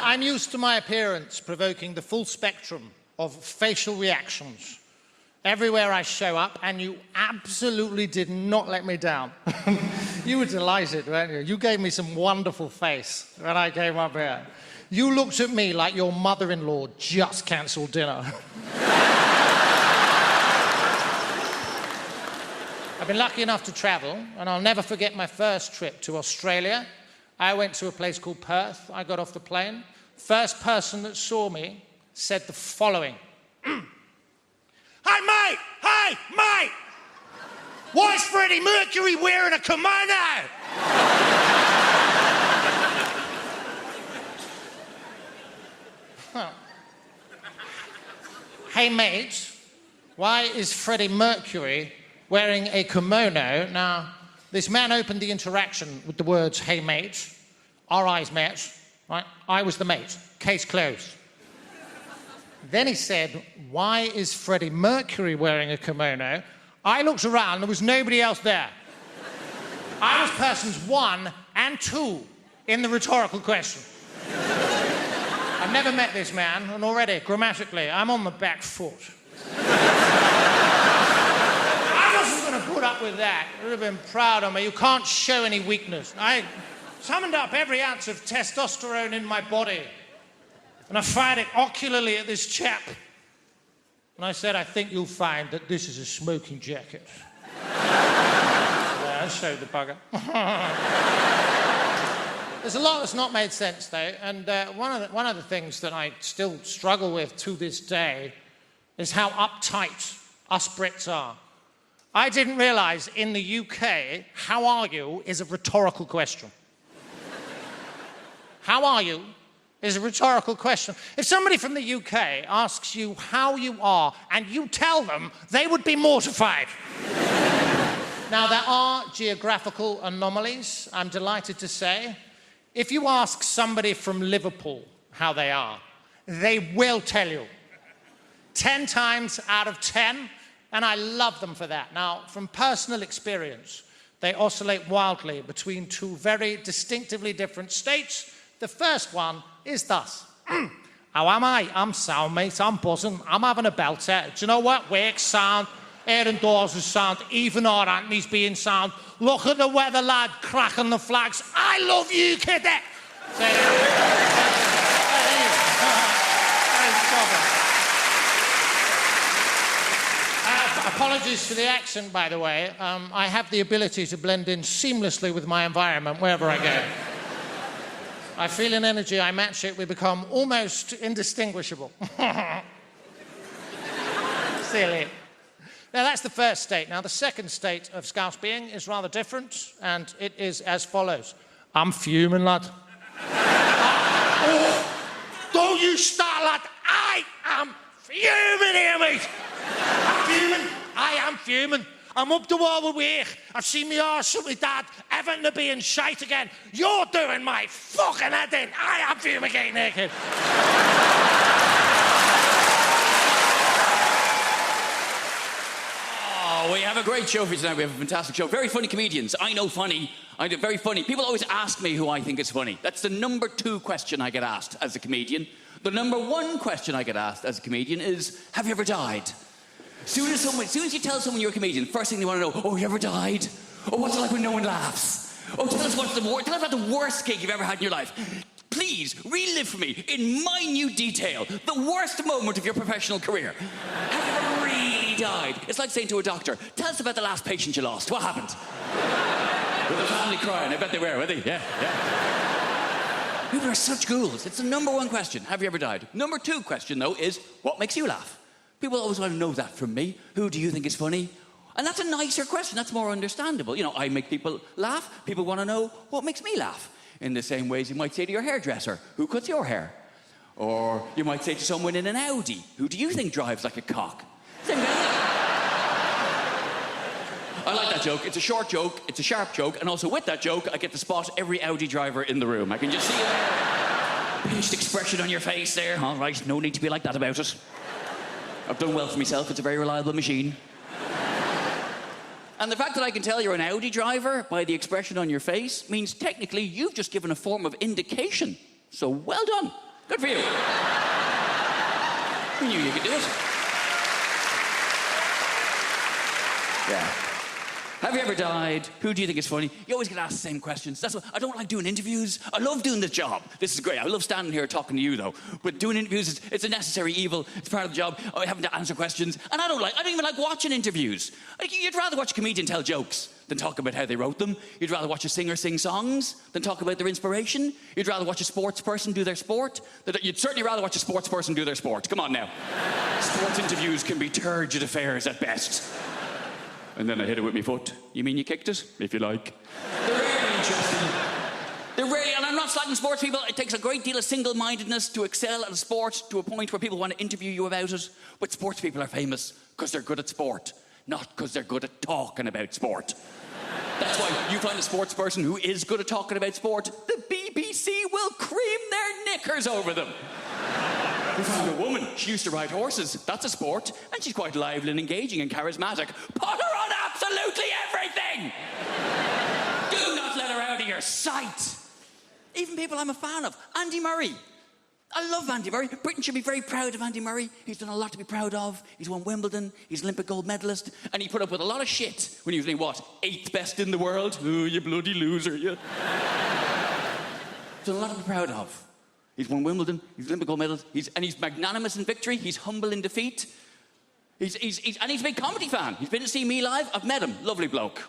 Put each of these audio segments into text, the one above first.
I'm used to my appearance provoking the full spectrum of facial reactions everywhere I show up, and you absolutely did not let me down. You were delighted, weren't you? You gave me some wonderful face when I came up here. You looked at me like your mother-in-law just cancelled dinner. I've been lucky enough to travel, and I'll never forget my first trip to Australia. I went to a place called Perth. I got off the plane. First person that saw me said the following. Hey, mate! Hey, mate! Why is Freddie Mercury wearing a kimono? Huh. Hey, mate, why is Freddie Mercury wearing a kimono? Now, this man opened the interaction with the words, hey, mate. Our eyes met, right? I was the mate. Case closed. Then he said, why is Freddie Mercury wearing a kimono? I looked around, there was nobody else there. I was persons 1 and 2 in the rhetorical question. I've never met this man, and already, grammatically, I'm on the back foot. I wasn't going to put up with that. You would have been proud of me. You can't show any weakness. I summoned up every ounce of testosterone in my body, and I fired it ocularly at this chap. And I said, I think you'll find that this is a smoking jacket. Yeah, I showed the bugger. There's a lot that's not made sense, though, and one of the things that I still struggle with to this day is how uptight us Brits are. I didn't realise in the UK, how are you is a rhetorical question. How are you is a rhetorical question. If somebody from the UK asks you how you are and you tell them, they would be mortified. Now, there are geographical anomalies, I'm delighted to say. If you ask somebody from Liverpool how they are, they will tell you. 10 times out of 10, and I love them for that. Now, from personal experience, they oscillate wildly between 2 very distinctively different states. The first one is thus. How am I? I'm sound, mate. I'm buzzing. I'm having a belter. Do you know what? Work's sound. Air indoors is sound. Even our Anthony's being sound. Look at the weather, lad. Cracking the flags. I love you, kiddie. Apologies for the accent, by the way. I have the ability to blend in seamlessly with my environment wherever I go. I feel an energy, I match it, we become almost indistinguishable. Silly. Now, that's the first state. Now, the second state of Scouse being is rather different, and it is as follows. I'm fuming, lad. Oh, don't you start, lad. I am fuming here, mate. I'm fuming. I am fuming. I'm up the wall with work. I've seen me arse with my dad. Everton to being shite again. You're doing my fucking head in. I am fumigating naked. Oh, we have a great show for you tonight. We have a fantastic show. Very funny comedians. I know funny. I do very funny. People always ask me who I think is funny. That's the number 2 question I get asked as a comedian. The number 1 question I get asked as a comedian is, have you ever died? As soon as you tell someone you're a comedian, first thing they want to know, oh, you ever died? Oh, what's it like when no one laughs? Oh, tell us about the worst gig you've ever had in your life. Please, relive for me, in minute detail, the worst moment of your professional career. Have you ever really died? It's like saying to a doctor, tell us about the last patient you lost. What happened? With the family crying. I bet they were they? Yeah. People are such ghouls. It's the number 1 question. Have you ever died? Number 2 question, though, is what makes you laugh? People always want to know that from me. Who do you think is funny? And that's a nicer question. That's more understandable. You know, I make people laugh. People want to know what makes me laugh. In the same ways you might say to your hairdresser, who cuts your hair? Or you might say to someone in an Audi, who do you think drives like a cock? Same kind of thing. I like that joke. It's a short joke. It's a sharp joke. And also with that joke, I get to spot every Audi driver in the room. I can just see a pinched expression on your face there. All right, no need to be like that about it. I've done well for myself. It's a very reliable machine. And the fact that I can tell you're an Audi driver by the expression on your face means technically you've just given a form of indication. So well done. Good for you. We knew you could do it. Yeah. Have you ever died? Who do you think is funny? You always get asked the same questions. That's why I don't like doing interviews. I love doing the job. This is great. I love standing here talking to you, though. But doing interviews, it's a necessary evil. It's part of the job. I having to answer questions. And I don't even like watching interviews. Like, you'd rather watch a comedian tell jokes than talk about how they wrote them. You'd rather watch a singer sing songs than talk about their inspiration. You'd rather watch a sports person do their sport. You'd certainly rather watch a sports person do their sport. Come on now. Sports interviews can be turgid affairs at best. And then I hit it with my foot. You mean you kicked it? If you like. They're really interesting. And I'm not slagging sports people. It takes a great deal of single-mindedness to excel at a sport to a point where people want to interview you about it. But sports people are famous because they're good at sport, not because they're good at talking about sport. That's why you find a sports person who is good at talking about sport, the BBC will cream their knickers over them. We found a woman. She used to ride horses. That's a sport. And she's quite lively and engaging and charismatic. Put her on absolutely everything! Do not let her out of your sight. Even people I'm a fan of. Andy Murray. I love Andy Murray. Britain should be very proud of Andy Murray. He's done a lot to be proud of. He's won Wimbledon. He's an Olympic gold medalist. And he put up with a lot of shit when he was named, 8th best in the world? Oh, you bloody loser, you. He's done a lot to be proud of. He's won Wimbledon, he's Olympic gold medalist, he's magnanimous in victory, he's humble in defeat. And he's a big comedy fan. He's been to see me live, I've met him, lovely bloke.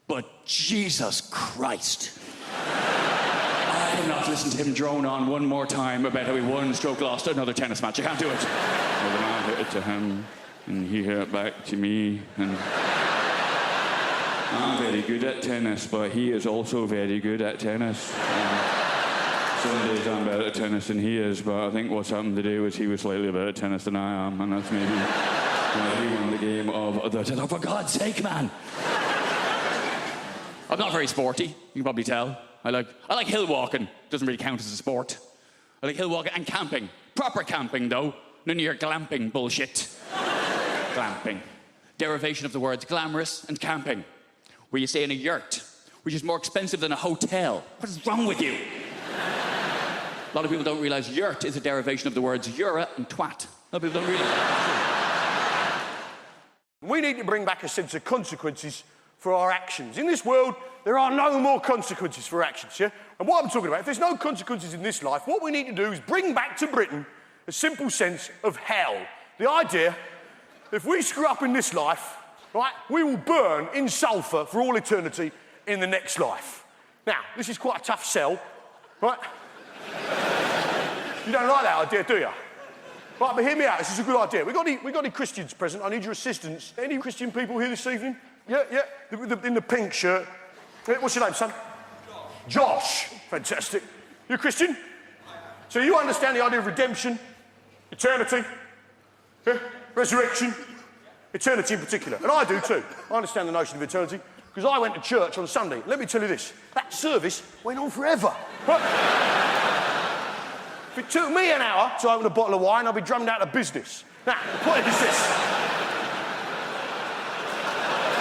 But Jesus Christ. I cannot listen to him drone on one more time about how he won stroke lost another tennis match. I can't do it. Well, then I hit it to him, and he hit it back to me, and I'm very good at tennis, but he is also very good at tennis. Some days I'm better at tennis than he is, but I think what's happened today was he was slightly better at tennis than I am, and that's maybe why he won the game of the tennis. Oh, for God's sake, man! I'm not very sporty, you can probably tell. I like hill walking. Doesn't really count as a sport. I like hill walking and camping. Proper camping, though. None of your glamping bullshit. Glamping. Derivation of the words glamorous and camping, where you stay in a yurt, which is more expensive than a hotel. What is wrong with you? A lot of people don't realise yurt is a derivation of the words yura and twat. A lot of people don't realise that. We need to bring back a sense of consequences for our actions. In this world, there are no more consequences for actions, yeah? And what I'm talking about, if there's no consequences in this life, what we need to do is bring back to Britain a simple sense of hell. The idea, if we screw up in this life, right, we will burn in sulphur for all eternity in the next life. Now, this is quite a tough sell, right? You don't like that idea, do you? Right, but hear me out. This is a good idea. We got any Christians present? I need your assistance. Any Christian people here this evening? Yeah. In the pink shirt. What's your name, son? Josh. Fantastic. You're a Christian? So you understand the idea of redemption, eternity, yeah? Resurrection, eternity in particular. And I do too. I understand the notion of eternity because I went to church on Sunday. Let me tell you this. That service went on forever. Right? If it took me an hour to open a bottle of wine, I'd be drummed out of business. Now, the point is this.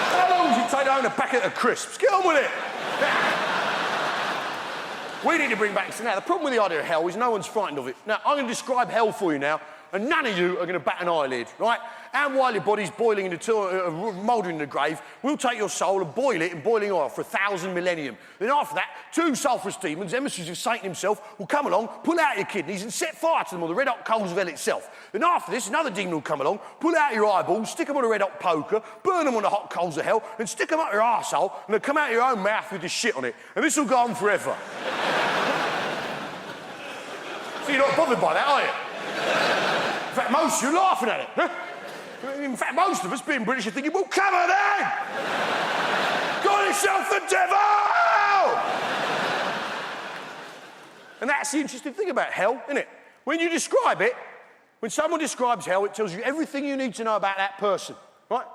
How long does it take to own a packet of crisps? Get on with it. Now, we need to bring back... Now, the problem with the idea of hell is no one's frightened of it. Now, I'm going to describe hell for you now, and none of you are going to bat an eyelid, right? And while your body's boiling in mouldering in the grave, we'll take your soul and boil it in boiling oil for 1,000 millennium. Then after that, 2 sulphurous demons, emissaries of Satan himself, will come along, pull out your kidneys and set fire to them on the red-hot coals of hell itself. Then after this, another demon will come along, pull out your eyeballs, stick them on a red-hot poker, burn them on the hot coals of hell, and stick them up your arsehole, and they'll come out your own mouth with the shit on it. And this will go on forever. So you're not bothered by that, are you? In fact, most of you are laughing at it. Huh? In fact, most of us, being British, are thinking, well, come on then! Call yourself the devil! And that's the interesting thing about hell, isn't it? When you describe it, when someone describes hell, it tells you everything you need to know about that person, right?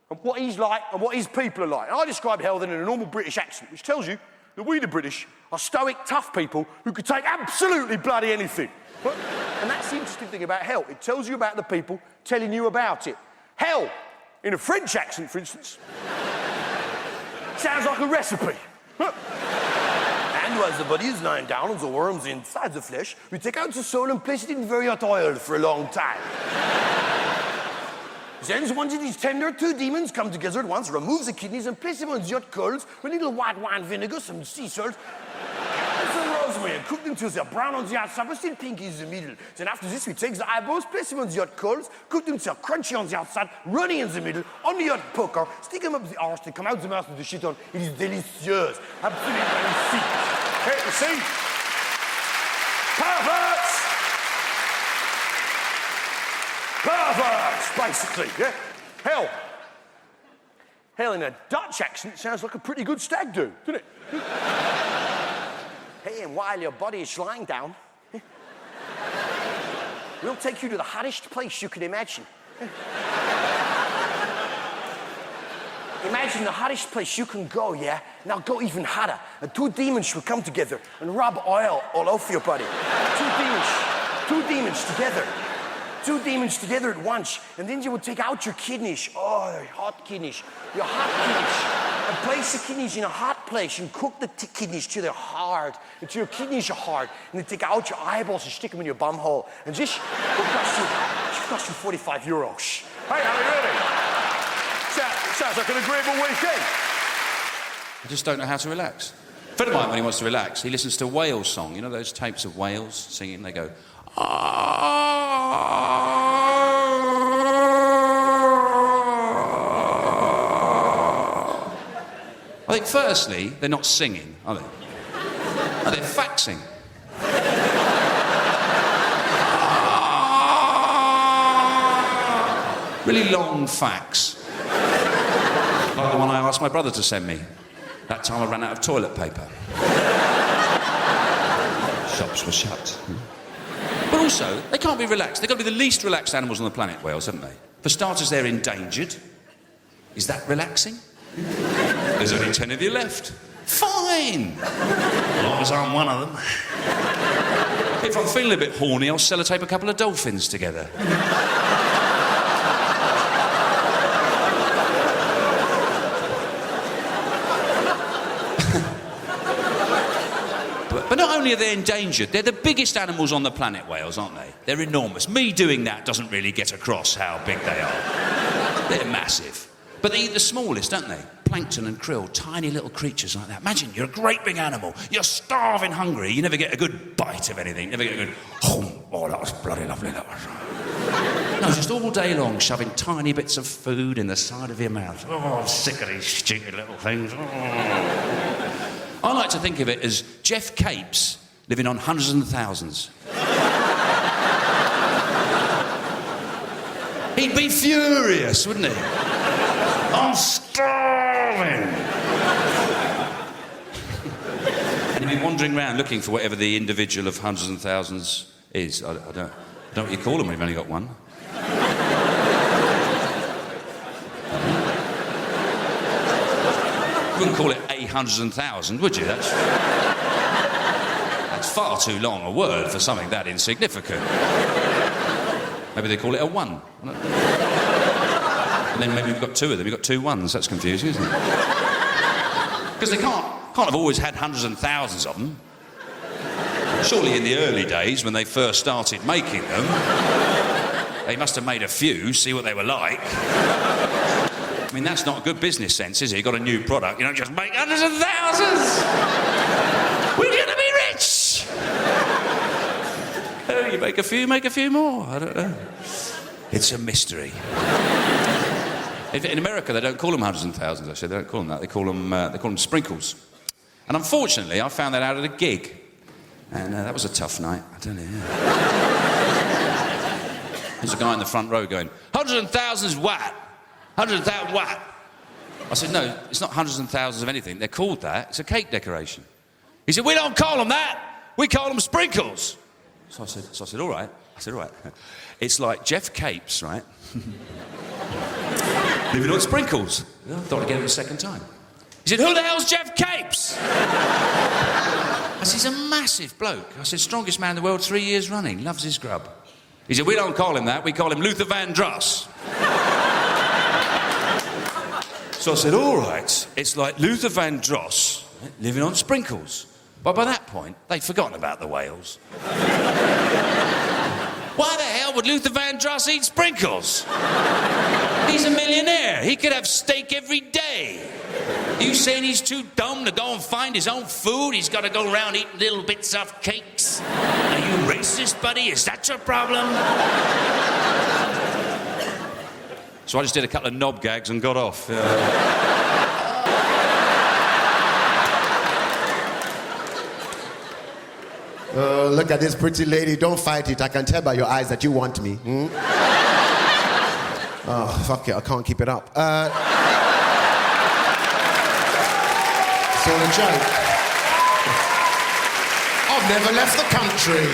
And what he's like and what his people are like. And I describe hell then in a normal British accent, which tells you that we, the British, are stoic, tough people who could take absolutely bloody anything. Right? And that's the interesting thing about hell. It tells you about the people telling you about it. Hell, in a French accent, for instance, sounds like a recipe. And Meanwhile, the body is lying down and the worms inside the flesh. We take out the soul and place it in very hot oil for a long time. Then, once it is tender, two demons come together at once, remove the kidneys and place them on the hot coals with a little white wine vinegar, some sea salt, and some rosemary, and cook them till they're brown on the outside but still pink in the middle. Then after this, we take the eyeballs, place them on the hot coals, cook them till they're crunchy on the outside, runny in the middle, on the hot poker, stick them up the arse, they come out the mouth with the shit on. It is delicious. Absolutely delicious. Hey, you see? Perverts! Perverts, basically, yeah? Hell, in a Dutch accent, sounds like a pretty good stag do, doesn't it? Hey, and while your body is lying down, we'll take you to the hottest place you can imagine. Imagine the hottest place you can go, yeah? Now go even hotter. And two demons will come together and rub oil all over your body. Two demons together. Two demons together at once. And then you will take out your kidneys. Oh, your hot kidneys. Your hot kidneys. And place the kidneys in a hot place and cook the kidneys till they're hard. Until your kidneys are hard. And then take out your eyeballs and stick them in your bum hole. And this will cost you €45. Hey, I mean, really? Sounds like an agreeable weekend. I just don't know how to relax. A friend of mine, when he wants to relax, he listens to whale song. You know those tapes of whales singing? They go, I think, firstly, they're not singing, are they? No, they're faxing. Really long fax. Like the one I asked my brother to send me. That time I ran out of toilet paper. Shops were shut. But also, they can't be relaxed. They've got to be the least relaxed animals on the planet, whales, haven't they? For starters, they're endangered. Is that relaxing? There's only 10 of you left. Fine! As long as I'm one of them. If I'm feeling a bit horny, I'll sellotape a couple of dolphins together. But not only are they endangered, they're the biggest animals on the planet, whales, aren't they? They're enormous. Me doing that doesn't really get across how big they are. They're massive. But they eat the smallest, don't they? Plankton and krill, tiny little creatures like that. Imagine you're a great big animal. You're starving hungry. You never get a good bite of anything. You never get a good, oh, that was bloody lovely, that was. No, just all day long shoving tiny bits of food in the side of your mouth. Oh, I'm sick of these stupid little things. Oh. I like to think of it as Jeff Capes living on hundreds and thousands. He'd be furious, wouldn't he? I'm starving. And he'd be wandering around looking for whatever the individual of hundreds and thousands is. I don't know what you call them when you've only got one. You wouldn't call it a hundreds and thousand, would you? That's far too long a word for something that insignificant. Maybe they call it a one. And then maybe we've got two of them. You've got two ones. That's confusing, isn't it? Because they can't have always had hundreds and thousands of them. Surely in the early days, when they first started making them, they must have made a few, see what they were like. I mean, that's not good business sense, is it? You've got a new product, you don't just make hundreds of thousands! We're going to be rich! Oh, you make a few more. I don't know. It's a mystery. In America, they don't call them hundreds and thousands, actually. They don't call them that. They call them sprinkles. And unfortunately, I found that out at a gig. And that was a tough night, I tell you. Yeah. There's a guy in the front row going, hundreds and thousands what? Hundreds and thousands what? I said, no, it's not hundreds and thousands of anything. They're called that. It's a cake decoration. He said, we don't call them that. We call them sprinkles. So I said, all right. It's like Jeff Capes, right? Living on sprinkles. I thought I'd get it a second time. He said, who the hell's Jeff Capes? I said, he's a massive bloke. I said, strongest man in the world 3 years running. Loves his grub. He said, we don't call him that. We call him Luther Vandross. So I said, all right. It's like Luther Vandross living on sprinkles. But by that point, they'd forgotten about the whales. Why the hell would Luther Vandross eat sprinkles? He's a millionaire. He could have steak every day. You saying he's too dumb to go and find his own food? He's got to go around eating little bits of cakes? Are you racist, buddy? Is that your problem? So I just did a couple of knob gags and got off. Look at this pretty lady. Don't fight it. I can tell by your eyes that you want me. Oh, fuck it. I can't keep it up. It's all a joke. I've never left the country.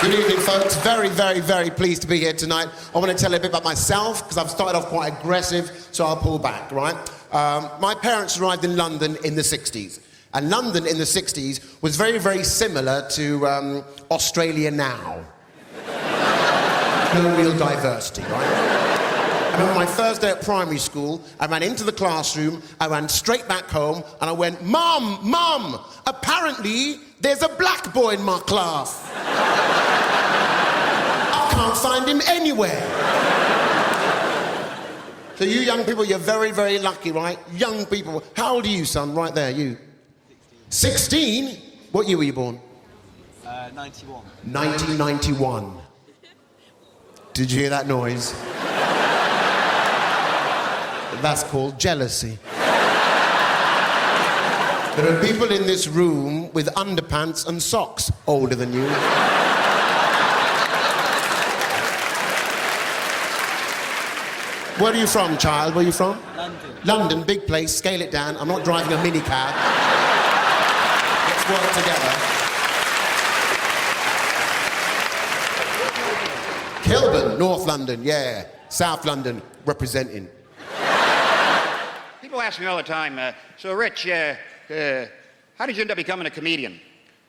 Good evening, folks. Very, very, very pleased to be here tonight. I want to tell you a bit about myself, because I've started off quite aggressive, so I'll pull back, right? My parents arrived in London in the 60s. And London in the 60s was very, very similar to Australia now. No real diversity, right? I remember my first day at primary school, I ran into the classroom, I ran straight back home, and I went, Mum, Mum, apparently there's a black boy in my class. I can't find him anywhere. So you young people, you're very, very lucky, right? Young people. How old are you, son? Right there, you. 16? What year were you born? 91. 1991. Did you hear that noise? That's called jealousy. There are people in this room with underpants and socks older than you. Where are you from, child? Where are you from? London. London, big place. Scale it down. I'm not driving a minicab. Let's work together. Kilburn, North London, yeah. South London, representing. People ask me all the time, so Rich, how did you end up becoming a comedian?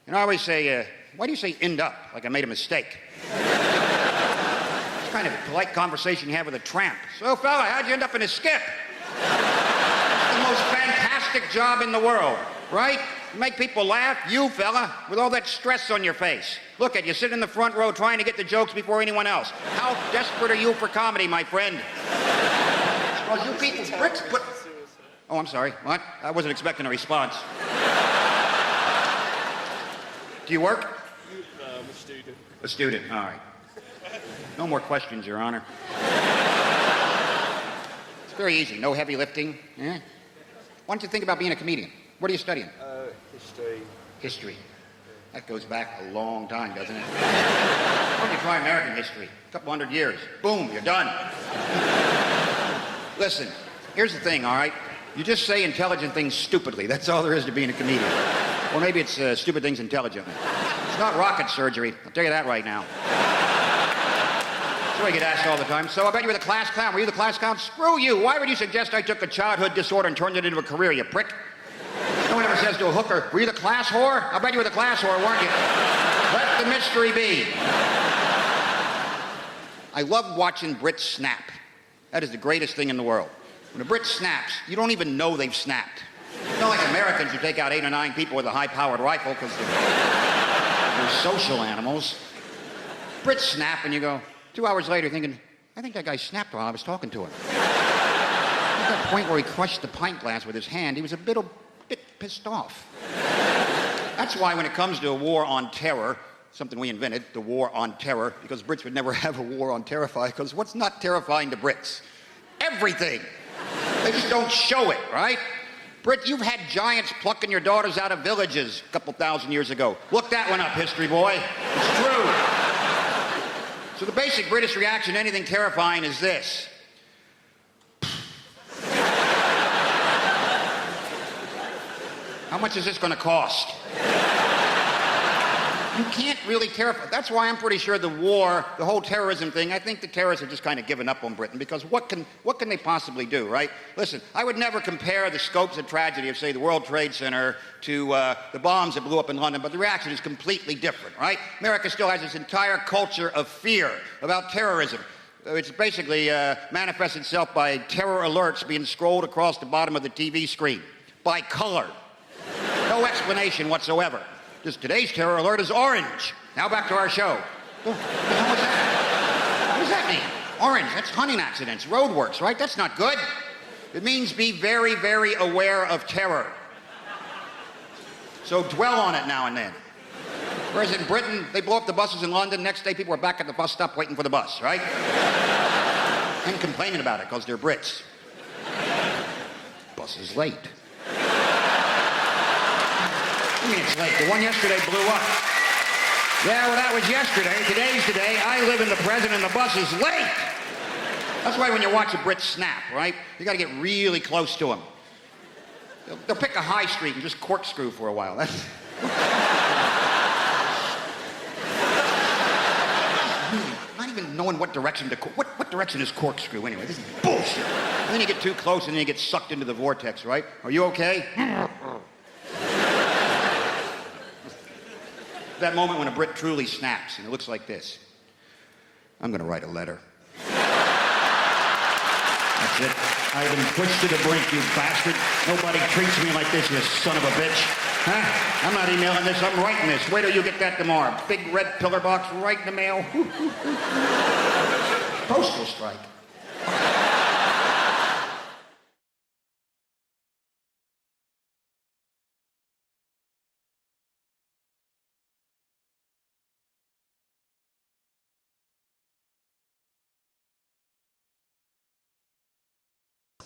And I always say, why do you say end up, like I made a mistake? It's kind of a polite conversation you have with a tramp. So fella, how'd you end up in a skip? It's the most fantastic job in the world, right? You make people laugh, you fella, with all that stress on your face. Look at you, sit in the front row trying to get the jokes before anyone else. How desperate are you for comedy, my friend? Well, you people, bricks, but... Oh, I'm sorry, what? I wasn't expecting a response. Do you work? I'm a student. A student, all right. No more questions, Your Honor. It's very easy, no heavy lifting. Yeah? Why don't you think about being a comedian? What are you studying? History. History. That goes back a long time, doesn't it? Why don't you try American history? A couple hundred years. Boom, you're done. Listen, here's the thing, all right? You just say intelligent things stupidly. That's all there is to being a comedian. Or maybe it's stupid things intelligently. It's not rocket surgery. I'll tell you that right now. That's what I get asked all the time. So I bet you were the class clown. Were you the class clown? Screw you. Why would you suggest I took a childhood disorder and turned it into a career, you prick? No one ever says to a hooker, were you the class whore? I bet you were the class whore, weren't you? Let the mystery be. I love watching Brits snap. That is the greatest thing in the world. When a Brit snaps, you don't even know they've snapped. It's not like Americans who take out 8 or 9 people with a high-powered rifle because they're social animals. Brits snap and you go, 2 hours later thinking, I think that guy snapped while I was talking to him. At that point where he crushed the pint glass with his hand, he was a bit pissed off. That's why when it comes to a war on terror, something we invented, the war on terror, because Brits would never have a war on terrify, because what's not terrifying to Brits? Everything. They just don't show it, right? Brit, you've had giants plucking your daughters out of villages a couple thousand years ago. Look that one up, history boy. It's true. So the basic British reaction to anything terrifying is this. How much is this going to cost? You can't really terrify. That's why I'm pretty sure the war, the whole terrorism thing, I think the terrorists have just kind of given up on Britain, because what can they possibly do, right? Listen, I would never compare the scopes of tragedy of, say, the World Trade Center to the bombs that blew up in London, but the reaction is completely different, right? America still has this entire culture of fear about terrorism. It's basically manifests itself by terror alerts being scrolled across the bottom of the TV screen by color. No explanation whatsoever. Just today's terror alert is orange. Now back to our show. What the hell was that? What does that mean? Orange, that's hunting accidents, roadworks, right? That's not good. It means be very, very aware of terror. So dwell on it now and then. Whereas in Britain, they blow up the buses in London. Next day, people are back at the bus stop waiting for the bus, right? And complaining about it because they're Brits. Bus is late. I mean, it's late. The one yesterday blew up. Yeah, well, that was yesterday. Today's today. I live in the present and the bus is late. That's why when you watch a Brit snap, right, you got to get really close to them. They'll pick a high street and just corkscrew for a while. That's... Not even knowing what direction to... What direction is corkscrew anyway? This is bullshit. And then you get too close and then you get sucked into the vortex, right? Are you okay? That moment when a Brit truly snaps and it looks like this. I'm going to write a letter. That's it. I've been pushed to the brink, you bastard. Nobody treats me like this, you son of a bitch. Huh? I'm not emailing this, I'm writing this. Wait till you get that tomorrow. Big red pillar box right in the mail. Postal strike.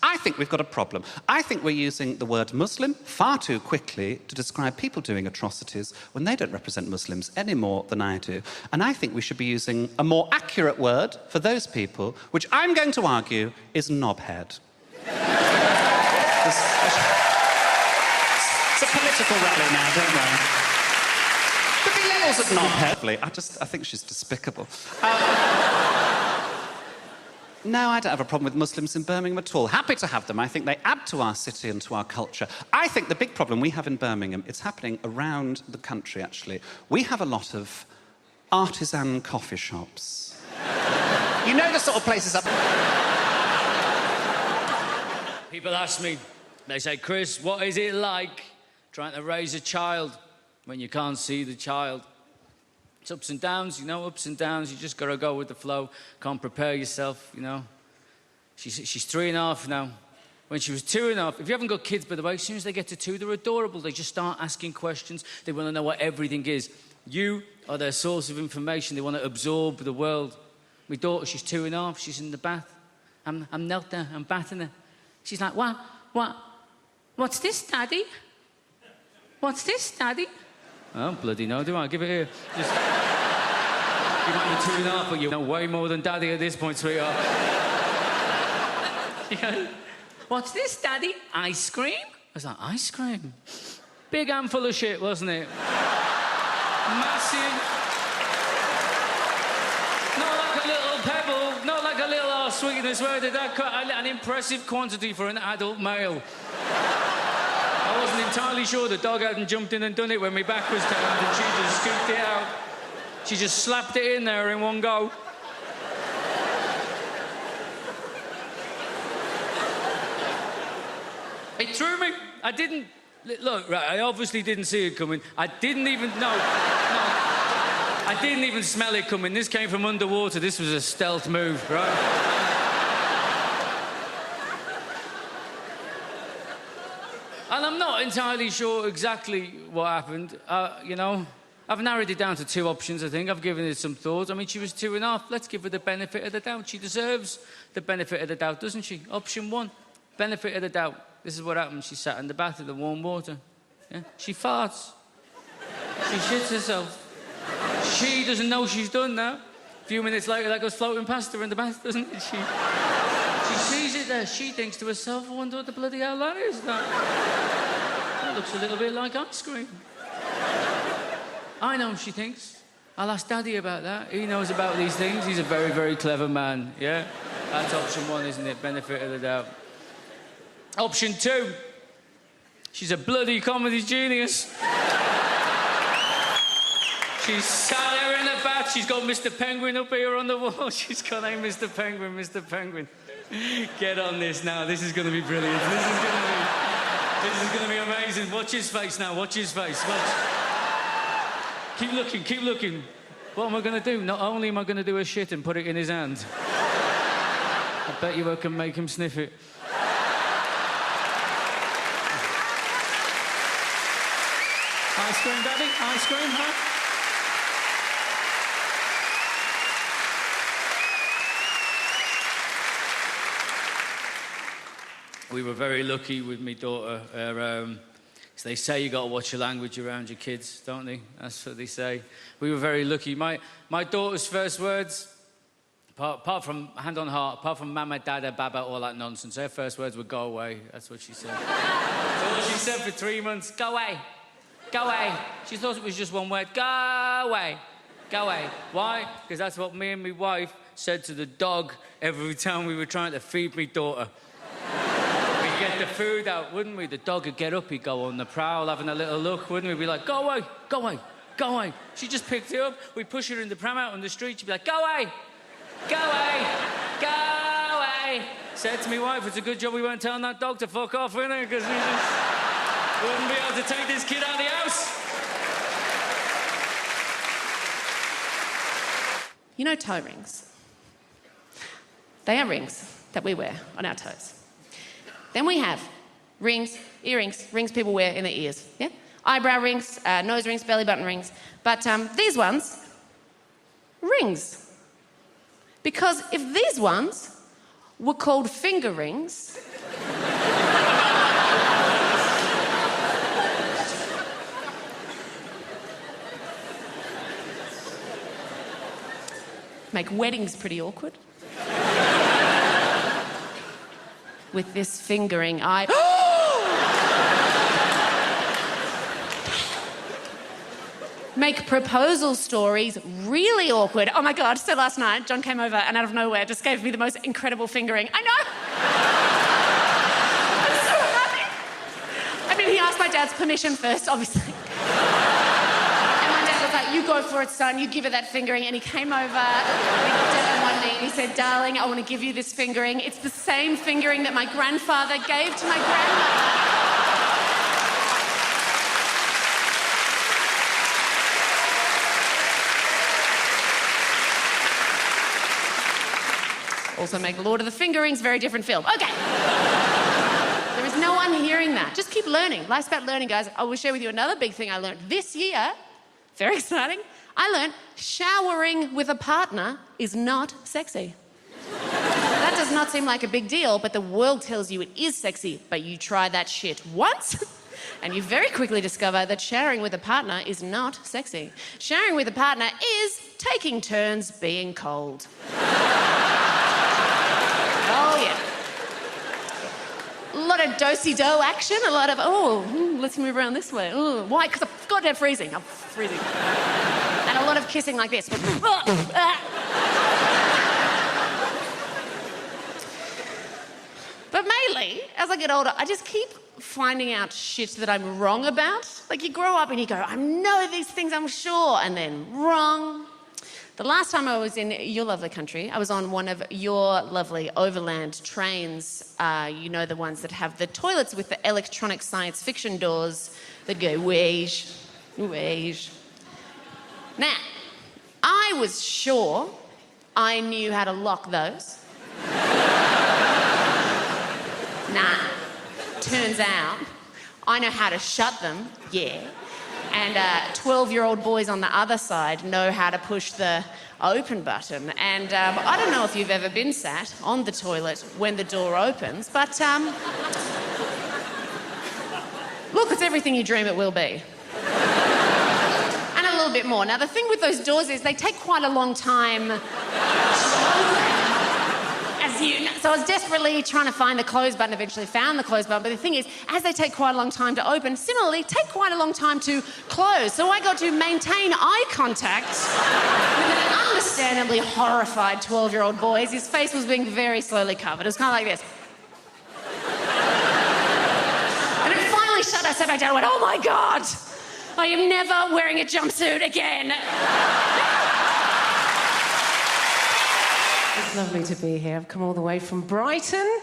I think we've got a problem. I think we're using the word Muslim far too quickly to describe people doing atrocities when they don't represent Muslims any more than I do. And I think we should be using a more accurate word for those people, which I'm going to argue is knobhead. It's a political rally now, don't worry. There'll be levels of knobhead. I think she's despicable. No, I don't have a problem with Muslims in Birmingham at all. Happy to have them. I think they add to our city and to our culture. I think the big problem we have in Birmingham, it's happening around the country, actually. We have a lot of artisan coffee shops. You know the sort of places up... People ask me, they say, Chris, what is it like trying to raise a child when you can't see the child? It's ups and downs, you know, ups and downs. You just got to go with the flow. Can't prepare yourself, you know. She's 3.5 now. When she was 2.5, if you haven't got kids, by the way, as soon as they get to 2, they're adorable. They just start asking questions. They want to know what everything is. You are their source of information. They want to absorb the world. My daughter, she's 2.5. She's in the bath. I'm knelt there. I'm bathing her. She's like, what's this, Daddy? What's this, Daddy? I don't bloody know, do I? Give it here. Just... You might be 2.5, but you know way more than Daddy at this point, sweetheart. She goes, what's this, Daddy? Ice cream? I was like, ice cream? Big handful of shit, wasn't it? Massive. Not like a little pebble, not like a little arse sweetness. Where did that cut? An impressive quantity for an adult male. I wasn't entirely sure the dog hadn't jumped in and done it when my back was turned and she just scooped it out. She just slapped it in there in one go. It threw me. I didn't... Look, right, I obviously didn't see it coming. I didn't even... No. I didn't even smell it coming. This came from underwater. This was a stealth move, right? And I'm not entirely sure exactly what happened, you know. I've narrowed it down to 2 options, I think. I've given it some thought. I mean, she was 2.5. Let's give her the benefit of the doubt. She deserves the benefit of the doubt, doesn't she? Option 1, benefit of the doubt. This is what happened. She sat in the bath in the warm water. Yeah? She farts. She shits herself. She doesn't know she's done that. A few minutes later, that goes floating past her in the bath, doesn't it? She sees it there. She thinks to herself, I wonder what the bloody hell that is. That looks a little bit like ice cream. I know, she thinks. I'll ask Daddy about that. He knows about these things. He's a very, very clever man, yeah? That's option 1, isn't it? Benefit of the doubt. Option 2. She's a bloody comedy genius. She's sat there in the bath. She's got Mr. Penguin up here on the wall. She's got, hey, Mr. Penguin, Mr. Penguin. Get on this now. This is going to be brilliant. This is going to be... This is going to be amazing. Watch his face now. Watch his face. Watch. Keep looking. Keep looking. What am I going to do? Not only am I going to do a shit and put it in his hand, I bet you I can make him sniff it. Ice cream, Daddy? Ice cream, huh? We were very lucky with my daughter. So they say you got to watch your language around your kids, don't they? That's what they say. We were very lucky. My daughter's first words, apart from hand on heart, apart from mama, dada, baba, all that nonsense, her first words were go away. That's what she said. That's all she said for 3 months. Go away. Go away. She thought it was just one word. Go away. Go away. Why? Because that's what me and my wife said to the dog every time we were trying to feed my daughter. We'd get the food out, wouldn't we? The dog would get up, he'd go on the prowl, having a little look, wouldn't we? We'd be like, go away, go away, go away. She just picked it up. We'd push her in the pram out on the street. She'd be like, go away, go away, go away. Said to my wife, it's a good job we weren't telling that dog to fuck off, isn't it? Because we just wouldn't be able to take this kid out of the house. You know toe rings? They are rings that we wear on our toes. Then we have rings, earrings, rings people wear in their ears, yeah? Eyebrow rings, nose rings, belly button rings. But these ones, rings. Because if these ones were called finger rings, make weddings pretty awkward. With this fingering, make proposal stories really awkward. Oh my God, so last night, John came over and out of nowhere just gave me the most incredible fingering. I know! I'm so happy. I mean, he asked my dad's permission first, obviously. And my dad was like, you go for it, son, you give her that fingering. And he came over, and he looked at her on one knee, and he said, darling, I want to give you this fingering. It's the same fingering that my grandfather gave to my grandmother. Also make Lord of the Fingerings, very different film. Okay. There is no one hearing that. Just keep learning. Life's about learning, guys. I will share with you another big thing I learned this year. Very exciting. I learned showering with a partner is not sexy. That does not seem like a big deal, but the world tells you it is sexy. But you try that shit once, and you very quickly discover that showering with a partner is not sexy. Showering with a partner is taking turns being cold. Oh, yeah. A lot of do-si-do action, a lot of, let's move around this way. Oh, why? Because I'm goddamn freezing. I'm freezing. And a lot of kissing like this. But mainly, as I get older, I just keep finding out shit that I'm wrong about. Like, you grow up and you go, I know these things, I'm sure, and then wrong. The last time I was in your lovely country, I was on one of your lovely overland trains. You know, the ones that have the toilets with the electronic science fiction doors that go, wage, wage. Now, I was sure I knew how to lock those. Nah, turns out I know how to shut them, yeah. And 12-year-old boys on the other side know how to push the open button. And I don't know if you've ever been sat on the toilet when the door opens, but look, it's everything you dream it will be. And a little bit more. Now, the thing with those doors is they take quite a long time to open. So I was desperately trying to find the close button, eventually found the close button, but the thing is, as they take quite a long time to open, similarly, take quite a long time to close. So I got to maintain eye contact with an understandably horrified 12-year-old boy as his face was being very slowly covered. It was kind of like this. And it finally shut. I sat back down and went, oh my God, I am never wearing a jumpsuit again. It's lovely to be here. I've come all the way from Brighton.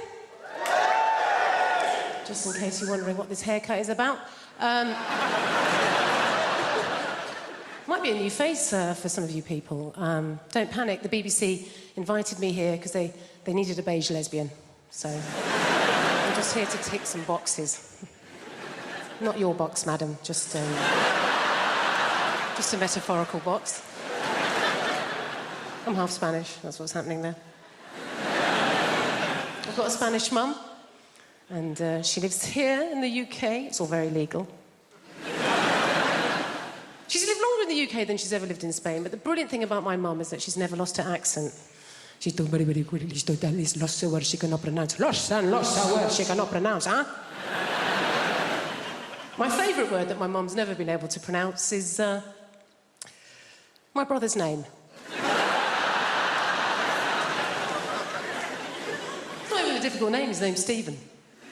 just in case you're wondering what this haircut is about. Might be a new face for some of you people. Don't panic, the BBC invited me here because they needed a beige lesbian. So I'm just here to tick some boxes. Not your box, madam, just a metaphorical box. I'm half Spanish, that's what's happening there. I've got a Spanish mum, and she lives here in the UK. It's all very legal. She's lived longer in the UK than she's ever lived in Spain, but the brilliant thing about my mum is that she's never lost her accent. She's done very, very quickly. She's done these lost words she cannot pronounce. Lost words she cannot pronounce, huh? My favourite word that my mum's never been able to pronounce is my brother's name. It's not even a difficult name, his name's Stephen.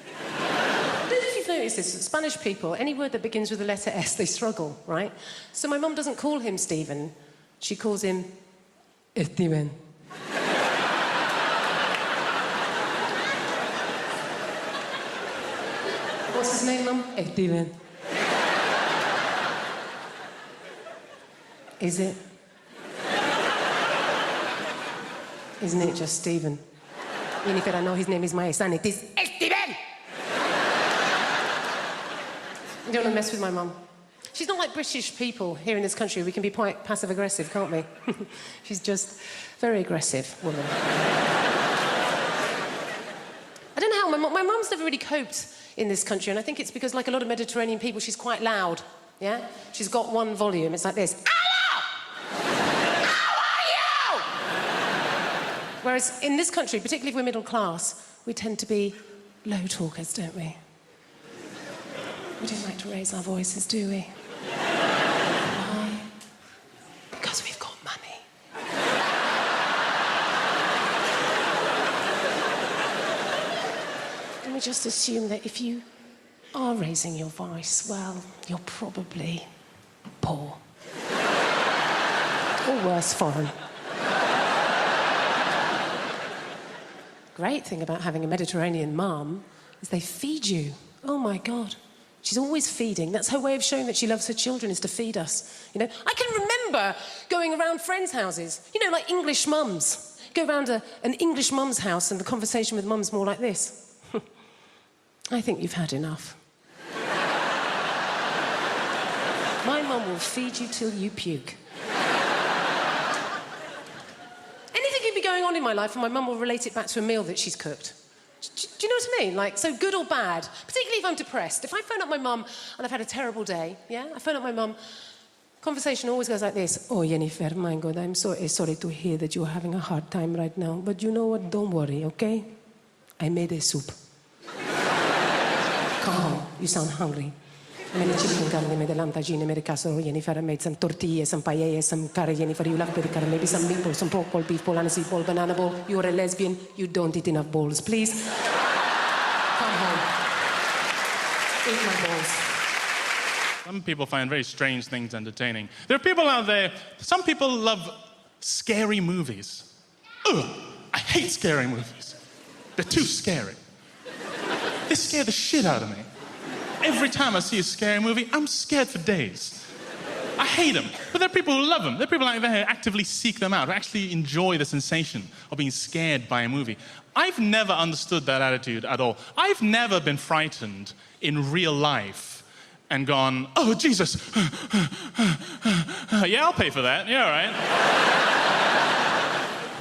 I don't know if you've noticed this, Spanish people, any word that begins with the letter S, they struggle, right? So my mum doesn't call him Stephen, she calls him Steven. What's his name, Mum? Steven. Is it? Isn't it just Stephen? Jennifer, I know his name is my son. It is Steven! You don't want to mess with my mum. She's not like British people here in this country. We can be quite passive-aggressive, can't we? She's just very aggressive woman. I don't know how my mum's never really coped in this country, and I think it's because, like a lot of Mediterranean people, she's quite loud, yeah? She's got one volume, it's like this. Hello! How are you? Whereas in this country, particularly if we're middle class, we tend to be low talkers, don't we? We don't like to raise our voices, do we? Why? Because we've got money. And we just assume that if you are raising your voice, well, you're probably poor. Or worse, foreign. Great thing about having a Mediterranean mum is they feed you. Oh, my God. She's always feeding. That's her way of showing that she loves her children, is to feed us. You know, I can remember going around friends' houses, you know, like English mums. Go around an English mum's house and the conversation with mum's more like this. I think you've had enough. My mum will feed you till you puke. Anything can be going on in my life and my mum will relate it back to a meal that she's cooked. Do you know what I mean? Like, so good or bad, particularly if I'm depressed. If I phone up my mum and I've had a terrible day, yeah? I phone up my mum, conversation always goes like this. Oh, Jennifer, my God, I'm so sorry to hear that you're having a hard time right now. But you know what? Don't worry, okay? I made a soup. Come home. You sound hungry. I made a chicken curry, I made a lamb tagine, I made a casserole, Jennifer. I made some tortillas, some paella, some curry, Jennifer. You love the curry. Maybe some meatballs, some pork ball, beef ball, aniseed ball, banana ball. You're a lesbian. You don't eat enough balls. Please, come home. Eat my balls. Some people find very strange things entertaining. There are people out there, some people love scary movies. Ugh, I hate scary movies. They're too scary. They scare the shit out of me. Every time I see a scary movie, I'm scared for days. I hate them. But there are people who love them. There are people out there who actively seek them out, who actually enjoy the sensation of being scared by a movie. I've never understood that attitude at all. I've never been frightened in real life and gone, oh, Jesus. Yeah, I'll pay for that. Yeah, all right.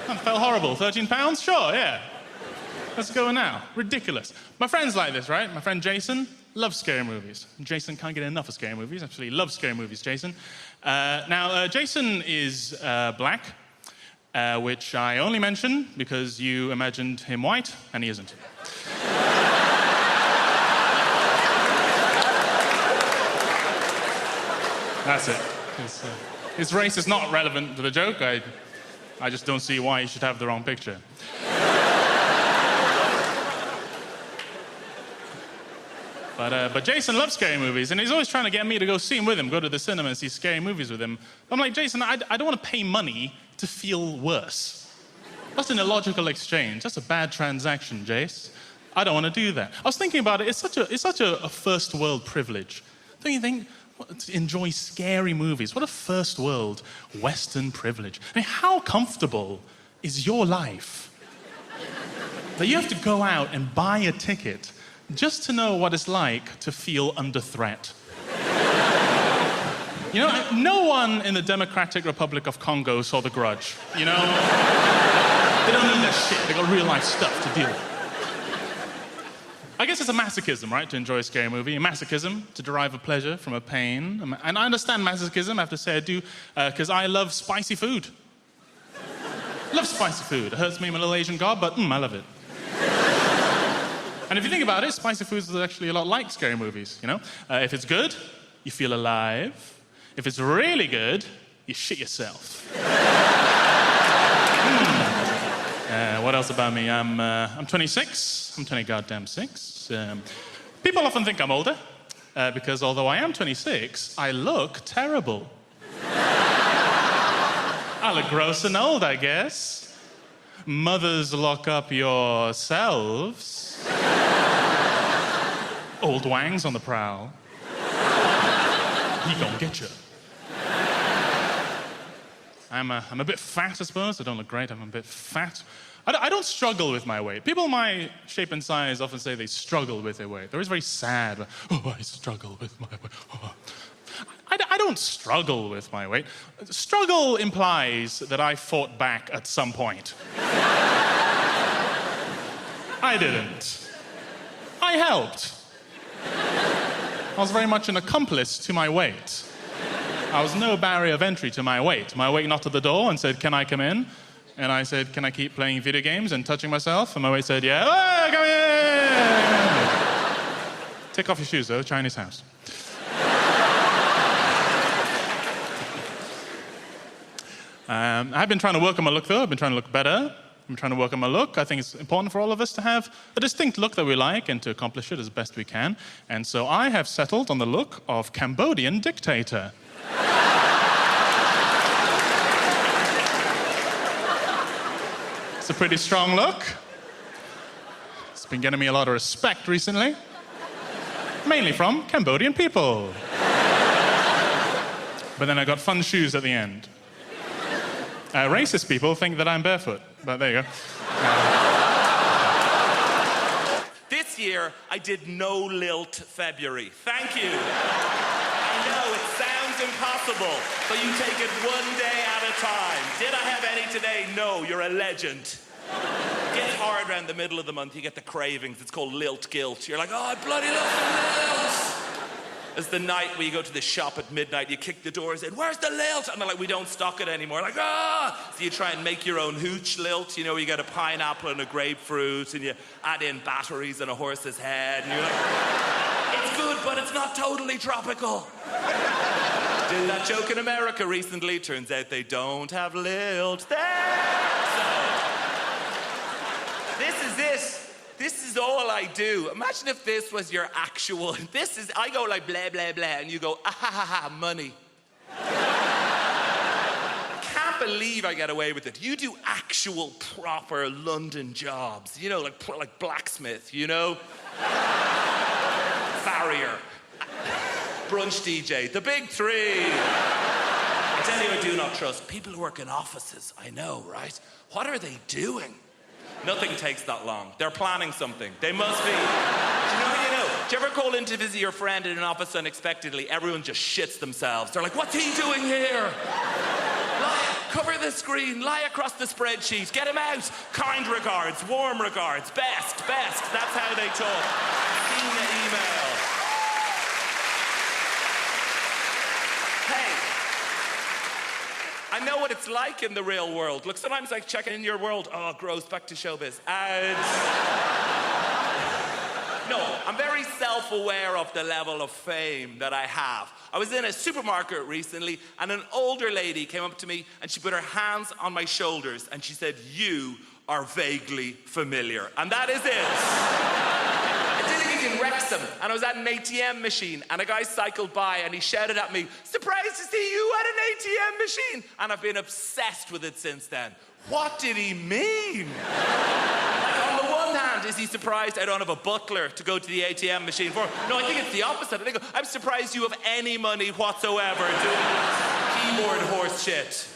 That felt horrible. £13? Sure, yeah. Let's go now. Ridiculous. My friend's like this, right? My friend Jason loves scary movies. Jason can't get enough of scary movies. Actually, loves scary movies, Jason. Jason is black, which I only mention because you imagined him white, and he isn't. That's it. His race is not relevant to the joke. I just don't see why he should have the wrong picture. But Jason loves scary movies, and he's always trying to get me to go see him with him, go to the cinema and see scary movies with him. I'm like, Jason, I don't want to pay money to feel worse. That's an illogical exchange. That's a bad transaction, Jace. I don't want to do that. I was thinking about it. It's such a first world privilege. Don't you think? To enjoy scary movies. What a first world Western privilege. I mean, how comfortable is your life that you have to go out and buy a ticket just to know what it's like to feel under threat? You know, no one in the Democratic Republic of Congo saw The Grudge, you know? They don't need that shit. They got real life stuff to deal with. I guess it's a masochism, right, to enjoy a scary movie. A masochism, to derive a pleasure from a pain. And I understand masochism, I have to say I do, because I love spicy food. I love spicy food. It hurts me, I'm a little Asian god, but I love it. And if you think about it, spicy food is actually a lot like scary movies, you know? If it's good, you feel alive. If it's really good, you shit yourself. What else about me? I'm 26. I'm 20 goddamn 6. People often think I'm older, because although I am 26, I look terrible. I look gross and old, I guess. Mothers, lock up yourselves. Old Wang's on the prowl. He gonna get you. I'm a bit fat, I suppose. I don't look great. I'm a bit fat. I don't struggle with my weight. People my shape and size often say they struggle with their weight. They're always very sad. Oh, I struggle with my weight. Oh. I don't struggle with my weight. Struggle implies that I fought back at some point. I didn't. I helped. I was very much an accomplice to my weight. I was no barrier of entry to my weight. My weight knocked at the door and said, "Can I come in?" And I said, "Can I keep playing video games and touching myself?" And my weight said, "Yeah." "Oh, come in!" Take off your shoes, though. Chinese house. I've been trying to work on my look, though. I've been trying to look better. I'm trying to work on my look. I think it's important for all of us to have a distinct look that we like and to accomplish it as best we can. And so I have settled on the look of Cambodian dictator. It's a pretty strong look. It's been getting me a lot of respect recently. Mainly from Cambodian people. But then I got fun shoes at the end. Racist people think that I'm barefoot, but there you go. This year, I did no lilt February. Thank you. I know, it sounds impossible, but you take it one day at a time. Did I have any today? No, you're a legend. It gets hard around the middle of the month, you get the cravings. It's called lilt guilt. You're like, "Oh, I bloody love the lilt." It's the night where you go to the shop at midnight, you kick the doors in, "Where's the lilt?" And they're like, "We don't stock it anymore." Like, "Ah!" So you try and make your own hooch lilt. You know, you get a pineapple and a grapefruit, and you add in batteries and a horse's head, and you're like, "It's good, but it's not totally tropical." Did that joke in America recently. Turns out they don't have lilt there. So, this is it. This is all I do. Imagine if this was your actual... I go like blah, blah, blah, and you go, "Ah, ha, ha, ha, money." I can't believe I get away with it. You do actual, proper London jobs. You know, like blacksmith, you know? Farrier. Brunch DJ. The big three. I tell you, I do not trust. People who work in offices, I know, right? What are they doing? Nothing takes that long. They're planning something. They must be. Do you know? Do you ever call in to visit your friend in an office unexpectedly? Everyone just shits themselves. They're like, "What's he doing here? Cover the screen, lie across the spreadsheet, get him out. Kind regards, warm regards, best. That's how they talk. Seen the email. Hey. I know what it's like in the real world. Look, sometimes I check in your world. Oh, gross, back to showbiz. And... No, I'm very self-aware of the level of fame that I have. I was in a supermarket recently, and an older lady came up to me, and she put her hands on my shoulders, and she said, "You are vaguely familiar." And that is it. I did a gig in Wrexham, and I was at an ATM machine, and a guy cycled by, and he shouted at me, "Surprised to see you at an ATM machine." And I've been obsessed with it since then. What did he mean? Like, on the one hand, understand. Is he surprised I don't have a butler to go to the ATM machine for? No, I think it's the opposite. I think I'm surprised you have any money whatsoever doing keyboard horse shit.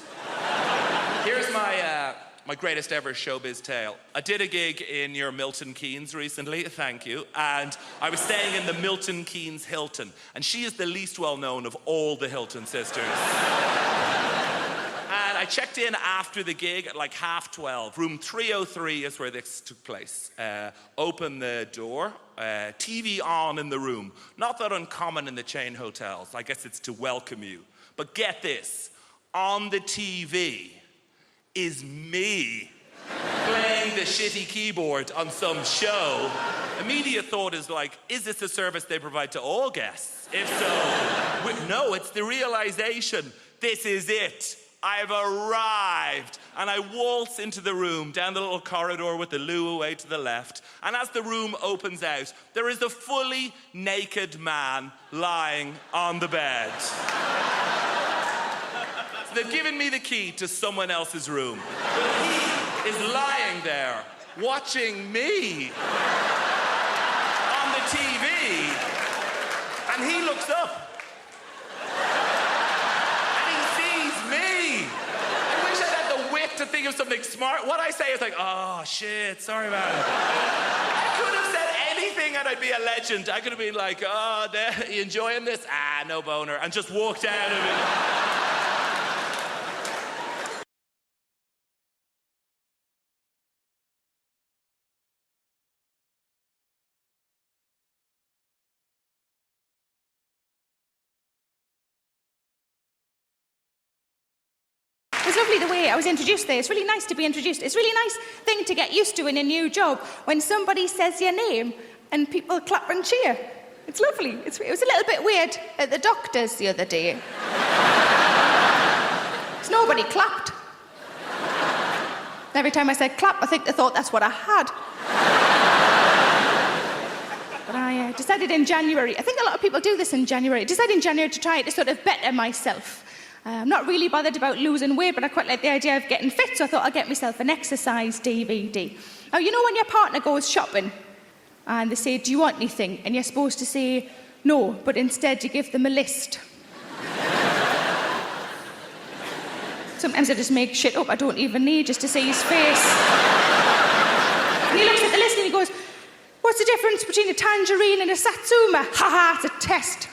Here's my greatest ever showbiz tale. I did a gig in your Milton Keynes recently, thank you, and I was staying in the Milton Keynes Hilton, and she is the least well-known of all the Hilton sisters. And I checked in after the gig at like 12:30. Room 303 is where this took place. Open the door, TV on in the room. Not that uncommon in the chain hotels. I guess it's to welcome you. But get this, on the TV is me playing the shitty keyboard on some show. Immediate thought is like, is this a service they provide to all guests? If so, no, it's the realization, this is it. I've arrived. And I waltz into the room, down the little corridor with the loo away to the left. And as the room opens out, there is a fully naked man lying on the bed. They've given me the key to someone else's room. But he is lying there, watching me on the TV, and he looks up. And he sees me. I wish I'd had the wit to think of something smart. What I say is like, oh, shit, sorry about it. I could have said anything and I'd be a legend. I could have been like, oh, you enjoying this? Ah, no boner. And just walked out of it. It's lovely the way I was introduced there. It's really nice to be introduced. It's a really nice thing to get used to in a new job when somebody says your name and people clap and cheer. It's lovely. It was a little bit weird at the doctor's the other day. Because nobody clapped. Every time I said clap, I think they thought that's what I had. But I decided in January, I think a lot of people do this in January, I decided in January to try to sort of better myself. I'm not really bothered about losing weight, but I quite like the idea of getting fit, so I thought I'd get myself an exercise DVD. Now, you know when your partner goes shopping and they say, do you want anything? And you're supposed to say no, but instead you give them a list. Sometimes I just make shit up I don't even need just to see his face. And he looks at the list and he goes, what's the difference between a tangerine and a satsuma? Ha ha, it's a test.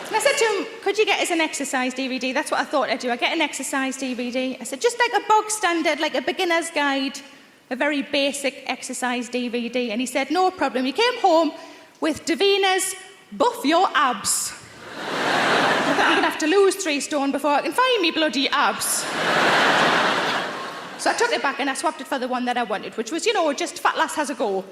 And I said to him, could you get us an exercise DVD? That's what I thought I'd do. I'd get an exercise DVD. I said, just like a bog standard, like a beginner's guide, a very basic exercise DVD. And he said, no problem. He came home with Davina's Buff Your Abs. I thought I'm going to have to lose 3 stone before I can find me bloody abs. So I took it back and I swapped it for the one that I wanted, which was, just fat lass has a go,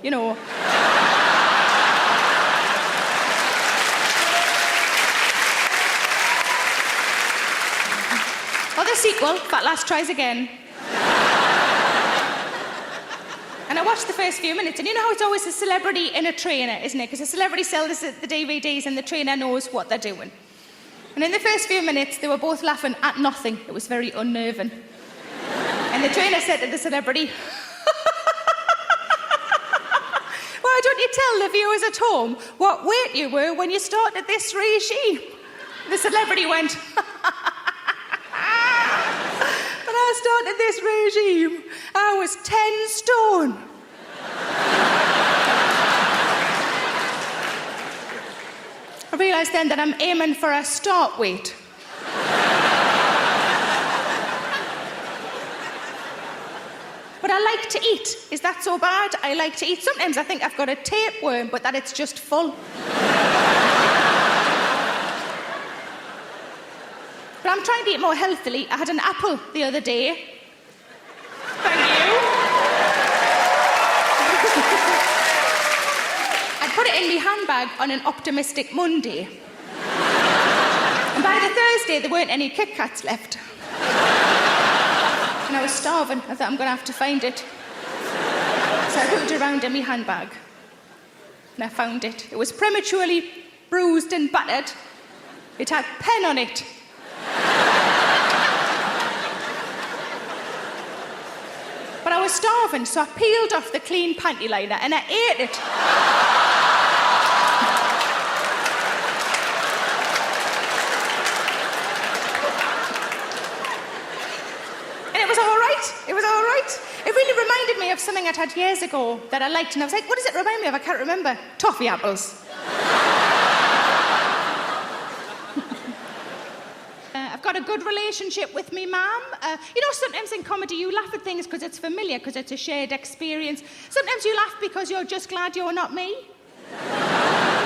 Or the sequel, Fat Lass Tries Again. And I watched the first few minutes, and you know how it's always a celebrity and a trainer, isn't it? Because a celebrity sells the DVDs and the trainer knows what they're doing. And in the first few minutes, they were both laughing at nothing. It was very unnerving. And the trainer said to the celebrity, why don't you tell the viewers at home what weight you were when you started this regime? The celebrity went, when I started this regime, I was 10 stone. I realised then that I'm aiming for a start weight. But I like to eat. Is that so bad? I like to eat. Sometimes I think I've got a tapeworm, but that it's just full. But I'm trying to eat more healthily. I had an apple the other day. Thank you. I put it in my handbag on an optimistic Monday. And by the Thursday, there weren't any Kit Kats left. And I was starving. I thought, I'm going to have to find it. So I looked around in my handbag. And I found it. It was prematurely bruised and battered. It had pen on it. But I was starving, so I peeled off the clean panty liner and I ate it. And it was all right. It was all right. It really reminded me of something I'd had years ago that I liked, and I was like, what does it remind me of? I can't remember. Toffee apples. I've got a good relationship with me mum. You know, sometimes in comedy you laugh at things because it's familiar, because it's a shared experience. Sometimes you laugh because you're just glad you're not me.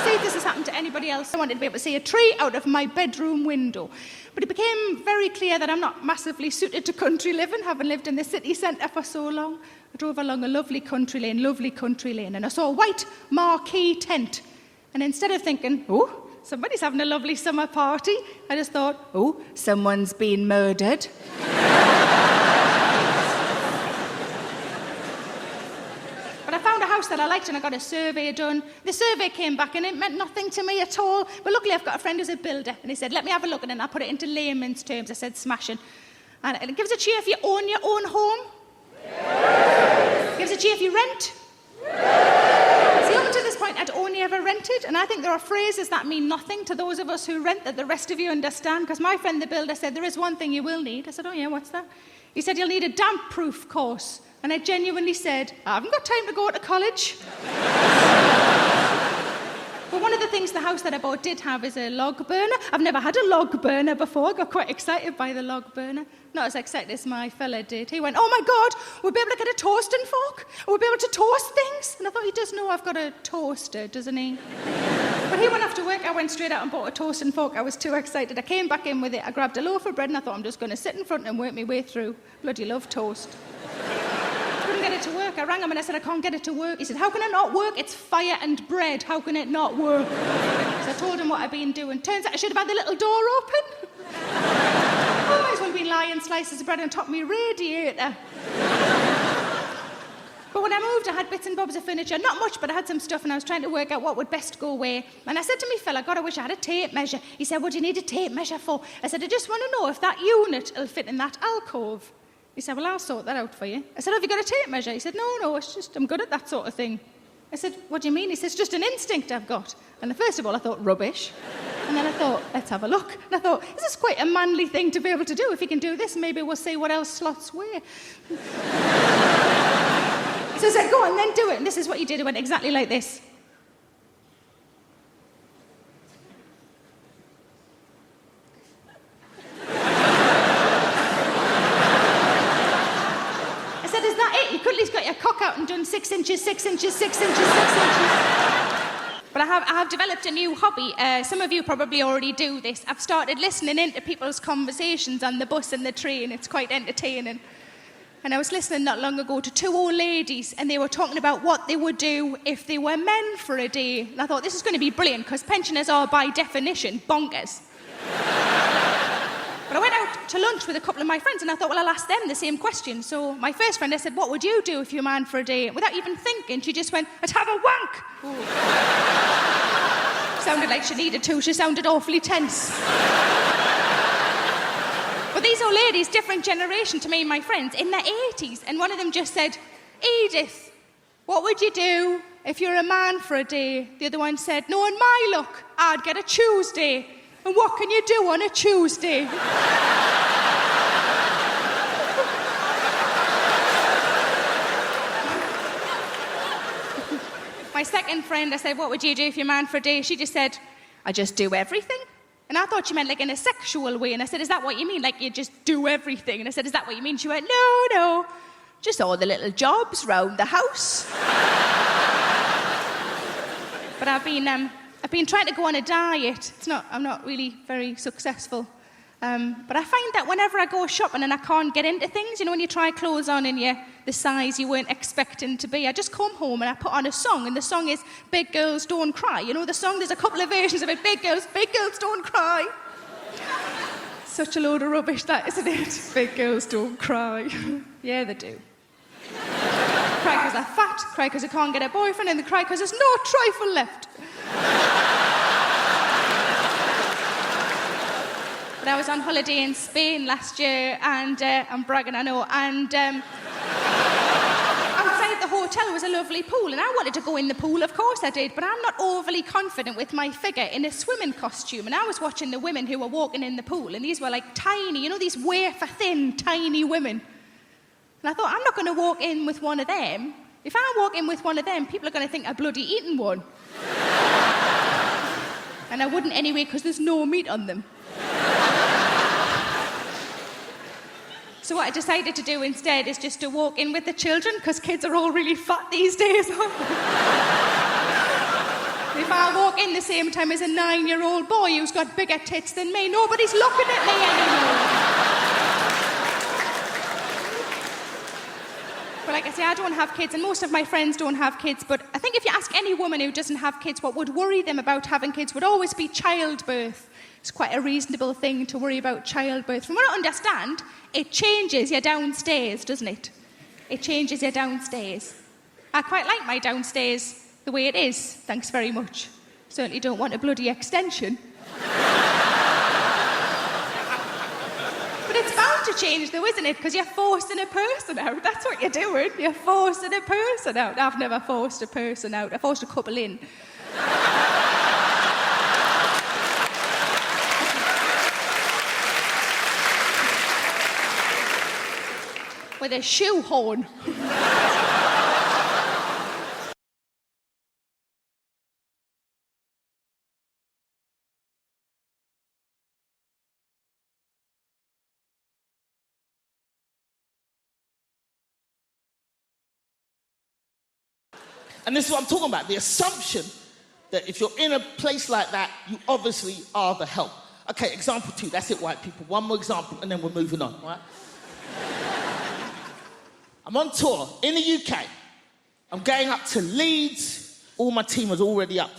See if this has happened to anybody else. I wanted to be able to see a tree out of my bedroom window. But it became very clear that I'm not massively suited to country living, having lived in the city centre for so long. I drove along a lovely country lane, and I saw a white marquee tent. And instead of thinking, oh, somebody's having a lovely summer party, I just thought, oh, someone's been murdered. But I found a house that I liked and I got a survey done. The survey came back and it meant nothing to me at all. But luckily I've got a friend who's a builder and he said, let me have a look, and then I put it into layman's terms. I said, smashing. And it gives a cheer if you own your own home. It gives a cheer if you rent. See, up to this point, I'd only ever rented, and I think there are phrases that mean nothing to those of us who rent that the rest of you understand, because my friend the builder said, there is one thing you will need. I said, oh yeah, what's that? He said, you'll need a damp-proof course. And I genuinely said, I haven't got time to go to college. But one of the things the house that I bought did have is a log burner. I've never had a log burner before. I got quite excited by the log burner. Not as excited as my fella did. He went, oh my God, we'll be able to get a toasting fork. We'll be able to toast things. And I thought, he does know I've got a toaster, doesn't he? But he went after work. I went straight out and bought a toasting fork. I was too excited. I came back in with it. I grabbed a loaf of bread and I thought, I'm just going to sit in front and work my way through. Bloody love toast. Couldn't get it to work. I rang him and I said, I can't get it to work. He said, how can it not work? It's fire and bread. How can it not work? So I told him what I'd been doing. Turns out I should have had the little door open. I might as well have been lying slices of bread on top of my radiator. But when I moved, I had bits and bobs of furniture. Not much, but I had some stuff, and I was trying to work out what would best go where. And I said to me fella, God, I wish I had a tape measure. He said, what do you need a tape measure for? I said, I just want to know if that unit will fit in that alcove. He said, well, I'll sort that out for you. I said, have you got a tape measure? He said, no, it's just, I'm good at that sort of thing. I said, what do you mean? He says, just an instinct I've got. And first of all, I thought, rubbish. And then I thought, let's have a look. And I thought, this is quite a manly thing to be able to do. If you can do this, maybe we'll see what else slots where. So I said, go on, then do it. And this is what he did. It went exactly like this. I said, is that it? You could at least got your cock out and done 6 inches, 6 inches, 6 inches, 6 inches. But I have developed a new hobby. Some of you probably already do this. I've started listening into people's conversations on the bus and the train. It's quite entertaining. And I was listening not long ago to 2 old ladies, and they were talking about what they would do if they were men for a day. And I thought, this is going to be brilliant, because pensioners are, by definition, bonkers. But I went out to lunch with a couple of my friends, and I thought, well, I'll ask them the same question. So my first friend, I said, what would you do if you were a man for a day? Without even thinking, she just went, I'd have a wank. Sounded like she needed to. She sounded awfully tense. But these old ladies, different generation to me and my friends, in their 80s, and one of them just said, Edith, what would you do if you're a man for a day? The other one said, no, in my luck, I'd get a Tuesday. And what can you do on a Tuesday? My second friend, I said, what would you do if you're a man for a day? She just said, I just do everything. And I thought she meant like in a sexual way. And I said, is that what you mean? Like you just do everything? And I said, is that what you mean? She went, no, just all the little jobs round the house. But I've been trying to go on a diet. I'm not really very successful. But I find that whenever I go shopping and I can't get into things, you know, when you try clothes on and you're the size you weren't expecting to be, I just come home and I put on a song, and the song is Big Girls Don't Cry. You know the song? There's a couple of versions of it. Big girls don't cry. Such a load of rubbish, that, isn't it? Big girls don't cry. Yeah, they do. Cry because they're fat, cry because they can't get a boyfriend, and they cry because there's no trifle left. But I was on holiday in Spain last year, and I'm bragging, I know, and hotel was a lovely pool, and I wanted to go in the pool, of course I did, but I'm not overly confident with my figure in a swimming costume. And I was watching the women who were walking in the pool, and these were like tiny, you know, these wafer-thin, tiny women. And I thought, I'm not going to walk in with one of them. If I walk in with one of them, people are going to think I've bloody eaten one. And I wouldn't anyway, because there's no meat on them. So what I decided to do instead is just to walk in with the children, because kids are all really fat these days, aren't they? If I walk in the same time as a 9-year-old boy who's got bigger tits than me, nobody's looking at me anymore. But like I say, I don't have kids, and most of my friends don't have kids, but I think if you ask any woman who doesn't have kids what would worry them about having kids would always be childbirth. It's quite a reasonable thing to worry about childbirth. From what I understand, it changes you downstairs, doesn't it? It changes you downstairs. I quite like my downstairs the way it is, thanks very much. Certainly don't want a bloody extension. But it's bound to change though, isn't it? Because you're forcing a person out. That's what you're doing. You're forcing a person out. I've never forced a person out. I forced a couple in. With a shoehorn. And this is what I'm talking about, the assumption that if you're in a place like that, you obviously are the help. Okay, example 2, that's it, white people. One more example, and then we're moving on, right? I'm on tour in the UK. I'm going up to Leeds. All my team was already up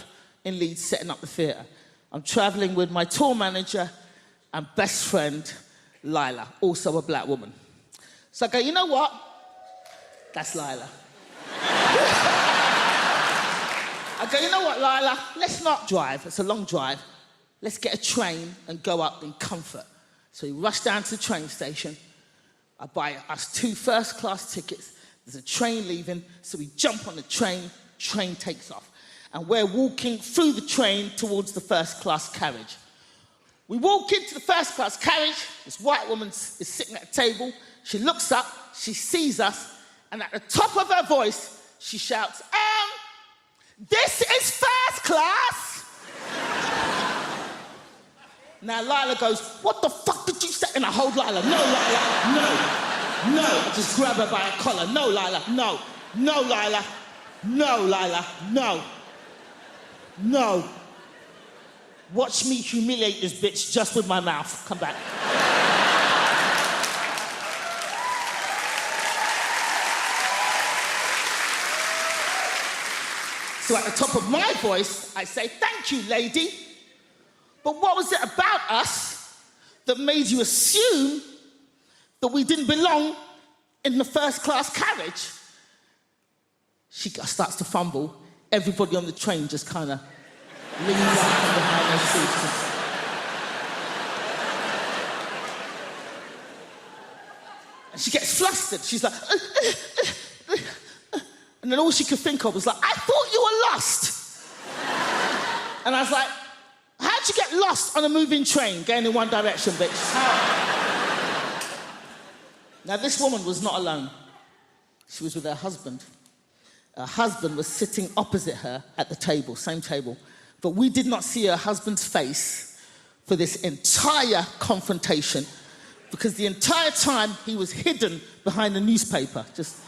in Leeds setting up the theatre. I'm travelling with my tour manager and best friend, Lila, also a black woman. So I go, you know what? That's Lila. I go, you know what, Lila? Let's not drive. It's a long drive. Let's get a train and go up in comfort. So we rush down to the train station. I buy us 2 first-class tickets. There's a train leaving, so we jump on the train takes off. And we're walking through the train towards the first-class carriage. We walk into the first-class carriage. This white woman is sitting at a table. She looks up, she sees us, and at the top of her voice, she shouts, this is first class! Now Lila goes, what the fuck did you say? And I hold Lila, no, Lila, no. I just grab her by a collar. No, Lila, no. No, Lila. No, Lila, no. Watch me humiliate this bitch just with my mouth. Come back. So at the top of my voice, I say, thank you, lady. But what was it about us that made you assume that we didn't belong in the first-class carriage? She starts to fumble. Everybody on the train just kind of leans out from behind their seats. And she gets flustered. She's like, and then all she could think of was like, I thought you were lost. And I was like, how'd you get lost on a moving train going in one direction, bitch? How? Now, this woman was not alone. She was with her husband. Her husband was sitting opposite her at the table, same table. But we did not see her husband's face for this entire confrontation because the entire time he was hidden behind a newspaper, just...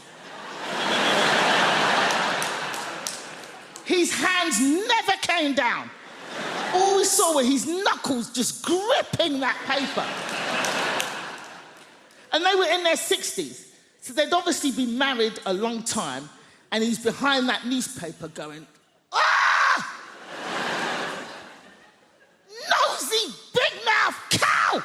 His hands never came down. All we saw were his knuckles just gripping that paper. And they were in their 60s. So they'd obviously been married a long time, and he's behind that newspaper going, ah! Nosy, big-mouth cow!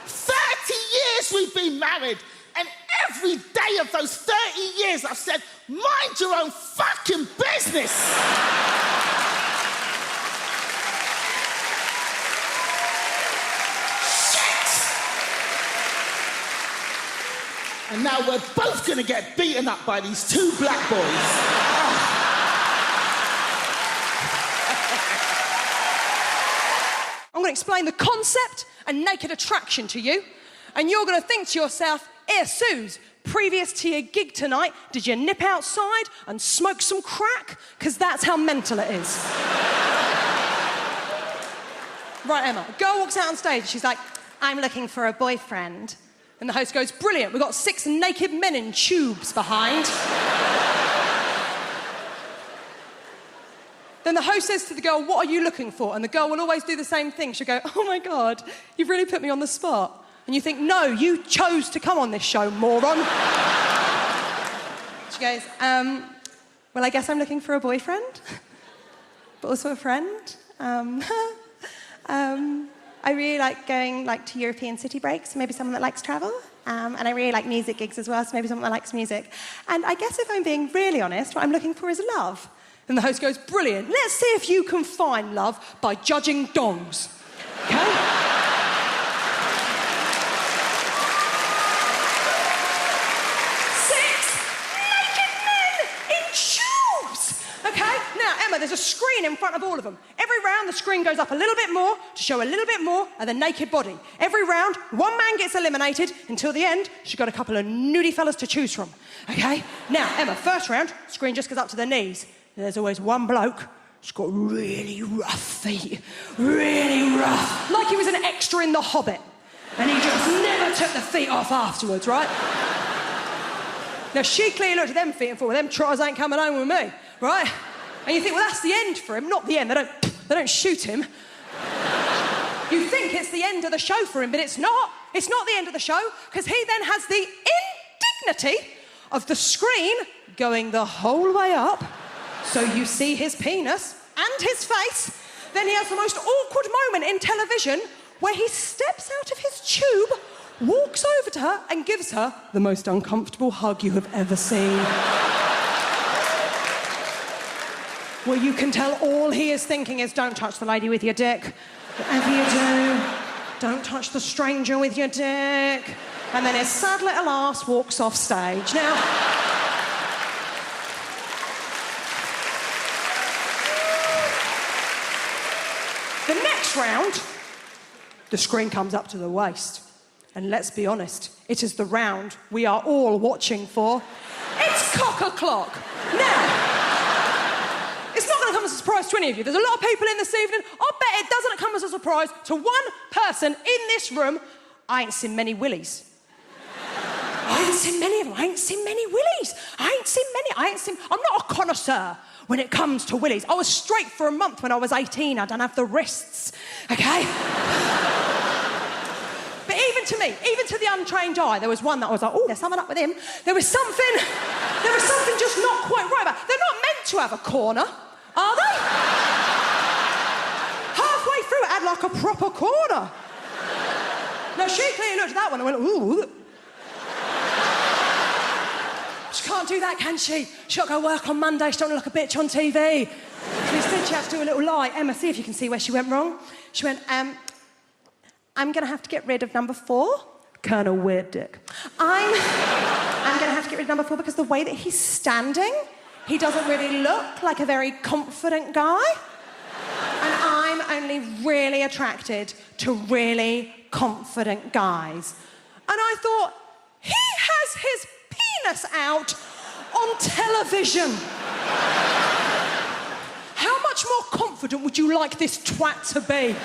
30 years we've been married, and every day of those 30 years I've said, mind your own fucking business! Shit! And now we're both gonna get beaten up by these two black boys. I'm going to explain the concept and naked attraction to you, and you're going to think to yourself, Suze, previous to your gig tonight, did you nip outside and smoke some crack? Because that's how mental it is. Right, Emma, a girl walks out on stage, she's like, I'm looking for a boyfriend. And the host goes, brilliant, we've got 6 naked men in tubes behind. Then the host says to the girl, what are you looking for? And the girl will always do the same thing. She'll go, oh my God, you've really put me on the spot. And you think, no, you chose to come on this show, moron. She goes, well, I guess I'm looking for a boyfriend, but also a friend. I really like going to European city breaks, maybe someone that likes travel. And I really like music gigs as well, so maybe someone that likes music. And I guess if I'm being really honest, what I'm looking for is love. And the host goes, brilliant, let's see if you can find love by judging dongs. Okay? 6 naked men in tubes! Okay? Now, Emma, there's a screen in front of all of them. Every round, the screen goes up a little bit more to show a little bit more of the naked body. Every round, one man gets eliminated until the end. She's got a couple of nudie fellas to choose from. Okay? Now, Emma, first round, screen just goes up to their knees. There's always one bloke who's got really rough feet. Really rough. Like he was an extra in The Hobbit. And he just never took the feet off afterwards, right? Now, she clearly looked at them feet and thought, well, them trotters ain't coming home with me, right? And you think, well, that's the end for him. Not the end. They don't shoot him. You think it's the end of the show for him, but it's not. It's not the end of the show, because he then has the indignity of the screen going the whole way up. So you see his penis and his face. Then he has the most awkward moment in television where he steps out of his tube, walks over to her and gives her the most uncomfortable hug you have ever seen. Where you can tell all he is thinking is, don't touch the lady with your dick. Whatever you do, don't touch the stranger with your dick. And then his sad little ass walks off stage. Now... the next round, the screen comes up to the waist. And let's be honest, it is the round we are all watching for. It's cock-a-clock. Now, it's not going to come as a surprise to any of you. There's a lot of people in this evening. I'll bet it doesn't come as a surprise to one person in this room. I ain't seen many willies. I ain't seen many of them. I ain't seen many willies. I'm not a connoisseur when it comes to willies. I was straight for a month when I was 18. I don't have the wrists, okay? But even to the untrained eye, there was one that was like, oh, there's something up with him. There was something just not quite right about it. They're not meant to have a corner, are they? Halfway through, it had like a proper corner. Now, she clearly looked at that one and went, ooh. She can't do that, can she? She'll go work on Monday, she don't look like a bitch on TV. So instead she had to do a little lie. Emma, see if you can see where she went wrong. She went, I'm going to have to get rid of number 4. Colonel Weird Dick. I'm going to have to get rid of number 4 because the way that he's standing, he doesn't really look like a very confident guy. And I'm only really attracted to really confident guys. And I thought, he has his penis out on television. How much more confident would you like this twat to be?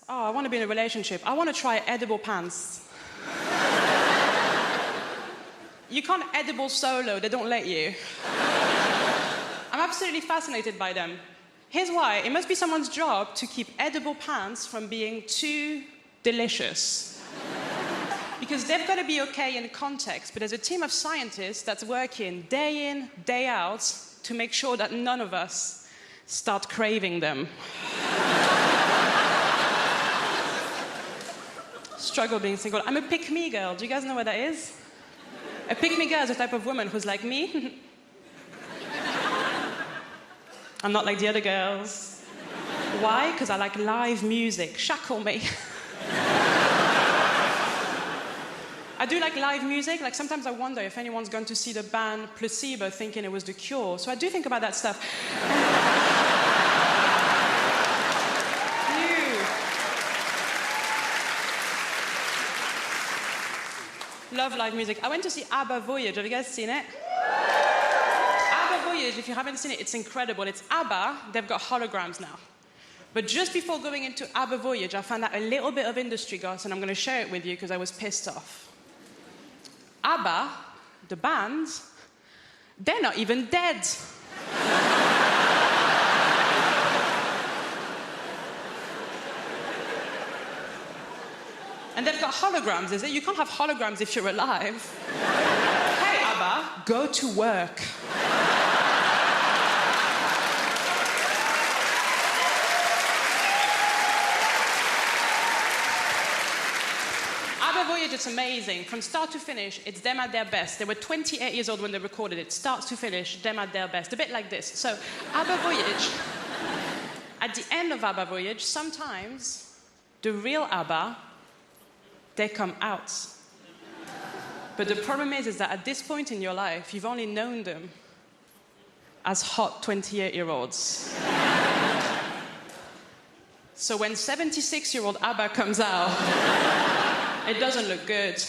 Oh, I want to be in a relationship. I want to try edible pants. You can't edible solo, they don't let you. I'm absolutely fascinated by them. Here's why. It must be someone's job to keep edible pants from being too delicious. Because they've got to be okay in context, but there's a team of scientists that's working day in, day out to make sure that none of us start craving them. Struggle being single. I'm a pick-me girl. Do you guys know what that is? A pick-me girl is a type of woman who's like me. I'm not like the other girls. Why? Because I like live music. Shackle me. I do like live music. Like sometimes I wonder if anyone's going to see the band Placebo thinking it was The Cure. So I do think about that stuff. Love live music. I went to see ABBA Voyage. Have you guys seen it? ABBA Voyage, if you haven't seen it, it's incredible. It's ABBA. They've got holograms now. But just before going into ABBA Voyage, I found out a little bit of industry gossip, and I'm going to share it with you because I was pissed off. ABBA, the band, they're not even dead. And they've got holograms, is it? You can't have holograms if you're alive. Hey, ABBA, go to work. ABBA Voyage, it's amazing. From start to finish, it's them at their best. They were 28 years old when they recorded it. Start to finish, them at their best. A bit like this. So, ABBA Voyage, at the end of ABBA Voyage, sometimes the real ABBA, they come out. But the problem is that at this point in your life, you've only known them as hot 28-year-olds. So when 76-year-old ABBA comes out, it doesn't look good.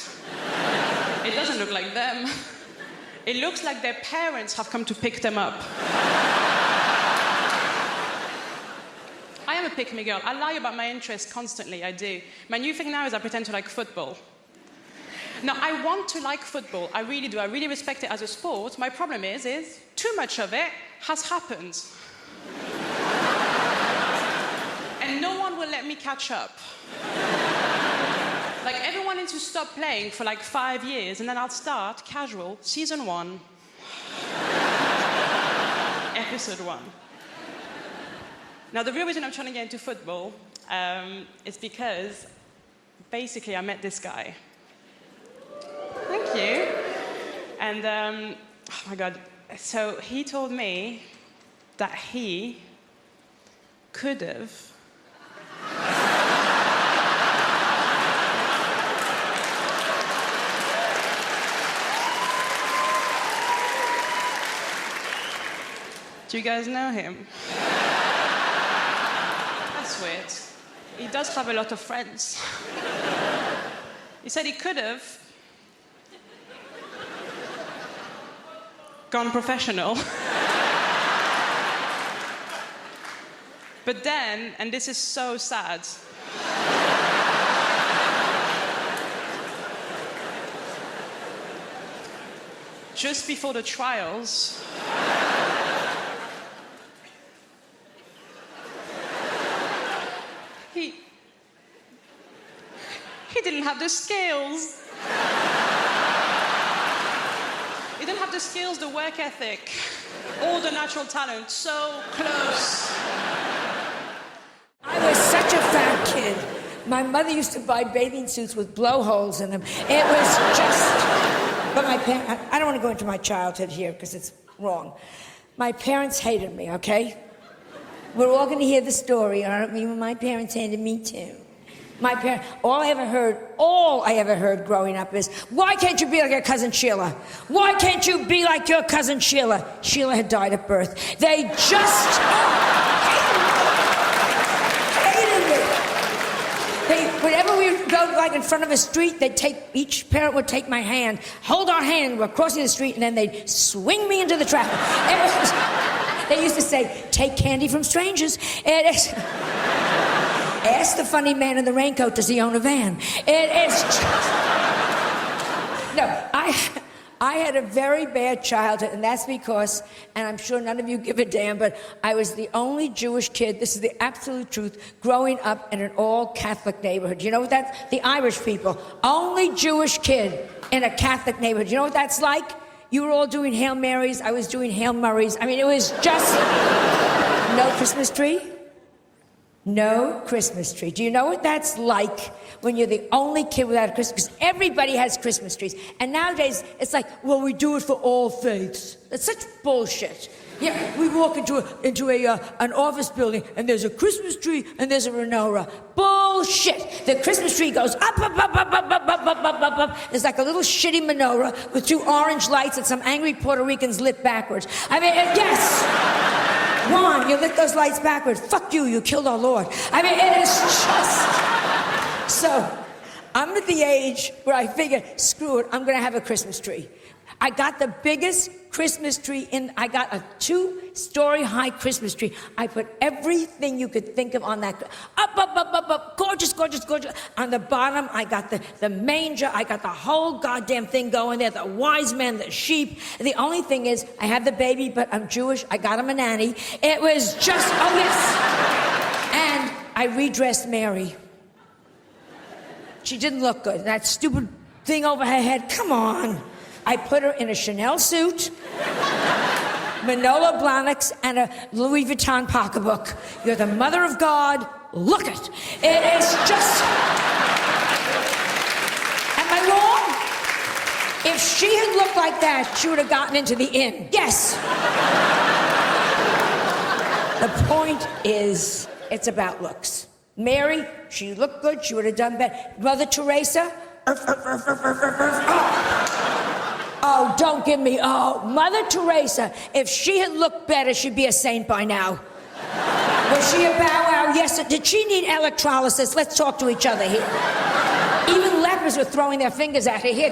It doesn't look like them. It looks like their parents have come to pick them up. I am a pick-me girl. I lie about my interests constantly, I do. My new thing now is I pretend to like football. Now, I want to like football. I really do. I really respect it as a sport. My problem is too much of it has happened. And no one will let me catch up. Like, everyone needs to stop playing for like 5 years, and then I'll start casual, season 1, episode 1. Now, the real reason I'm trying to get into football is because, basically, I met this guy. Thank you. And, oh my God. So he told me that he could have Do you guys know him? That's weird. He does have a lot of friends. He said he could have gone professional. But then, and this is so sad, just before the trials, he didn't have the skills. He didn't have the skills, the work ethic, all the natural talent. So close. I was such a fat kid. My mother used to buy bathing suits with blowholes in them. It was just... But my parents... I don't want to go into my childhood here because it's wrong. My parents hated me, okay? We're all going to hear the story, aren't we? My parents hated me too. My parents... All I ever heard growing up is, why can't you be like your cousin Sheila? Why can't you be like your cousin Sheila? Sheila had died at birth. They just... Whenever we would go, like, in front of a street, each parent would take my hand, hold our hand, we're crossing the street, and then they'd swing me into the traffic. They used to say, take candy from strangers. Ask the funny man in the raincoat, does he own a van? It's just... No, I had a very bad childhood, and that's because, and I'm sure none of you give a damn, but I was the only Jewish kid, this is the absolute truth, growing up in an all-Catholic neighborhood. You know what that's? The Irish people. Only Jewish kid in a Catholic neighborhood. You know what that's like? You were all doing Hail Marys, I was doing Hail Murrays. I mean, it was just... No Christmas tree? No Christmas tree. Do you know what that's like when you're the only kid without a Christmas? Because everybody has Christmas trees. And nowadays, it's like, well, we do it for all faiths. It's such bullshit. Yeah, we walk into an office building and there's a Christmas tree and there's a menorah. Bullshit! The Christmas tree goes up, up, up, up, up, up, up, up, up, up, up. There's like a little shitty menorah with 2 orange lights that some angry Puerto Ricans lit backwards. I mean, yes! Juan, you lit those lights backwards. Fuck you, you killed our Lord. I mean, it is just... So, I'm at the age where I figure, screw it, I'm gonna have a Christmas tree. I got the biggest Christmas tree I got a 2-story high Christmas tree. I put everything you could think of on that. Up, up, up, up, up, gorgeous, gorgeous, gorgeous. On the bottom, I got the manger. I got the whole goddamn thing going there. The wise men, the sheep. The only thing is, I have the baby, but I'm Jewish. I got him a nanny. It was just, oh yes. And I redressed Mary. She didn't look good. That stupid thing over her head, come on. I put her in a Chanel suit, Manolo Blahniks, and a Louis Vuitton pocketbook. You're the mother of God. Look it. It is just... Am I wrong? If she had looked like that, she would have gotten into the inn. Yes. The point is, it's about looks. Mary, she looked good. She would have done better. Mother Teresa, oh, don't give me, Mother Teresa, if she had looked better, she'd be a saint by now. Was she a bow wow? Yes. Did she need electrolysis? Let's talk to each other here. Even lepers were throwing their fingers at her. Here,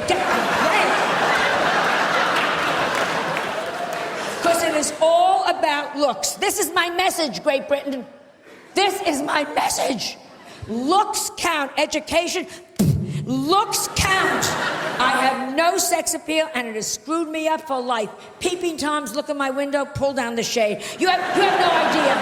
because it is all about looks. This is my message, Great Britain. This is my message. Looks count. Education, looks count. I have no sex appeal, and it has screwed me up for life. Peeping Toms look in my window, pull down the shade. You have no idea.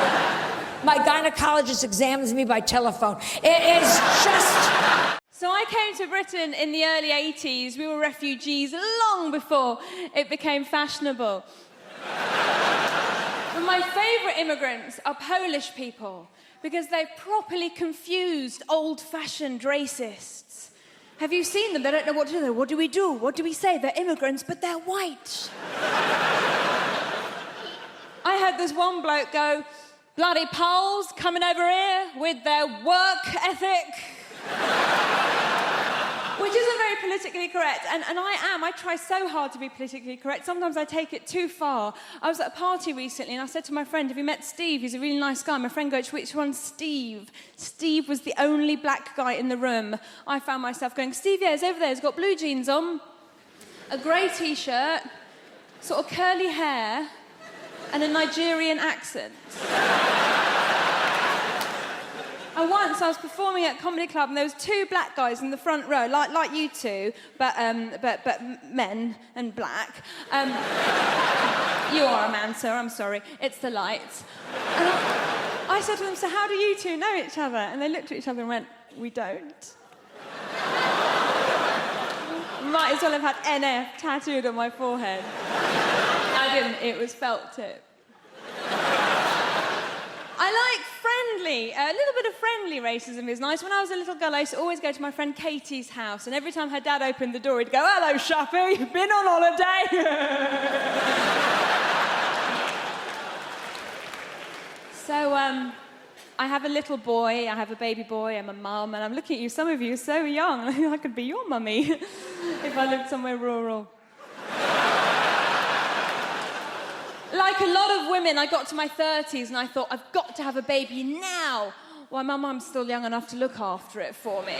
My gynecologist examines me by telephone. It is just... So I came to Britain in the early 80s. We were refugees long before it became fashionable. But my favourite immigrants are Polish people because they've properly confused old-fashioned racists. Have you seen them? They don't know what to do. What do we do? What do we say? They're immigrants, but they're white. I had this one bloke go, bloody Poles coming over here with their work ethic. Which isn't very politically correct, and I try so hard to be politically correct. Sometimes I take it too far. I was at a party recently and I said to my friend, have you met Steve? He's a really nice guy. My friend goes, which one's Steve? Steve was the only black guy in the room. I found myself going, Steve, yeah, he's over there. He's got blue jeans on, a grey T-shirt, sort of curly hair, and a Nigerian accent. And once I was performing at a comedy club and there was 2 black guys in the front row, like you two, but men and black. You are a man, sir, I'm sorry. It's the lights. And I said to them, so how do you two know each other? And they looked at each other and went, we don't. Might as well have had NF tattooed on my forehead. I didn't, it was felt tip. I like friendly, a little bit of friendly racism is nice. When I was a little girl, I used to always go to my friend Katie's house, and every time her dad opened the door, he'd go, hello, Shappy, been on holiday? So, I have a little boy, I have a baby boy, I'm a mum, and I'm looking at you, some of you are so young, I could be your mummy if I lived somewhere rural. Like a lot of women, I got to my 30s and I thought, I've got to have a baby now. Well, my mum's still young enough to look after it for me.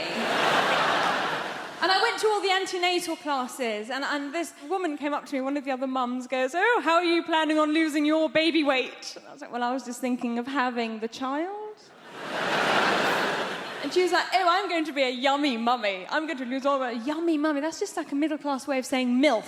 And I went to all the antenatal classes, and this woman came up to me, one of the other mums goes, oh, how are you planning on losing your baby weight? And I was like, well, I was just thinking of having the child. And she was like, oh, I'm going to be a yummy mummy. I'm going to lose all my yummy mummy. That's just like a middle-class way of saying MILF.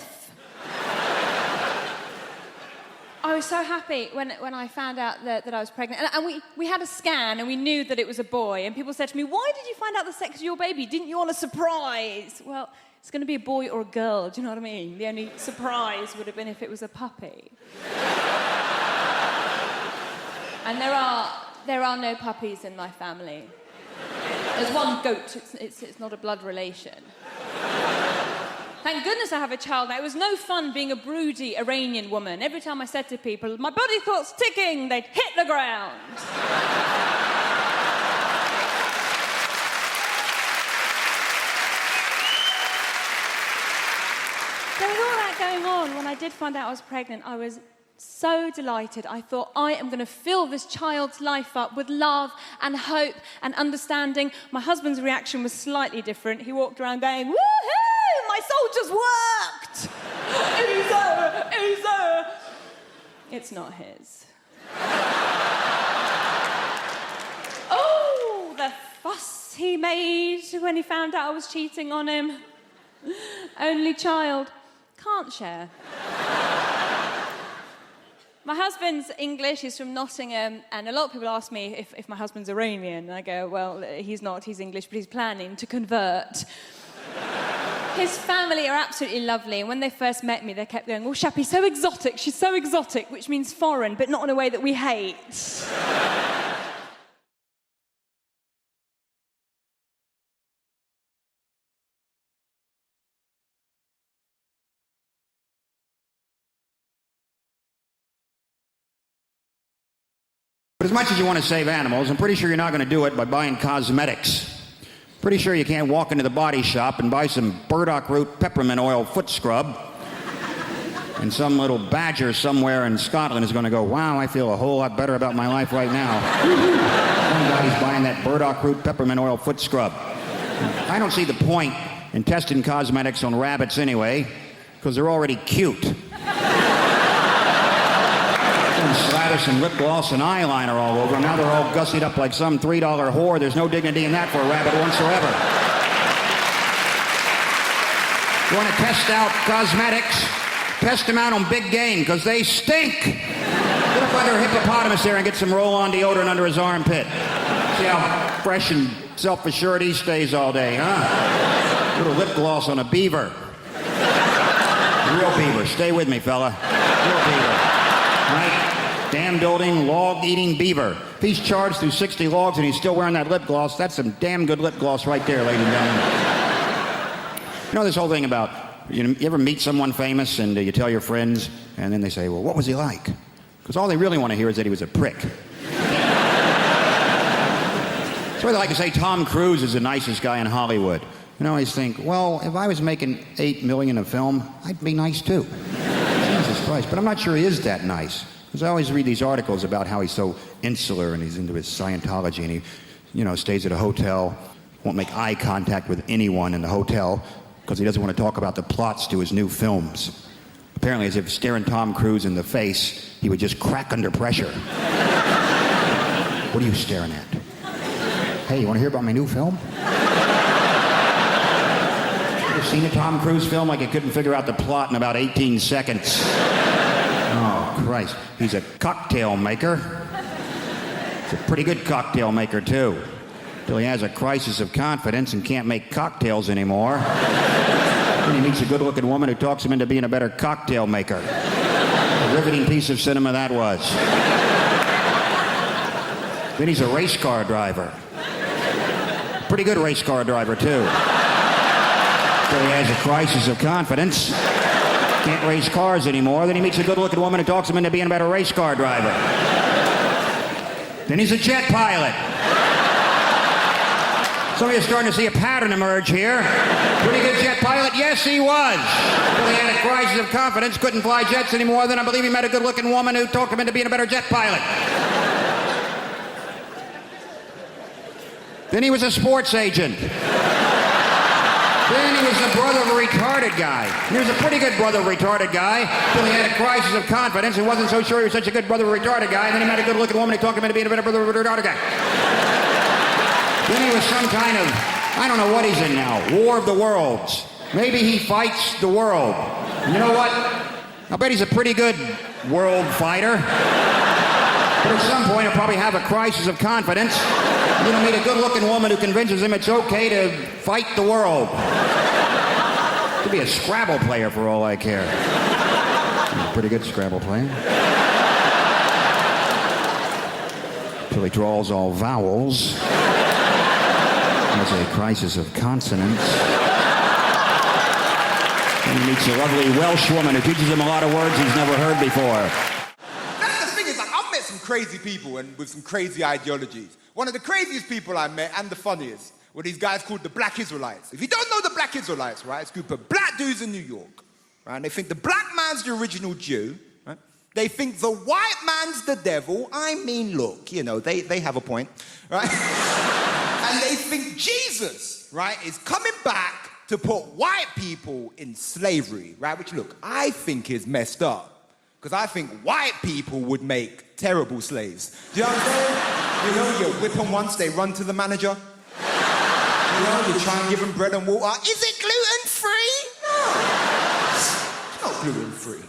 I was so happy when I found out that I was pregnant. And we had a scan and we knew that it was a boy. And people said to me, why did you find out the sex of your baby? Didn't you want a surprise? Well, it's going to be a boy or a girl, do you know what I mean? The only surprise would have been if it was a puppy. And there are no puppies in my family. There's one goat, it's not a blood relation. Thank goodness I have a child now. It was no fun being a broody Iranian woman. Every time I said to people, my body thought's ticking, they'd hit the ground. So with all that going on, when I did find out I was pregnant, I was so delighted. I thought, I am going to fill this child's life up with love and hope and understanding. My husband's reaction was slightly different. He walked around going, woohoo, my soldiers worked! Easy. It's not his. Oh, the fuss he made when he found out I was cheating on him. Only child. Can't share. My husband's English, he's from Nottingham, and a lot of people ask me if my husband's Iranian. And I go, well, he's not, he's English, but he's planning to convert. His family are absolutely lovely, and when they first met me, they kept going, oh, Shappy's so exotic, she's so exotic, which means foreign, but not in a way that we hate. But as much as you want to save animals, I'm pretty sure you're not going to do it by buying cosmetics. Pretty sure you can't walk into the body shop and buy some burdock root peppermint oil foot scrub, and some little badger somewhere in Scotland is going to go, wow, I feel a whole lot better about my life right now. One guy's buying that burdock root peppermint oil foot scrub. I don't see the point in testing cosmetics on rabbits anyway, because they're already cute. Slather some lip gloss and eyeliner all over them. Now they're all gussied up like some $3 whore. There's no dignity in that for a rabbit whatsoever. You want to test out cosmetics? Test them out on big game, because they stink. Get up under a hippopotamus there and get some roll-on deodorant under his armpit. See how fresh and self-assured he stays all day, huh? Little lip gloss on a beaver. Real beaver. Stay with me, fella. Real beaver. Right? Dam-building, log-eating beaver. If he's charged through 60 logs and he's still wearing that lip gloss, that's some damn good lip gloss right there, ladies and gentlemen. You know this whole thing about, you ever meet someone famous and you tell your friends, and then they say, well, what was he like? Because all they really want to hear is that he was a prick. So they like to say Tom Cruise is the nicest guy in Hollywood. And I always think, well, if I was making $8 million a film, I'd be nice too. Jesus Christ. But I'm not sure he is that nice. Because I always read these articles about how he's so insular and he's into his Scientology and he, stays at a hotel, won't make eye contact with anyone in the hotel because he doesn't want to talk about the plots to his new films. Apparently, as if staring Tom Cruise in the face, he would just crack under pressure. What are you staring at? Hey, you want to hear about my new film? Ever seen a Tom Cruise film like he couldn't figure out the plot in about 18 seconds? Oh, Christ. He's a cocktail maker. He's a pretty good cocktail maker, too. Till he has a crisis of confidence and can't make cocktails anymore. Then he meets a good-looking woman who talks him into being a better cocktail maker. A riveting piece of cinema that was. Then he's a race car driver. Pretty good race car driver, too. Till he has a crisis of confidence. Can't race cars anymore. Then he meets a good-looking woman who talks him into being a better race car driver. Then he's a jet pilot. Some of you are starting to see a pattern emerge here. Pretty good jet pilot? Yes, he was. Until he had a crisis of confidence, couldn't fly jets anymore. Then I believe he met a good-looking woman who talked him into being a better jet pilot. Then he was a sports agent. Then he was the brother of a retarded guy. He was a pretty good brother of a retarded guy till he had a crisis of confidence and wasn't so sure he was such a good brother of a retarded guy. And then he met a good-looking woman who talked him into being a better brother of a retarded guy. Then he was some kind of, I don't know what he's in now, War of the Worlds. Maybe he fights the world. You know what? I bet he's a pretty good world fighter. But at some point he'll probably have a crisis of confidence. You're going to meet a good-looking woman who convinces him it's okay to fight the world. Could be a Scrabble player for all I care. He's a pretty good Scrabble player. Till he draws all vowels. Has a crisis of consonants. And he meets a lovely Welsh woman who teaches him a lot of words he's never heard before. That's the thing is, like, I've met some crazy people and with some crazy ideologies. One of the craziest people I met, and the funniest, were these guys called the Black Israelites. If you don't know the Black Israelites, right, it's a group of black dudes in New York, right? They think the black man's the original Jew, right? They think the white man's the devil. I mean, look, you know, they have a point, right? And they think Jesus, right, is coming back to put white people in slavery, right? Which, look, I think is messed up. Because I think white people would make terrible slaves. Do you know what I'm saying? You know, you whip them once, they run to the manager. You know, you try and give them bread and water. Is it gluten-free? No. It's not gluten-free.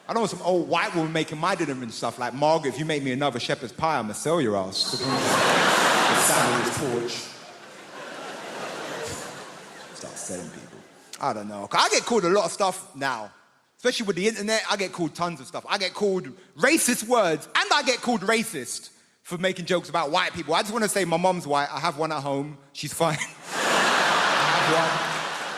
I know some old white woman making my dinner and stuff like, Margaret, if you make me another shepherd's pie, I'm gonna sell your ass. Sandwich porch. Start selling people. I don't know. I get called a lot of stuff now. Especially with the internet, I get called tons of stuff. I get called racist words, and I get called racist for making jokes about white people. I just want to say my mom's white. I have one at home. She's fine.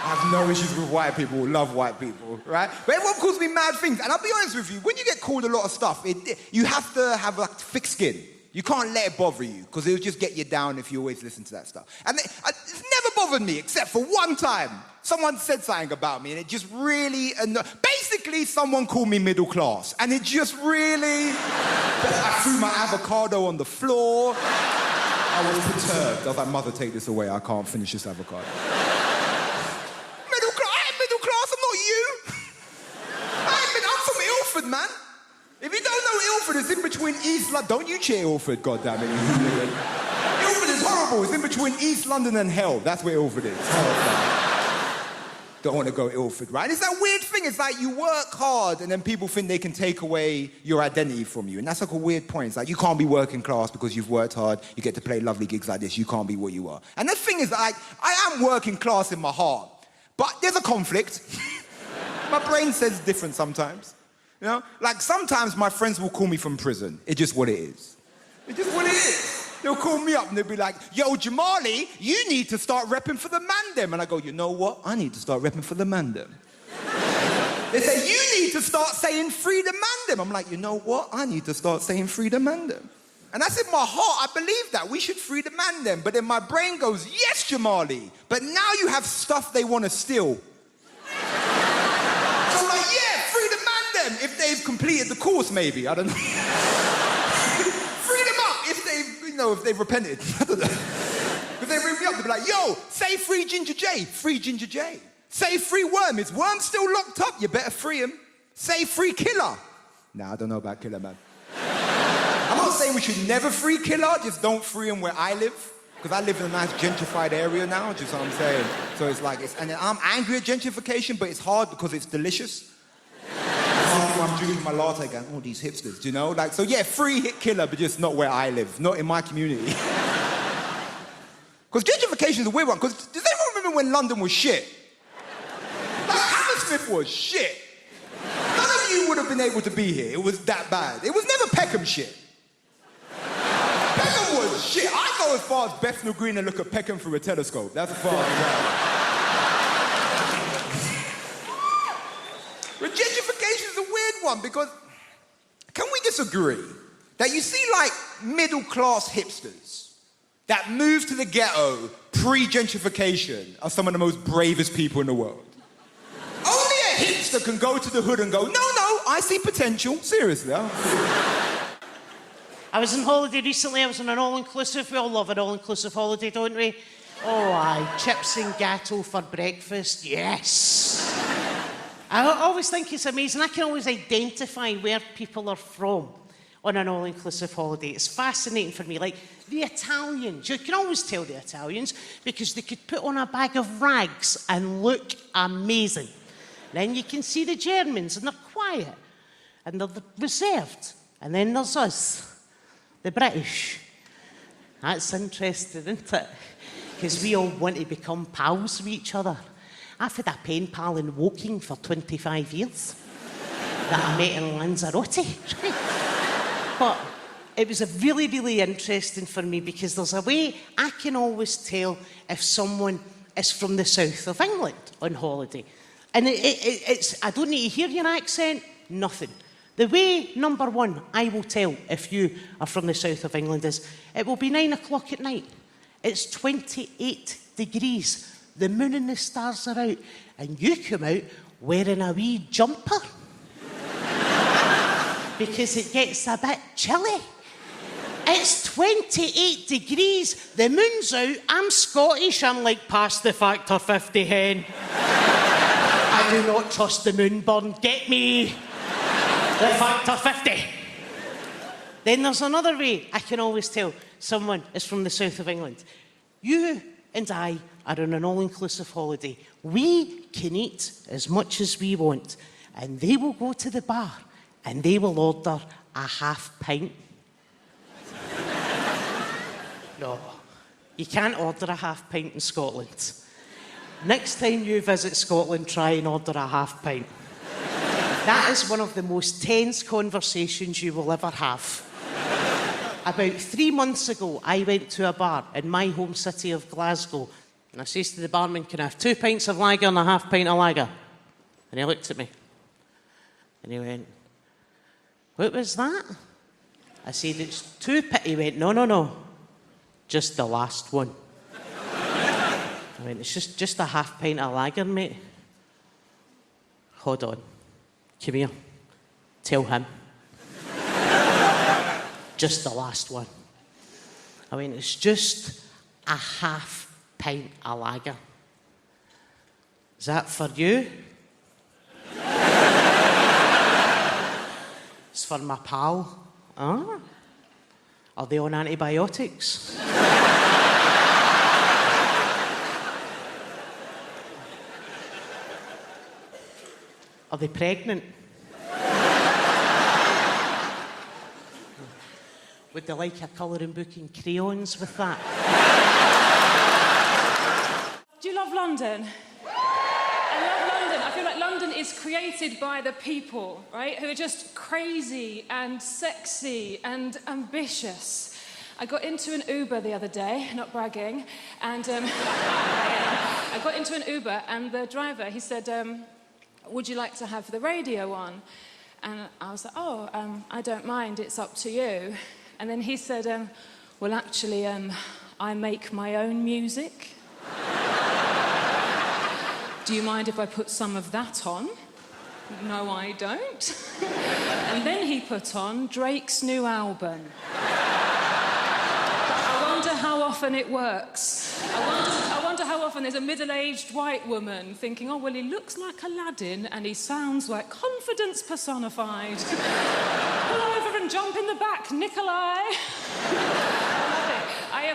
I have no issues with white people. Love white people, right? But everyone calls me mad things. And I'll be honest with you, when you get called a lot of stuff, you have to have a thick skin. You can't let it bother you, because it'll just get you down if you always listen to that stuff. And it's never bothered me, except for one time. Someone said something about me, and it just really annoyed. Basically, someone called me middle class, and it just really... I threw my avocado on the floor. I was perturbed. I was like, Mother, take this away. I can't finish this avocado. Middle class? I ain't middle class. I'm not you. I'm from Ilford, man. If you don't know Ilford, it's in between East London. Don't you cheer Ilford, goddammit. Ilford is horrible. It's in between East London and hell. That's where Ilford is. Don't want to go Ilford, right? It's that weird thing. It's like you work hard and then people think they can take away your identity from you. And that's like a weird point. It's like you can't be working class because you've worked hard. You get to play lovely gigs like this. You can't be what you are. And the thing is, like, I am working class in my heart. But there's a conflict. My brain says different sometimes. You know? Like, sometimes my friends will call me from prison. It's just what it is. It's just what it is. They'll call me up and they'll be like, yo, Jamali, you need to start repping for the Mandem. And I go, you know what? I need to start repping for the Mandem. They say, you need to start saying free the Mandem. I'm like, you know what? I need to start saying free the Mandem. And that's in my heart. I believe that. We should free the Mandem. But then my brain goes, yes, Jamali. But now you have stuff they want to steal. So I'm like, yeah, free the Mandem. If they've completed the course, maybe. I don't know. Free them up if they've, you know, if they've repented. I don't know. If they ring me up, they'll be like, yo, say free Ginger J. Free Ginger J. Say free Worm. Is Worm still locked up? You better free him. Say free Killer. Nah, I don't know about Killer, man. I'm not saying we should never free Killer, just don't free him where I live. Because I live in a nice gentrified area now, just what I'm saying. So it's like, and I'm angry at gentrification, but it's hard because it's delicious. I'm drinking my latte going, oh, these hipsters, do you know? Like, so yeah, free hit Killer, but just not where I live, not in my community. Because gentrification is a weird one, because does anyone remember when London was shit? Like, Hammersmith was shit. None of you would have been able to be here. It was that bad. It was never Peckham shit. Peckham was shit. I go as far as Bethnal Green and look at Peckham through a telescope. That's as far as I go. But gentrification is a weird one because can we disagree that you see like middle-class hipsters that moved to the ghetto pre-gentrification are some of the most bravest people in the world? Only a hipster can go to the hood and go, no, I see potential. Seriously. I was on holiday recently. I was on an all-inclusive. We all love an all-inclusive holiday, don't we? Oh, aye. Chips and gatto for breakfast. Yes. I always think it's amazing. I can always identify where people are from on an all-inclusive holiday. It's fascinating for me. Like, the Italians. You can always tell the Italians because they could put on a bag of rags and look amazing. Then you can see the Germans, and they're quiet, and they're reserved. And then there's us, the British. That's interesting, isn't it? Because we all want to become pals with each other. I've had a pen pal in Woking for 25 years that I met in Lanzarote. But it was a really, really interesting for me because there's a way I can always tell if someone is from the south of England on holiday. And it's, I don't need to hear your accent, nothing. The way, number one, I will tell if you are from the south of England is, it will be 9 o'clock at night. It's 28 degrees. The moon and the stars are out. And you come out wearing a wee jumper. Because it gets a bit chilly. It's 28 degrees. The moon's out. I'm Scottish. I'm like past the factor 50 hen. I do not trust the moon burn. Get me the factor 50. Then there's another way I can always tell someone is from the south of England. You and I are on an all-inclusive holiday. We can eat as much as we want. And they will go to the bar and they will order a half pint. No, you can't order a half pint in Scotland. Next time you visit Scotland, try and order a half pint. That is one of the most tense conversations you will ever have. About 3 months ago, I went to a bar in my home city of Glasgow, and I says to the barman, can I have 2 pints of lager and a half pint of lager? And he looked at me, and he went, what was that? I said, it's 2 pints. He went, no, just the last one. I went, it's just a half pint of lager, mate. Hold on. Come here. Tell him. Just the last one. I went, it's just a half pint of lager. Is that for you? It's for my pal. Oh? Are they on antibiotics? Are they pregnant? Would they like a colouring book and crayons with that? Do you love London? I love London. I feel like London is created by the people, right? Who are just crazy and sexy and ambitious. I got into an Uber the other day, not bragging, and I got into an Uber and the driver, he said, would you like to have the radio on? And I was like, I don't mind, it's up to you. And then he said, well, actually, I make my own music. Do you mind if I put some of that on? No, I don't. And then he put on Drake's new album. I wonder how often it works. I wonder how often there's a middle-aged white woman thinking, oh, well, he looks like Aladdin and he sounds like confidence personified. Pull over and jump in the back, Nikolai.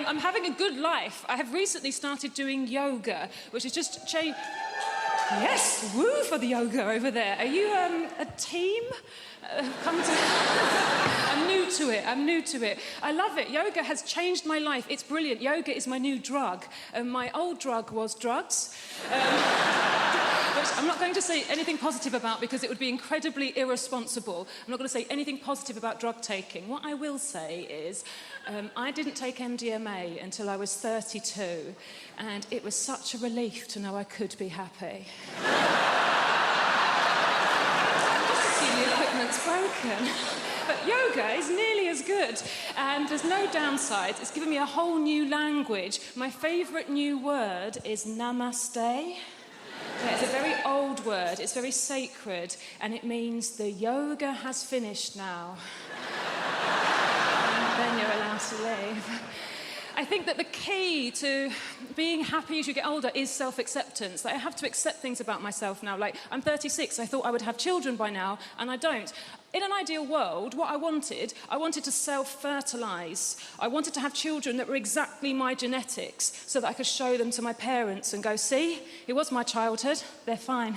I'm having a good life. I have recently started doing yoga, which is just Yes, woo for the yoga over there. Are you a team? I'm new to it. I love it. Yoga has changed my life. It's brilliant. Yoga is my new drug. My old drug was drugs. Which I'm not going to say anything positive about because it would be incredibly irresponsible. I'm not going to say anything positive about drug taking. What I will say is I didn't take MDMA until I was 32, and it was such a relief to know I could be happy. Just assume the equipment's broken. But yoga is nearly as good, and there's no downside. It's given me a whole new language. My favourite new word is namaste. Yeah, it's a very old word, it's very sacred, and it means the yoga has finished now. And then you're allowed to leave. I think that the key to being happy as you get older is self-acceptance. Like, I have to accept things about myself now. Like, I'm 36, I thought I would have children by now, and I don't. In an ideal world, what I wanted to self-fertilise. I wanted to have children that were exactly my genetics so that I could show them to my parents and go, see, it was my childhood, they're fine.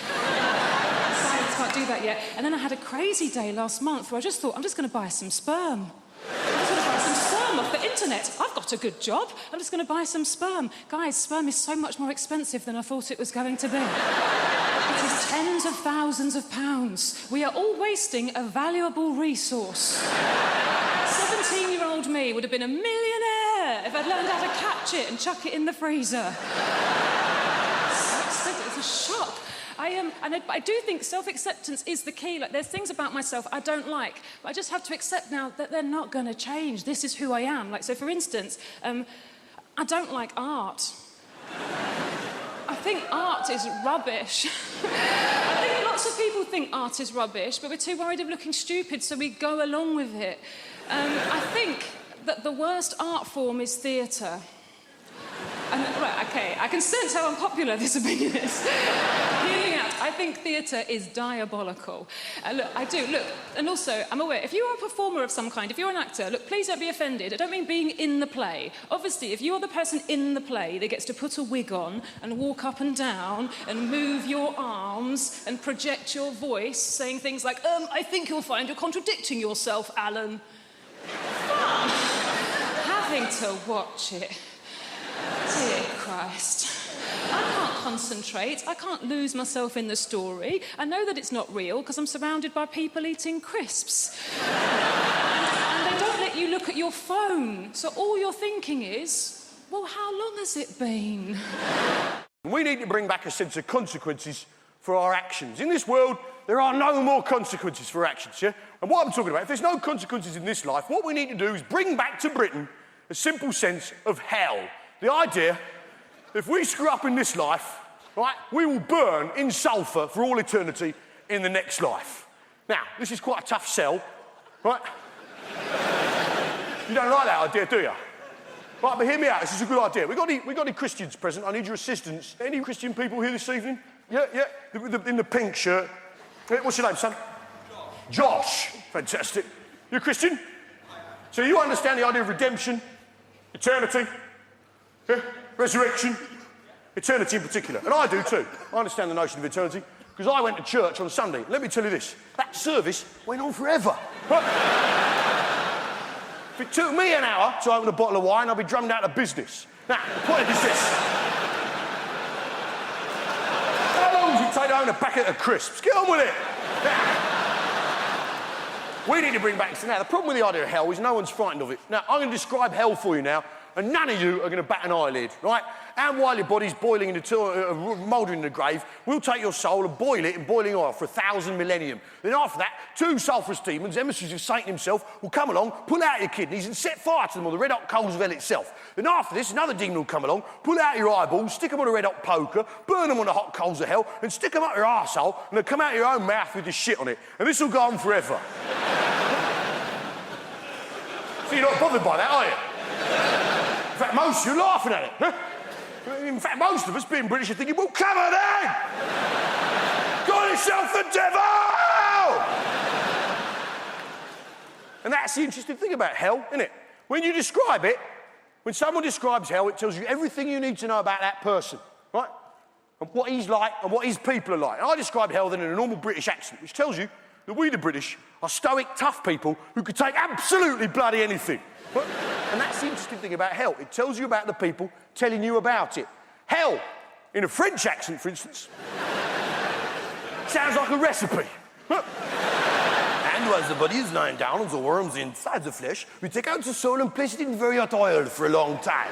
Science can't do that yet. And then I had a crazy day last month where I just thought, I'm just going to buy some sperm. I'm just going to buy some sperm off the internet. I've got a good job. I'm just going to buy some sperm. Guys, sperm is so much more expensive than I thought it was going to be. It is tens of thousands of pounds. We are all wasting a valuable resource. 17-year-old me would have been a millionaire if I'd learned how to catch it and chuck it in the freezer. So expensive. It's a shock. I And I do think self-acceptance is the key. Like, there's things about myself I don't like, but I just have to accept now that they're not going to change. This is who I am. Like, so for instance, I don't like art. I think art is rubbish. I think lots of people think art is rubbish, but we're too worried of looking stupid, so we go along with it. I think that the worst art form is theatre. Right, okay, I can sense how unpopular this opinion is. Hear me out. I think theatre is diabolical. Look, I do, look, and also, I'm aware, if you are a performer of some kind, if you're an actor, look, please don't be offended. I don't mean being in the play. Obviously, if you're the person in the play that gets to put a wig on and walk up and down and move your arms and project your voice, saying things like, I think you'll find you're contradicting yourself, Alan. Fun. Having to watch it. Dear Christ. I can't concentrate. I can't lose myself in the story. I know that it's not real because I'm surrounded by people eating crisps. And they don't let you look at your phone. So all you're thinking is, well, how long has it been? We need to bring back a sense of consequences for our actions. In this world, there are no more consequences for actions, yeah? And what I'm talking about, if there's no consequences in this life, what we need to do is bring back to Britain a simple sense of hell. The idea, if we screw up in this life, right, we will burn in sulphur for all eternity in the next life. Now, this is quite a tough sell, right? You don't like that idea, do you? Right, but hear me out, this is a good idea. We got any Christians present? I need your assistance. Any Christian people here this evening? Yeah, in the pink shirt. What's your name, son? Josh. Fantastic. You're a Christian? So you understand the idea of redemption, eternity, yeah? Resurrection, eternity in particular. And I do too. I understand the notion of eternity because I went to church on Sunday. Let me tell you this, that service went on forever. If it took me an hour to open a bottle of wine, I'd be drummed out of business. Now, the point is this. How long does it take to own a packet of crisps? Get on with it. Now, we need to bring back... Now, the problem with the idea of hell is no one's frightened of it. Now, I'm going to describe hell for you now, and none of you are going to bat an eyelid, right? And while your body's boiling in the mouldering in the grave, we'll take your soul and boil it in boiling oil for 1,000 millennium. Then after that, 2 sulphurous demons, emissaries of Satan himself, will come along, pull out your kidneys and set fire to them on the red-hot coals of hell itself. Then after this, another demon will come along, pull out your eyeballs, stick them on a red-hot poker, burn them on the hot coals of hell, and stick them up your arsehole, and they'll come out your own mouth with the shit on it. And this will go on forever. So you're not bothered by that, are you? In fact, most of you are laughing at it. Huh? In fact, most of us, being British, are thinking, well, come on then! Call yourself the devil! And that's the interesting thing about hell, isn't it? When you describe it, when someone describes hell, it tells you everything you need to know about that person, right? And what he's like and what his people are like. And I describe hell then in a normal British accent, which tells you that we, the British, are stoic, tough people who could take absolutely bloody anything. And that's the interesting thing about hell. It tells you about the people telling you about it. Hell, in a French accent, for instance, sounds like a recipe. And while the body is lying down and the worms inside the flesh, we take out the soul and place it in very hot oil for a long time.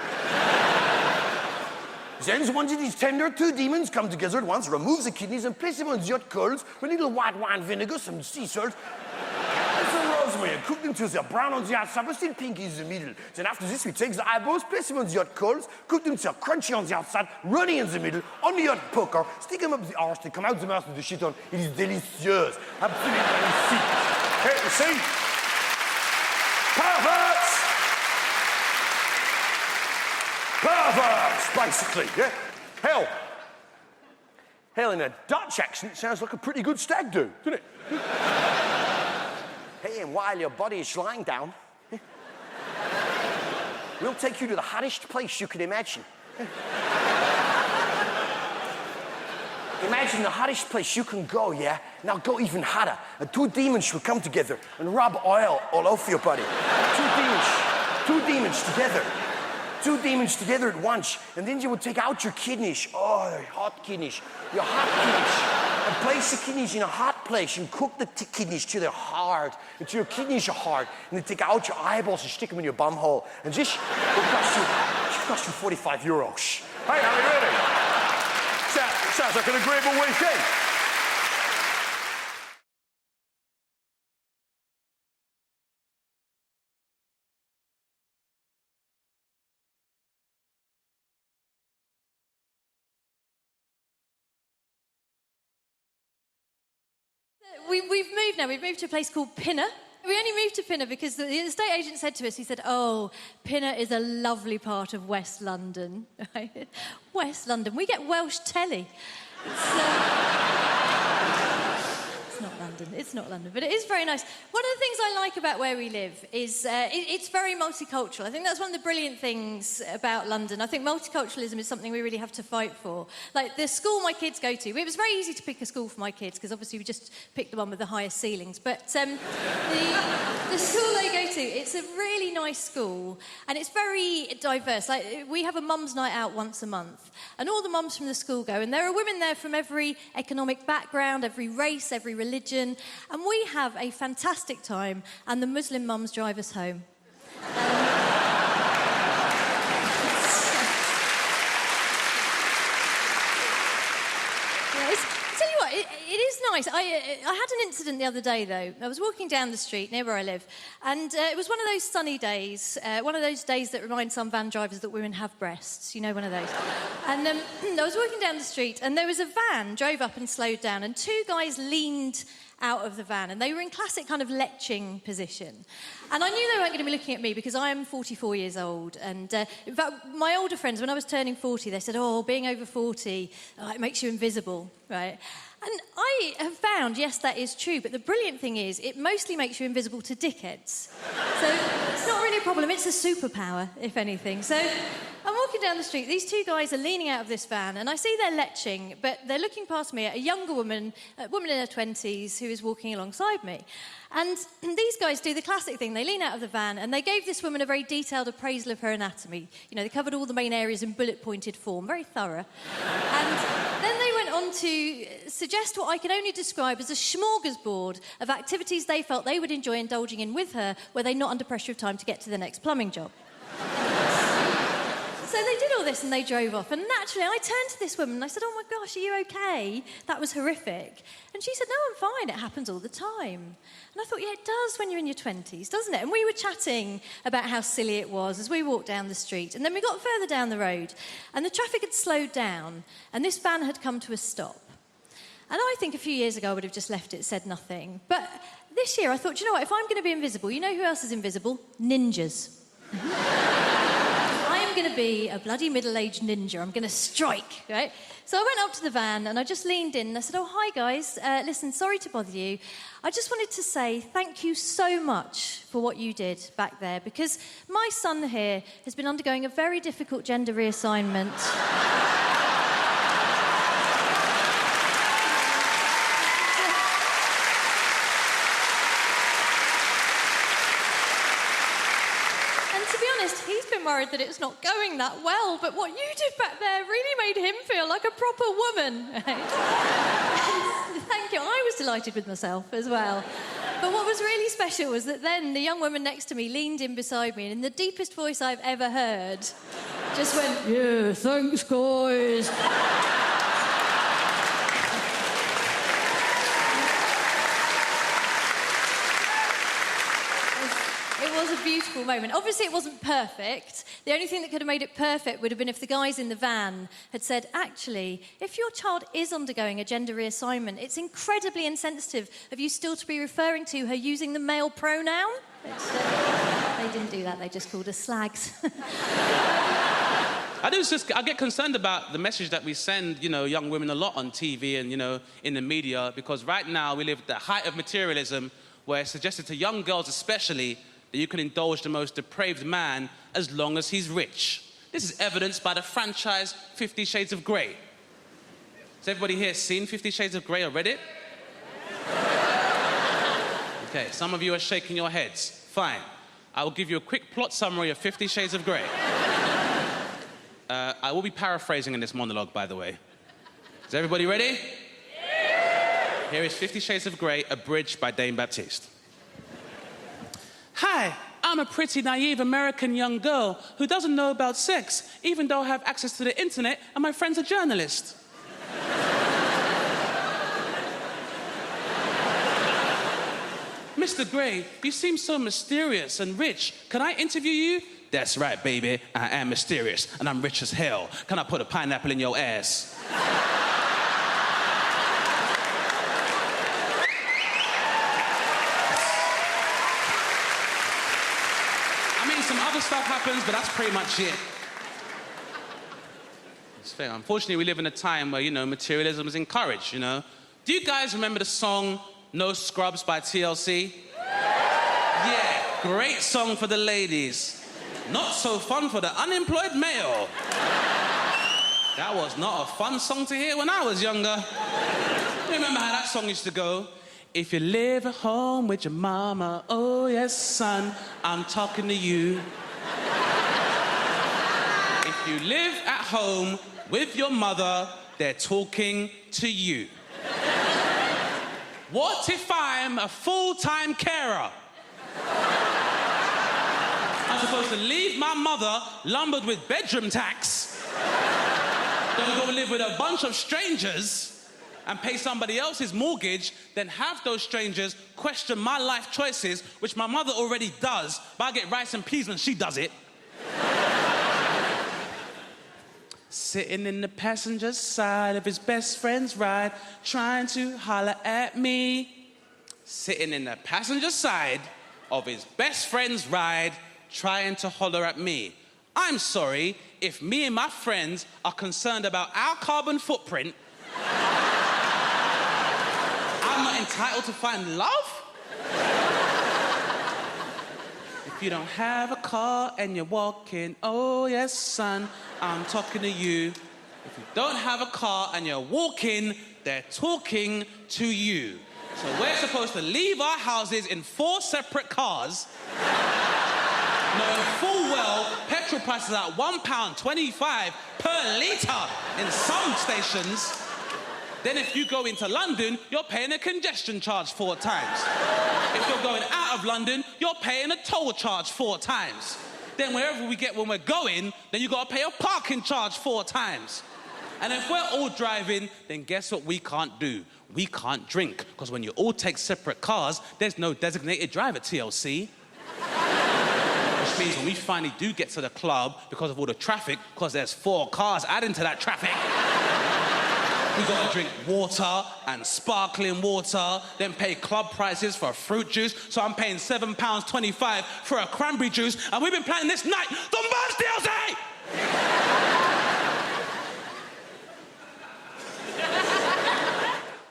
Then, once it is tender, 2 demons come together at once, remove the kidneys and place them on the hot coals with a little white wine vinegar, some sea salt, and some rosemary, and cook them till they're brown on the outside, but still pink in the middle. Then after this, we take the eyeballs, place them on the hot coals, cook them till they're crunchy on the outside, runny in the middle, on the hot poker, stick them up the arse, they come out the mouth with the shit on. It is delicious. Absolutely delicious. Hey, you see? Perverts! Perverts, basically, yeah? Hell. Hell, in a Dutch accent, sounds like a pretty good stag do, doesn't it? Hey, and while your body is lying down, we'll take you to the hottest place you can imagine. Imagine the hottest place you can go, yeah? Now go even hotter. And 2 demons will come together and rub oil all over your body. 2 demons together. 2 demons together at once, and then you will take out your kidneys. Oh, your hot kidneys. Your hot kidneys. And place the kidneys in a hot place and cook the kidneys till they're hard, until your kidneys are hard. And then take out your eyeballs and stick them in your bum hole. And this will cost you €45. Hey, are you ready? Sounds like an agreeable weekend. we've moved now. We've moved to a place called Pinner. We only moved to Pinner because the estate agent said to us, he said, oh, Pinner is a lovely part of West London. Right? West London. We get Welsh telly. It's not London, but it is very nice. One of the things I like about where we live is it's very multicultural. I think that's one of the brilliant things about London. I think multiculturalism is something we really have to fight for. Like the school my kids go to, it was very easy to pick a school for my kids because obviously we just picked the one with the highest ceilings. But the school they go to, it's a really nice school and it's very diverse. Like we have a mum's night out once a month and all the mums from the school go and there are women there from every economic background, every race, every religion. And we have a fantastic time, and the Muslim mums drive us home. Tell you what, it is nice. I had an incident the other day, though. I was walking down the street near where I live, and it was one of those sunny days, one of those days that remind some van drivers that women have breasts. You know, one of those. And I was walking down the street, and there was a van drove up and slowed down, and two guys leaned out of the van, and they were in classic kind of leching position. And I knew they weren't going to be looking at me because I am 44 years old. And in fact, my older friends, when I was turning 40, they said, oh, being over 40, it makes you invisible, right? And I have found, yes, that is true, but the brilliant thing is it mostly makes you invisible to dickheads. So it's not really a problem, it's a superpower, if anything. So I'm walking down the street, these two guys are leaning out of this van, and I see they're leching, but they're looking past me at a younger woman, a woman in her 20s, who is walking alongside me. And these guys do the classic thing. They lean out of the van and they gave this woman a very detailed appraisal of her anatomy. You know, they covered all the main areas in bullet-pointed form, very thorough. And then they went on to suggest what I can only describe as a smorgasbord of activities they felt they would enjoy indulging in with her were they not under pressure of time to get to the next plumbing job. So they did all this and they drove off. And naturally, I turned to this woman and I said, oh my gosh, are you okay? That was horrific. And she said, no, I'm fine. It happens all the time. And I thought, yeah, it does when you're in your 20s, doesn't it? And we were chatting about how silly it was as we walked down the street. And then we got further down the road and the traffic had slowed down and this van had come to a stop. And I think a few years ago I would have just left it, said nothing. But this year I thought, you know what, if I'm going to be invisible, you know who else is invisible? Ninjas. I'm going to be a bloody middle-aged ninja. I'm going to strike, right? So I went up to the van and I just leaned in and I said, oh, hi, guys. Listen, sorry to bother you. I just wanted to say thank you so much for what you did back there because my son here has been undergoing a very difficult gender reassignment. He's been worried that it's not going that well, but what you did back there really made him feel like a proper woman. Right? Thank you. I was delighted with myself as well. But what was really special was that then the young woman next to me leaned in beside me and in the deepest voice I've ever heard, just went, yeah, thanks, guys. It was a beautiful moment. Obviously, it wasn't perfect. The only thing that could have made it perfect would have been if the guys in the van had said, actually, if your child is undergoing a gender reassignment, it's incredibly insensitive of you still to be referring to her using the male pronoun. They didn't do that. They just called us slags. I get concerned about the message that we send, young women a lot on TV and, in the media, because right now we live at the height of materialism where it's suggested to young girls especially that you can indulge the most depraved man as long as he's rich. This is evidenced by the franchise 50 Shades of Grey. Has everybody here seen 50 Shades of Grey or read it? Okay, some of you are shaking your heads. Fine. I will give you a quick plot summary of 50 Shades of Grey. I will be paraphrasing in this monologue, by the way. Is everybody ready? Yeah! Here is 50 Shades of Grey, abridged by Dame Baptiste. Hi, I'm a pretty naive American young girl who doesn't know about sex, even though I have access to the internet and my friend's a journalist. Mr. Grey, you seem so mysterious and rich. Can I interview you? That's right, baby. I am mysterious, and I'm rich as hell. Can I put a pineapple in your ass? stuff happens, but that's pretty much it. It's fair. Unfortunately, we live in a time where, you know, materialism is encouraged, you know. Do you guys remember the song No Scrubs by TLC? Yeah, great song for the ladies. Not so fun for the unemployed male. That was not a fun song to hear when I was younger. You remember how that song used to go? If you live at home with your mama, oh yes, son, I'm talking to you. If you live at home with your mother, they're talking to you. What if I'm a full-time carer? I'm supposed to leave my mother lumbered with bedroom tax, then go live with a bunch of strangers and pay somebody else's mortgage, then have those strangers question my life choices, which my mother already does, but I get rice and peas when she does it. Sitting in the passenger side of his best friend's ride, trying to holler at me. Sitting in the passenger side of his best friend's ride, trying to holler at me. I'm sorry, if me and my friends are concerned about our carbon footprint, I'm not entitled to find love? If you don't have a car and you're walking, oh yes, son, I'm talking to you. If you don't have a car and you're walking, they're talking to you. So we're supposed to leave our houses in 4 separate cars, knowing full well petrol prices are at £1.25 per litre in some stations. Then if you go into London, you're paying a congestion charge 4 times. If you're going out of London, you're paying a toll charge 4 times. Then wherever we get when we're going, then you got to pay a parking charge 4 times. And if we're all driving, then guess what we can't do? We can't drink, because when you all take separate cars, there's no designated driver, TLC. Which means when we finally do get to the club, because of all the traffic, because there's 4 cars adding to that traffic, we gotta drink water and sparkling water, then pay club prices for a fruit juice. So I'm paying £7.25 for a cranberry juice, and we've been planning this night. Don't burst TLC!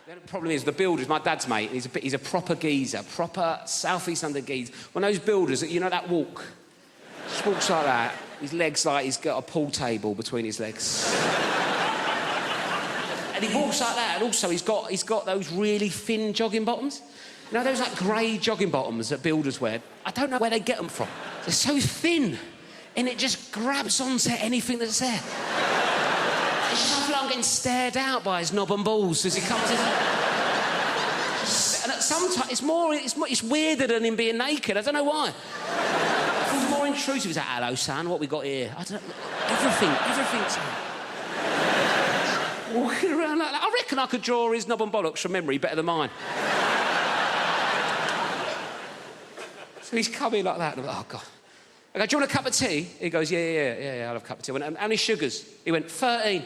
The problem is the builders, my dad's mate, he's a proper geezer, proper South East London geezer. One of those builders, you know that walk? Just walks like that, his legs like he's got a pool table between his legs. And he walks like that, and also he's got those really thin jogging bottoms. You know, those like grey jogging bottoms that builders wear? I don't know where they get them from. They're so thin, and it just grabs onto anything that's there. It's just like I'm getting stared out by his knob and balls as he comes in. And sometimes it's weirder than him being naked. I don't know why. It feels more intrusive. He's like, hello, son, what we got here? I don't know. Everything's... Walking around like that. I reckon I could draw his knob and bollocks from memory better than mine. So he's coming like that, and I'm like, oh, God. I go, do you want a cup of tea? He goes, yeah, I'll have a cup of tea. I went, how many sugars? He went, 13.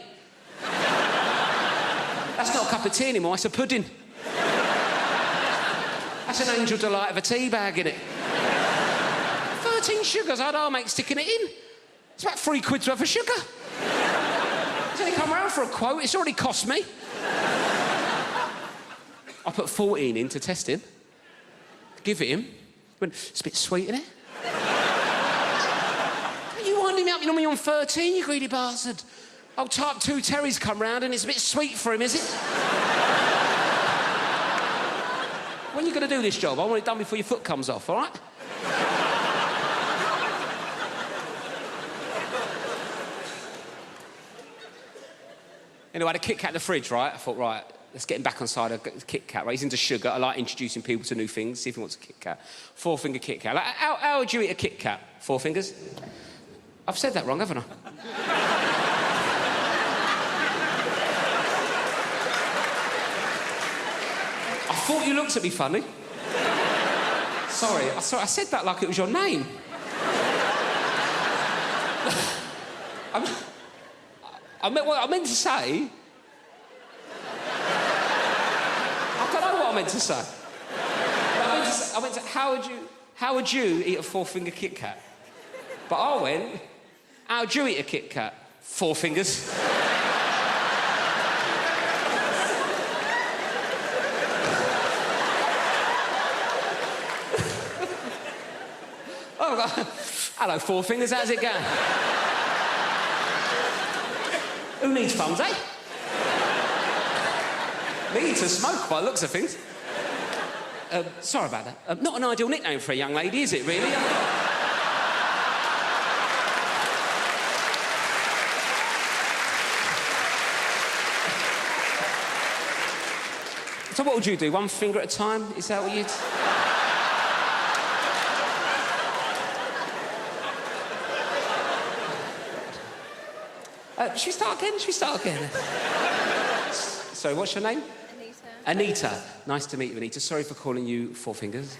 That's not a cup of tea anymore, it's a pudding. That's an angel delight of a tea bag, innit? 13 sugars, I'll make sticking it in. It's about £3 worth of sugar. He's only come round for a quote, it's already cost me. I put 14 in to test him. Give it him. He went, it's a bit sweet, isn't it? You winding me up, you know me on 13, you greedy bastard. Old type 2 Terry's come round and it's a bit sweet for him, is it? When are you going to do this job? I want it done before your foot comes off, all right? Anyway, I had a Kit Kat in the fridge, right? I thought, right, let's get him back on side of Kit Kat, right? He's into sugar. I like introducing people to new things, see if he wants a Kit Kat. 4-finger Kit Kat. Like, how would you eat a Kit Kat? 4 fingers? I've said that wrong, haven't I? I thought you looked at me funny. Sorry, I said that like it was your name. I meant to say... I don't know what I meant to say. I meant to how would you eat a 4-finger Kit Kat? But I went, how do you eat a Kit Kat? 4 fingers. Oh, hello, 4 fingers, how's it going? Who needs thumbs, eh? Me to smoke by the looks of things. Sorry about that. Not an ideal nickname for a young lady, is it, really? So what would you do? 1 finger at a time? Is that what you'd... Should we start again? Sorry, what's your name? Anita. Nice to meet you, Anita. Sorry for calling you 4 fingers.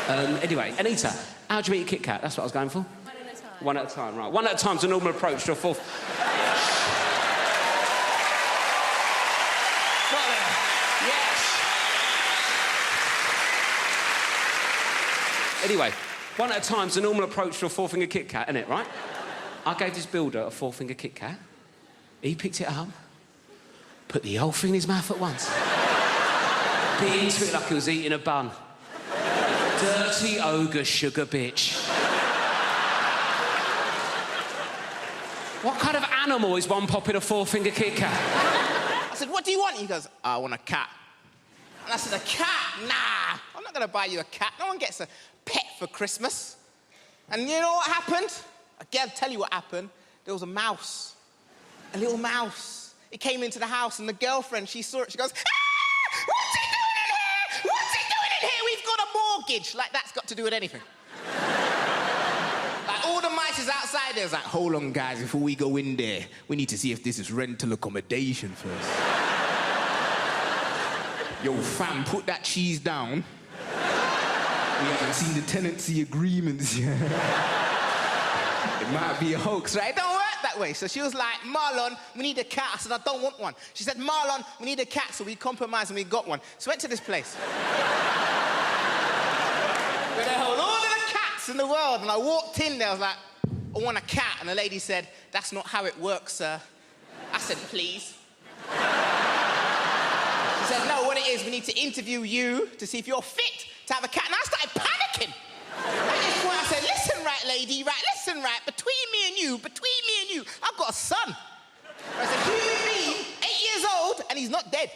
Anyway, Anita, how do you eat a Kit Kat? That's what I was going for. 1 at a time. 1 at a time, right. 1 at a time's a normal approach to a 4th. Got it. Yes. Anyway, 1 at a time's a normal approach to a 4-finger Kit Kat, isn't it, right? I gave this builder a 4-finger Kit Kat. He picked it up, put the whole thing in his mouth at once. Bit into it like he was eating a bun. Dirty ogre sugar bitch. What kind of animal is one popping a 4-finger Kit Kat? I said, what do you want? He goes, I want a cat. And I said, a cat? Nah, I'm not going to buy you a cat. No one gets a pet for Christmas. And you know what happened? I'll tell you what happened. There was a mouse. A little mouse. It came into the house, and the girlfriend, she saw it. She goes, ah! What's he doing in here? What's he doing in here? We've got a mortgage. Like, that's got to do with anything. Like, all the mice is outside there. It's like, hold on, guys. Before we go in there, we need to see if this is rental accommodation first. Yo, fam, put that cheese down. We haven't seen the tenancy agreements yet. It might be a hoax, right? It don't work that way. So she was like, Marlon, we need a cat. I said, I don't want one. She said, Marlon, we need a cat. So we compromised and we got one. So we went to this place. Where they hold all of the cats in the world. And I walked in there, I was like, I want a cat. And the lady said, that's not how it works, sir. I said, please. She said, no, what it is, we need to interview you to see if you're fit to have a cat. And I started panicking. At this point, I said, listen, right, lady, right, listen, right, between me and you, I've got a son. I said, human being, 8 years old, and he's not dead.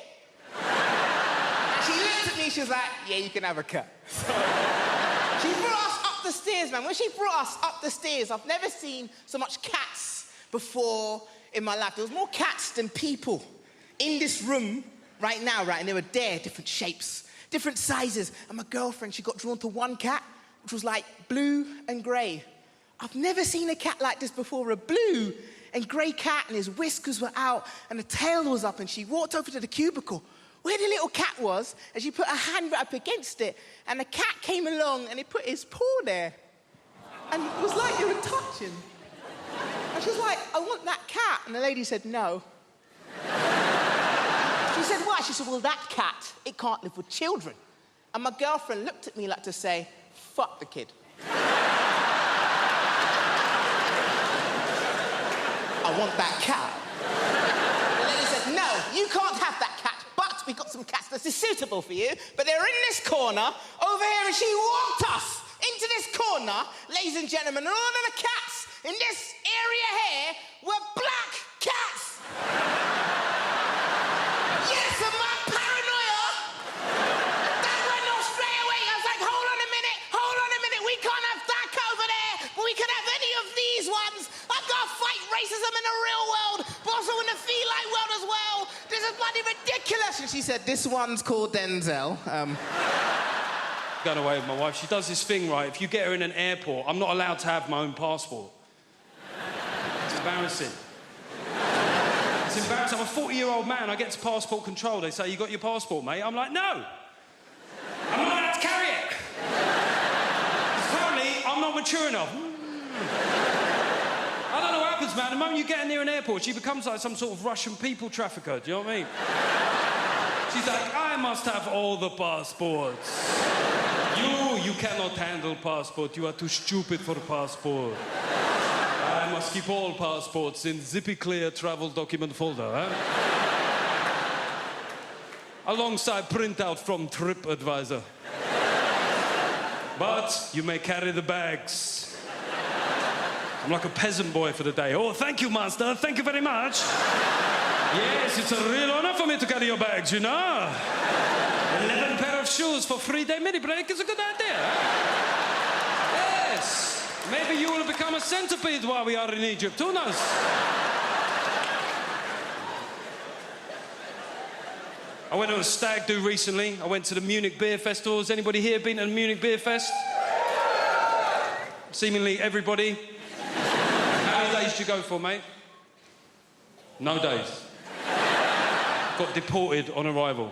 And she looked at me, she was like, yeah, you can have a cat. She brought us up the stairs, man. When she brought us up the stairs, I've never seen so much cats before in my life. There was more cats than people in this room right now, right, and they were there, different shapes, different sizes. And my girlfriend, she got drawn to one cat, which was like blue and grey. I've never seen a cat like this before, a blue and grey cat, and his whiskers were out and the tail was up, and she walked over to the cubicle where the little cat was, and she put her hand right up against it, and the cat came along and he put his paw there. And it was like they were touching. And she was like, I want that cat. And the lady said, no. She said, why? She said, well, that cat, it can't live with children. And my girlfriend looked at me like to say, fuck the kid. I want that cat. The lady said, no, you can't have that cat, but we've got some cats that is suitable for you, but they're in this corner over here, and she walked us into this corner, ladies and gentlemen, and all of the cats in this area here were black cats. Yes, and my paranoia, that went off straight away. I was like, hold on a minute, we can't have that over there, but we can have any of these ones. I've got to fight racism in the real world, but also in the feline world as well. This is bloody ridiculous. And she said, this one's called Denzel. Going away with my wife, she does this thing, right? If you get her in an airport, I'm not allowed to have my own passport. It's embarrassing. It's embarrassing. I'm a 40-year-old man. I get to passport control. They say, you got your passport, mate? I'm like, no. I'm not allowed to carry it. Apparently, I'm not mature enough. I don't know what happens, man. The moment you get near an airport, she becomes like some sort of Russian people trafficker. Do you know what I mean? She's like, I must have all the passports. You you cannot handle passport. You are too stupid for passport. I must keep all passports in zippy clear travel document folder, huh? Alongside printout from TripAdvisor. But you may carry the bags. I'm like a peasant boy for the day. Oh, thank you, master. Thank you very much. Yes, it's a real honor for me to carry your bags, you know. 11 pair of shoes for 3-day mini break is a good idea, huh? Yes. Maybe you will become a centipede while we are in Egypt. Who knows? I went on a stag do recently. I went to the Munich Beer Festival. Has anybody here been to the Munich Beer Fest? Seemingly everybody. How many days did you go for, mate? No days. Got deported on arrival.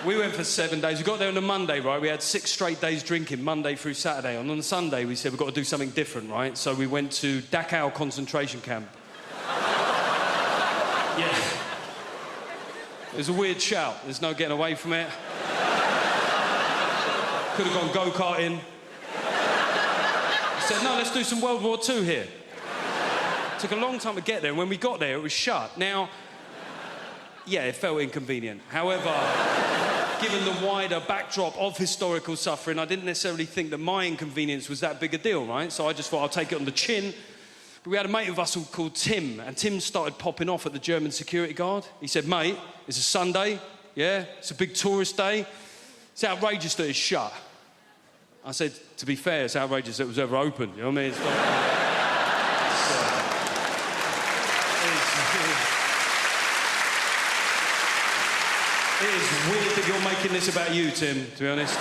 We went for 7 days. We got there on a Monday, right? We had 6 straight days drinking, Monday through Saturday. And on the Sunday, we said, we've got to do something different, right? So we went to Dachau concentration camp. Yeah. It was a weird shout. There's no getting away from it. Could have gone go-karting. I said, no, let's do some World War II here. It took a long time to get there, and when we got there, it was shut. Now, yeah, it felt inconvenient. However, given the wider backdrop of historical suffering, I didn't necessarily think that my inconvenience was that big a deal, right? So I just thought I'll take it on the chin. But we had a mate of us called Tim, and Tim started popping off at the German security guard. He said, mate, it's a Sunday, yeah? It's a big tourist day. It's outrageous that it's shut. I said, to be fair, it's outrageous that it was ever open, you know what I mean? It's not... It is weird that you're making this about you, Tim, to be honest.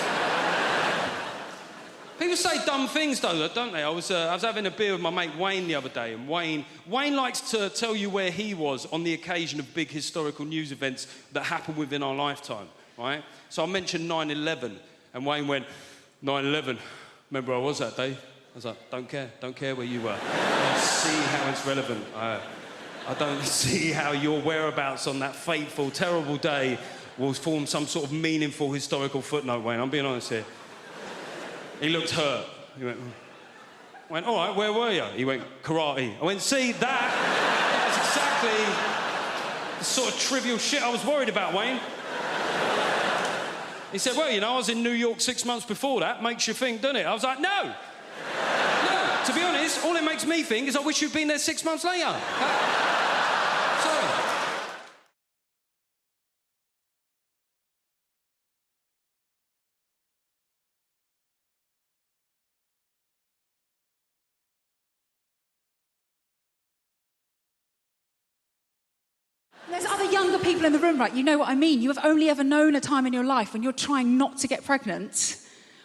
People say dumb things, though, don't they? I was having a beer with my mate Wayne the other day, and Wayne likes to tell you where he was on the occasion of big historical news events that happened within our lifetime, right? So I mentioned 9/11, and Wayne went, 9/11, remember where I was that day? I was like, don't care where you were. I don't see how it's relevant. I don't see how your whereabouts on that fateful, terrible day will form some sort of meaningful historical footnote, Wayne. I'm being honest here. He looked hurt. He went, all right, where were you? He went, karate. I went, see, that's exactly the sort of trivial shit I was worried about, Wayne. He said, well, you know, I was in New York 6 months before that. Makes you think, doesn't it? I was like, no. No. To be honest, all it makes me think is I wish you'd been there 6 months later. Sorry. There's other younger people in the room, right? You know what I mean. You have only ever known a time in your life when you're trying not to get pregnant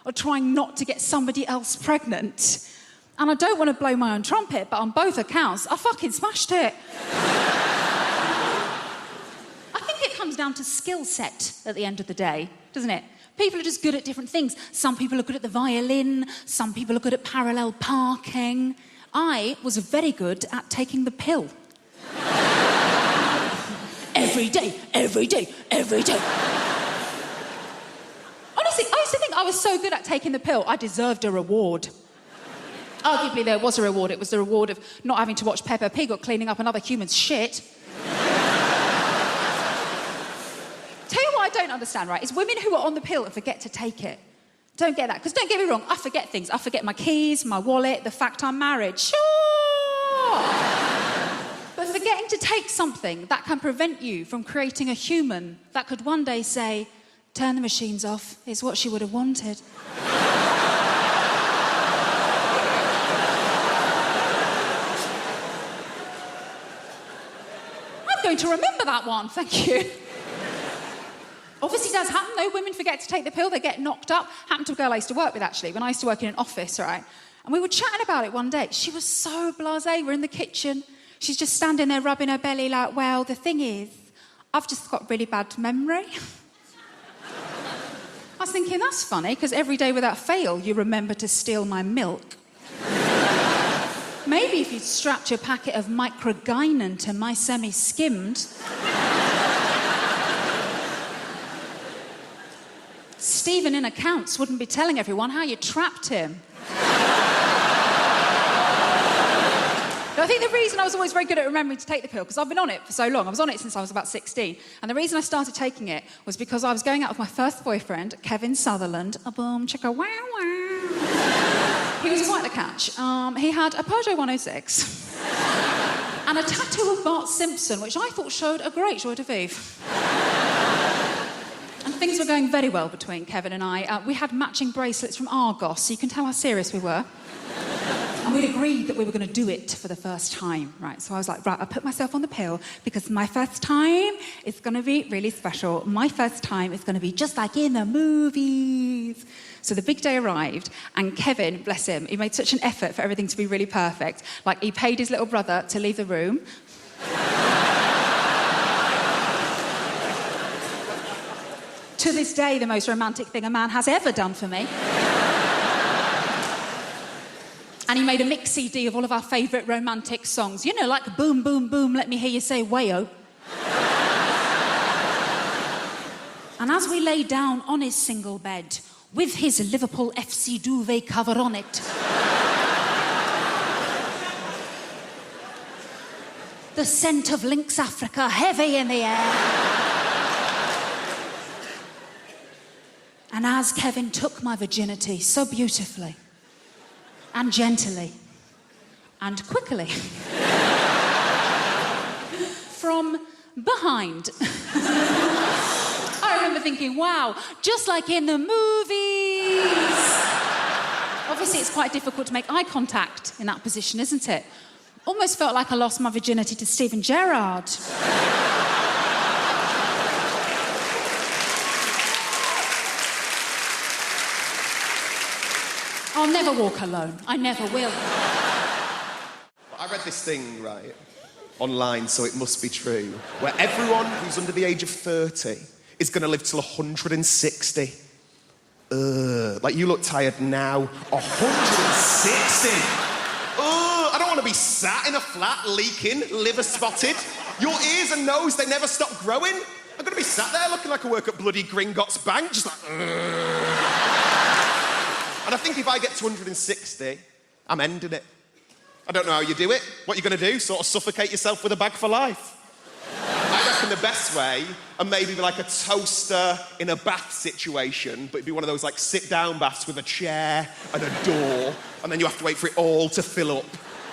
or trying not to get somebody else pregnant. And I don't want to blow my own trumpet, but on both accounts, I fucking smashed it. I think it comes down to skill set at the end of the day, doesn't it? People are just good at different things. Some people are good at the violin. Some people are good at parallel parking. I was very good at taking the pill. Every day. Honestly, I used to think I was so good at taking the pill, I deserved a reward. Arguably, there was a reward. It was the reward of not having to watch Peppa Pig or cleaning up another human's shit. Tell you what I don't understand, right, is women who are on the pill and forget to take it. Don't get that. Because don't get me wrong, I forget things. I forget my keys, my wallet, the fact I'm married. Sure! But forgetting to take something that can prevent you from creating a human that could one day say, turn the machines off, is what she would have wanted. I'm going to remember that one, thank you. Obviously, it does happen, though. Women forget to take the pill, they get knocked up. Happened to a girl I used to work with, actually, when I used to work in an office, right? And we were chatting about it one day. She was so blasé. We're in the kitchen. She's just standing there rubbing her belly like, well, the thing is, I've just got really bad memory. I was thinking, that's funny, because every day without fail, you remember to steal my milk. Maybe if you'd strapped your packet of microgynon to my semi-skimmed... Stephen in accounts wouldn't be telling everyone how you trapped him. I think the reason I was always very good at remembering to take the pill, because I've been on it for so long. I was on it since I was about 16. And the reason I started taking it was because I was going out with my first boyfriend, Kevin Sutherland. A boom, chicka, wow, wow. He was quite the catch. He had a Peugeot 106 and a tattoo of Bart Simpson, which I thought showed a great joie de vivre. And things were going very well between Kevin and I. We had matching bracelets from Argos, so you can tell how serious we were. And we'd agreed that we were going to do it for the first time, right? So I was like, right, I put myself on the pill because my first time is going to be really special. My first time is going to be just like in the movies. So the big day arrived, and Kevin, bless him, he made such an effort for everything to be really perfect. Like, he paid his little brother to leave the room. To this day, the most romantic thing a man has ever done for me. And he made a mix CD of all of our favourite romantic songs. You know, like Boom, Boom, Boom, Let Me Hear You Say Wayo. And as we lay down on his single bed, with his Liverpool FC duvet cover on it, the scent of Lynx Africa heavy in the air. And as Kevin took my virginity so beautifully, and gently, and quickly, from behind, I remember thinking, wow, just like in the movies. Obviously, it's quite difficult to make eye contact in that position, isn't it? Almost felt like I lost my virginity to Stephen Gerrard. I'll never walk alone. I never will. I read this thing, right, online, so it must be true, where everyone who's under the age of 30 is going to live till 160. Like, you look tired now. 160? I don't want to be sat in a flat, leaking, liver spotted. Your ears and nose, they never stop growing. I'm going to be sat there looking like I work at bloody Gringotts Bank, just like... And I think if I get to 160, I'm ending it. I don't know how you do it. What are you going to do? Sort of suffocate yourself with a bag for life? I reckon the best way, and maybe like a toaster in a bath situation, but it'd be one of those like sit-down baths with a chair and a door, and then you have to wait for it all to fill up.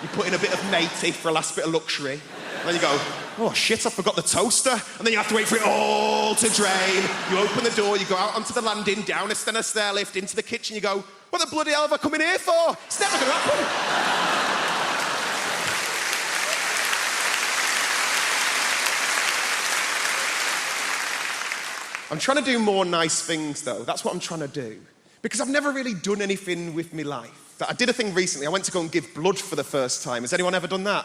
You put in a bit of native for a last bit of luxury, and then you go, oh shit, I forgot the toaster, and then you have to wait for it all to drain. You open the door, you go out onto the landing, down a stair lift, into the kitchen, you go, what the bloody hell have I come in here for? It's never going to happen. I'm trying to do more nice things, though. That's what I'm trying to do. Because I've never really done anything with my life. I did a thing recently. I went to go and give blood for the first time. Has anyone ever done that?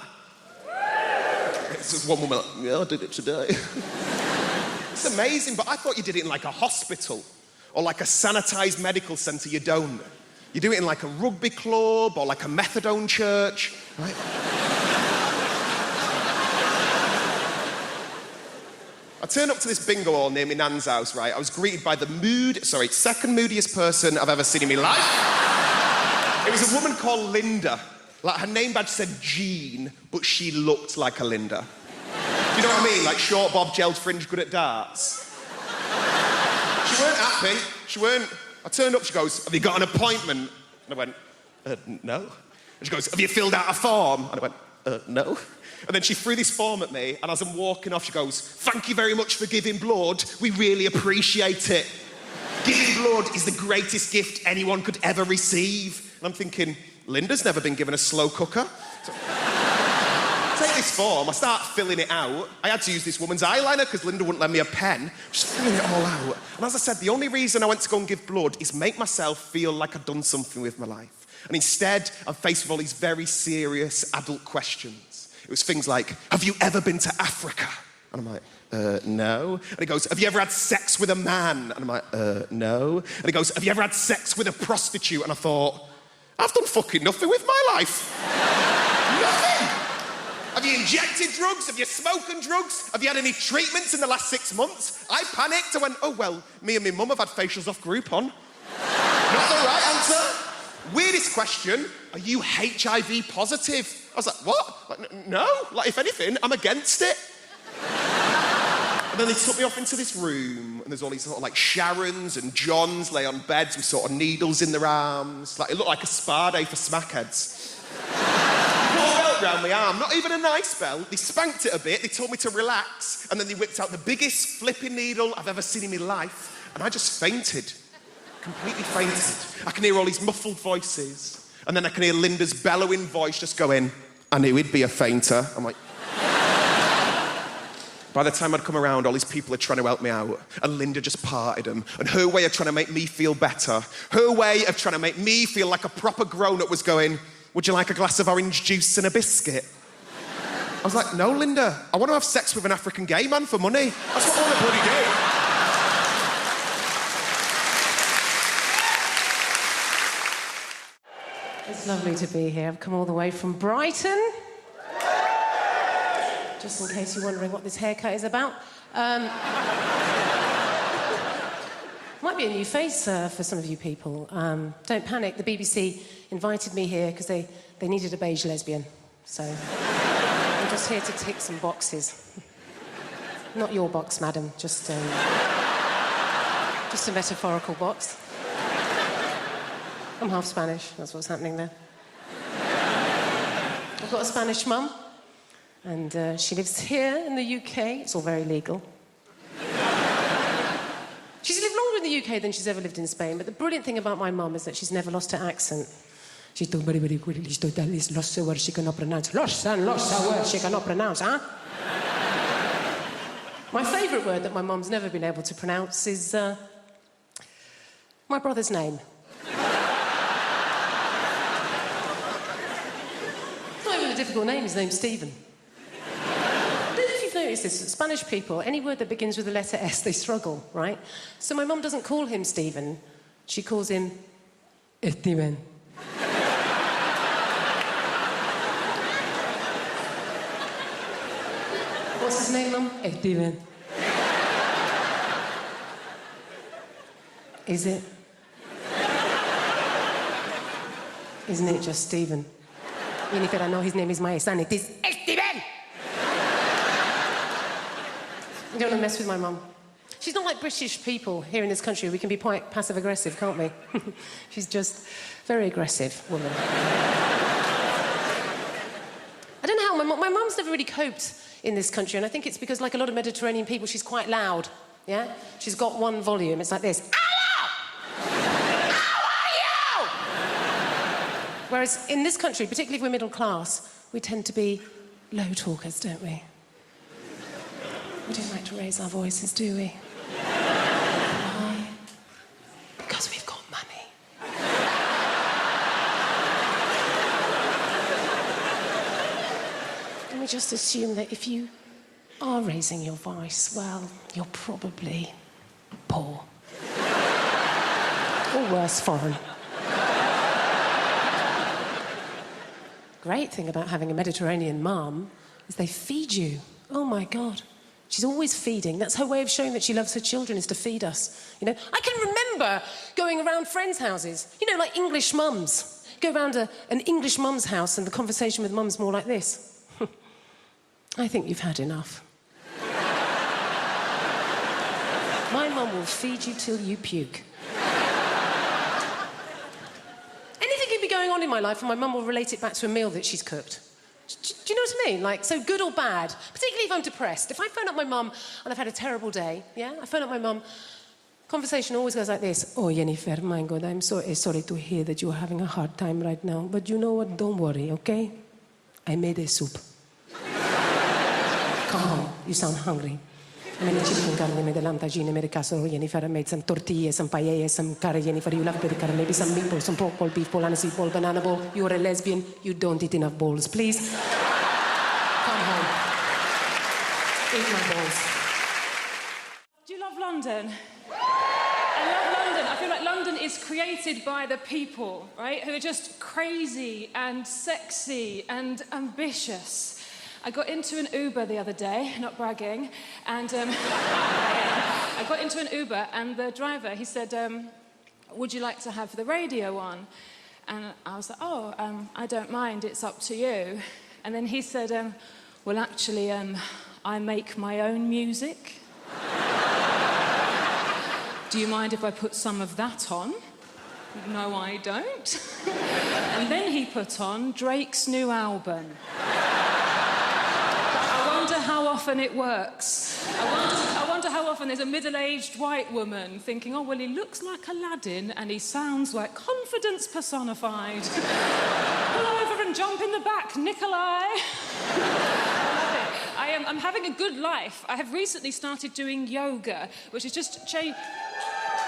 It's just one woman like, yeah, I did it today. It's amazing, but I thought you did it in like a hospital or like a sanitised medical centre. You don't. You do it in like a rugby club or like a methadone church, right? I turned up to this bingo hall near my nan's house, right? I was greeted by the second moodiest person I've ever seen in my life. It was a woman called Linda. Like, her name badge said Jean, but she looked like a Linda. Do you know what I mean? Like short bob, gelled fringe, good at darts. She weren't happy. She weren't. I turned up, she goes, have you got an appointment? And I went, no. And she goes, have you filled out a form? And I went, no. And then she threw this form at me, and as I'm walking off, she goes, thank you very much for giving blood. We really appreciate it. Giving blood is the greatest gift anyone could ever receive. And I'm thinking, Linda's never been given a slow cooker. So, take this form, I start filling it out. I had to use this woman's eyeliner because Linda wouldn't lend me a pen. Just filling it all out. And as I said, the only reason I went to go and give blood is make myself feel like I'd done something with my life. And instead, I'm faced with all these very serious adult questions. It was things like, have you ever been to Africa? And I'm like, no. And he goes, have you ever had sex with a man? And I'm like, no. And he goes, have you ever had sex with a prostitute? And I thought, I've done fucking nothing with my life. Nothing. Have you injected drugs? Have you spoken drugs? Have you had any treatments in the last 6 months? I panicked. I went, oh, well, me and my mum have had facials off Groupon. Not the right answer. Weirdest question, are you HIV positive? I was like, what? Like, no. Like, if anything, I'm against it. And then they took me off into this room, and there's all these sort of like Sharons and Johns lay on beds with sort of needles in their arms. Like, it looked like a spa day for smackheads. Belt round my arm, not even a nice belt. They spanked it a bit, they told me to relax, and then they whipped out the biggest flipping needle I've ever seen in my life, and I just fainted. Completely fainted. I can hear all these muffled voices, and then I can hear Linda's bellowing voice just going, I knew he'd be a fainter. I'm like... By the time I'd come around, all these people are trying to help me out, and Linda just parted them. And her way of trying to make me feel better, her way of trying to make me feel like a proper grown-up was going, would you like a glass of orange juice and a biscuit? I was like, no, Linda, I want to have sex with an African gay man for money. That's what I want to bloody do. It's lovely to be here. I've come all the way from Brighton. Just in case you're wondering what this haircut is about. Might be a new face for some of you people. Don't panic, the BBC invited me here because they needed a beige lesbian. So I'm just here to tick some boxes. Not your box, madam, just a metaphorical box. I'm half Spanish, that's what's happening there. I've got a Spanish mum. And she lives here in the UK. It's all very legal. She's lived longer in the UK than she's ever lived in Spain, but the brilliant thing about my mum is that she's never lost her accent. She talks very, very quickly. She lost the words she cannot pronounce. Lost the words she cannot pronounce, huh? My favourite word that my mum's never been able to pronounce is my brother's name. It's not even a difficult name. His name's Stephen. Notice this, Spanish people, any word that begins with the letter S, they struggle, right? So my mum doesn't call him Stephen, she calls him Steven. What's his name, Mum? Steven. Is it? Isn't it just Stephen? Even if I know his name is my son, it is Steven! You don't want to mess with my mum. She's not like British people here in this country. We can be quite passive-aggressive, can't we? She's just very aggressive woman. I don't know how my mum's never really coped in this country, and I think it's because, like a lot of Mediterranean people, she's quite loud, yeah? She's got one volume. It's like this. Hello! How are you? Whereas in this country, particularly if we're middle class, we tend to be low talkers, don't we? We don't like to raise our voices, do we? Why? Because we've got money. And we just assume that if you are raising your voice, well, you're probably poor. Or worse, foreign. Great thing about having a Mediterranean mum is they feed you. Oh, my God. She's always feeding. That's her way of showing that she loves her children, is to feed us. You know, I can remember going around friends' houses, you know, like English mums. Go around an English mum's house and the conversation with mum's more like this. I think you've had enough. My mum will feed you till you puke. Anything can be going on in my life and my mum will relate it back to a meal that she's cooked. Do you know what I mean? Like, so good or bad, particularly if I'm depressed. If I phone up my mum and I've had a terrible day, yeah? I phone up my mum, conversation always goes like this. Oh, Jennifer, my God, I'm so sorry to hear that you're having a hard time right now. But you know what? Don't worry, okay? I made a soup. Come home. You sound hungry. I made a chicken curry, I made a lamb tagine, I made a casserole, Jennifer. I made some tortillas, some paellas, some curry, Jennifer. You love the curry. Maybe some meatballs, some pork ball, beef ball, aniseed ball, banana ball. You're a lesbian. You don't eat enough balls. Please, come home. Eat my balls. Do you love London? I love London. I feel like London is created by the people, right? Who are just crazy and sexy and ambitious. I got into an Uber the other day, not bragging, and I got into an Uber, and the driver, he said, would you like to have the radio on? And I was like, oh, I don't mind, it's up to you. And then he said, well, actually, I make my own music. Do you mind if I put some of that on? No, I don't. And then he put on Drake's new album. I wonder how often it works. I wonder how often there's a middle-aged white woman thinking, oh, well, he looks like Aladdin and he sounds like confidence personified. Pull over and jump in the back, Nikolai. I'm having a good life. I have recently started doing yoga, which is just change.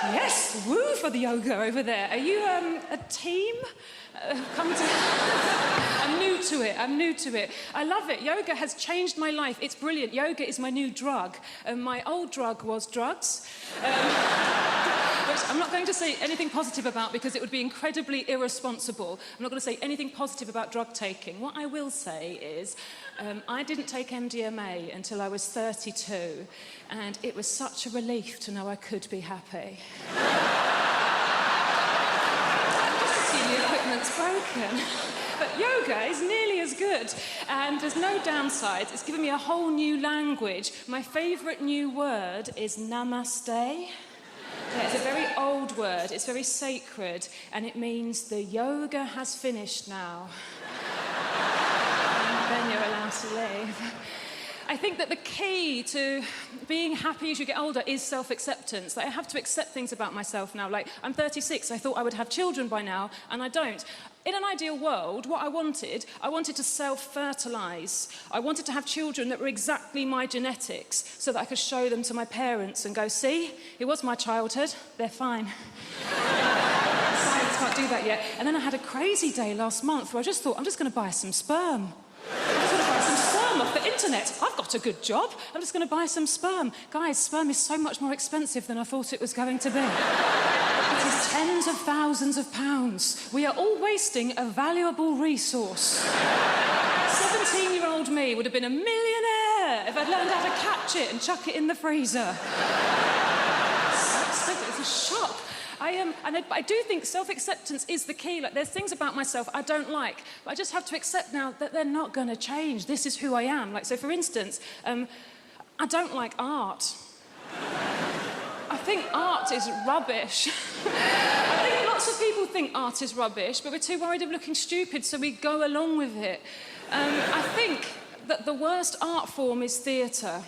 Yes, woo for the yoga over there. Are you a team? Come to... I'm new to it. I love it. Yoga has changed my life. It's brilliant. Yoga is my new drug. My old drug was drugs. Which I'm not going to say anything positive about because it would be incredibly irresponsible. I'm not going to say anything positive about drug taking. What I will say is I didn't take MDMA until I was 32, and it was such a relief to know I could be happy. The equipment's broken. But yoga is nearly as good, and there's no downsides. It's given me a whole new language. My favourite new word is namaste. Yeah, it's a very old word, it's very sacred, and it means the yoga has finished now. And then you're allowed to leave. I think that the key to being happy as you get older is self-acceptance. Like, I have to accept things about myself now. Like, I'm 36, I thought I would have children by now, and I don't. In an ideal world, what I wanted to self-fertilise. I wanted to have children that were exactly my genetics so that I could show them to my parents and go, see, it was my childhood, they're fine. Science can't do that yet. And then I had a crazy day last month where I just thought, I'm just going to buy some sperm. I'm just going to buy some sperm off the internet. I've got a good job. I'm just going to buy some sperm. Guys, sperm is so much more expensive than I thought it was going to be. It is tens of thousands of pounds. We are all wasting a valuable resource. 17-year-old me would have been a millionaire if I'd learned how to catch it and chuck it in the freezer. It's a shock. I do think self-acceptance is the key. Like, there's things about myself I don't like, but I just have to accept now that they're not going to change. This is who I am. Like, so for instance, I don't like art. I think art is rubbish. I think lots of people think art is rubbish, but we're too worried of looking stupid, so we go along with it. I think that the worst art form is theatre.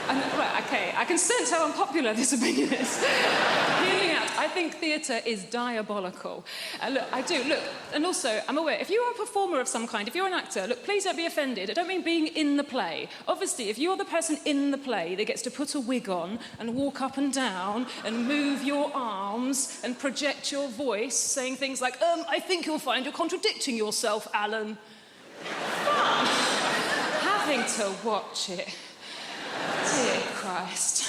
Right, okay, I can sense how unpopular this opinion is. Hear me out. I think theatre is diabolical. Look, I do, look, and also, I'm aware, if you are a performer of some kind, if you're an actor, look, please don't be offended. I don't mean being in the play. Obviously, if you're the person in the play that gets to put a wig on and walk up and down and move your arms and project your voice, saying things like, I think you'll find you're contradicting yourself, Alan. Fun. Having to watch it. Dear Christ.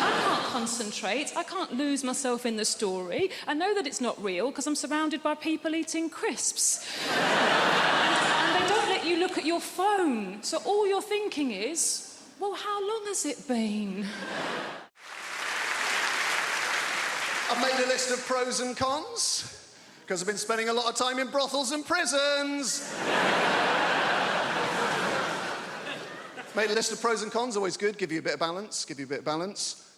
I can't concentrate. I can't lose myself in the story. I know that it's not real because I'm surrounded by people eating crisps. And they don't let you look at your phone. So all you're thinking is, well, how long has it been? I've made a list of pros and cons because I've been spending a lot of time in brothels and prisons. Made a list of pros and cons, always good, give you a bit of balance,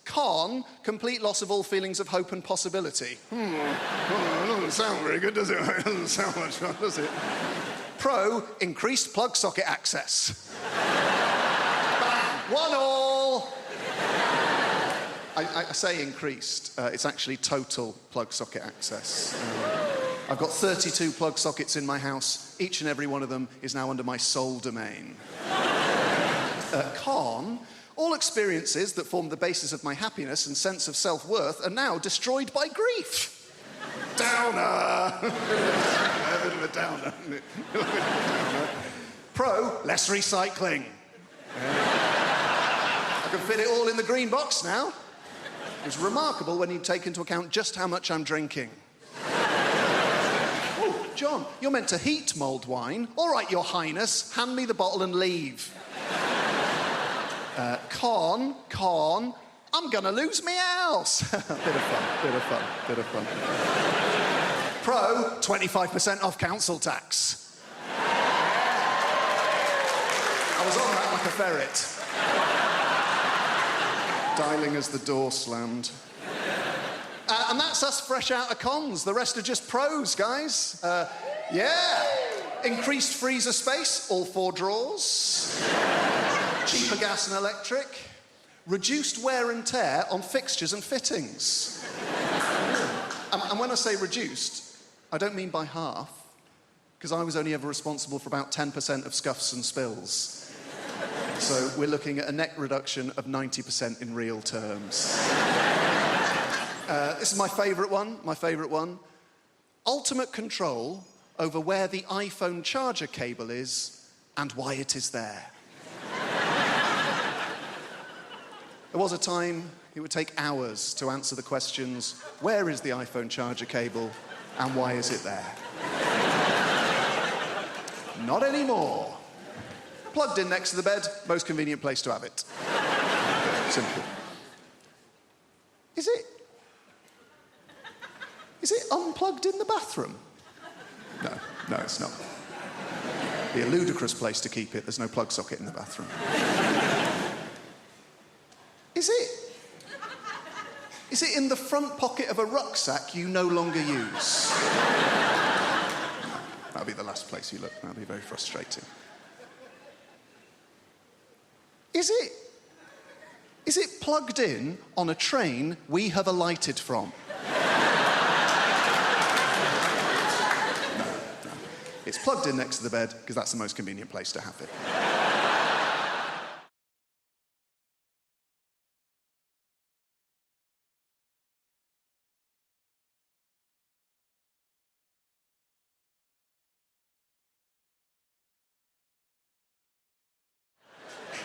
Con, complete loss of all feelings of hope and possibility. It doesn't sound very good, does it? It doesn't sound much fun, does it? Pro, increased plug socket access. 1-1. I say increased, it's actually total plug socket access. I've got 32 plug sockets in my house, each and every one of them is now under my sole domain. Con, all experiences that formed the basis of my happiness and sense of self-worth are now destroyed by grief. Downer! A bit of a downer, isn't it? Pro, less recycling. I can fit it all in the green box now. It's remarkable when you take into account just how much I'm drinking. Ooh. John, you're meant to heat mulled wine. All right, Your Highness, hand me the bottle and leave. Con, I'm gonna lose me house. Bit of fun. Pro, 25% off council tax. I was on that like a ferret. Dialing as the door slammed. And that's us fresh out of cons. The rest are just pros, guys. Yeah. Increased freezer space, all 4 drawers. Cheaper gas and electric. Reduced wear and tear on fixtures and fittings. And when I say reduced, I don't mean by half, because I was only ever responsible for about 10% of scuffs and spills. So we're looking at a net reduction of 90% in real terms. This is my favourite one. Ultimate control over where the iPhone charger cable is and why it is there. There was a time it would take hours to answer the questions, where is the iPhone charger cable and why is it there? Not anymore. Plugged in next to the bed, most convenient place to have it. Simple. Is it unplugged in the bathroom? No, it's not. It'd be a ludicrous place to keep it. There's no plug socket in the bathroom. Is it in the front pocket of a rucksack you no longer use? That'll be the last place you look. That'll be very frustrating. Is it plugged in on a train we have alighted from? No. It's plugged in next to the bed because that's the most convenient place to have it.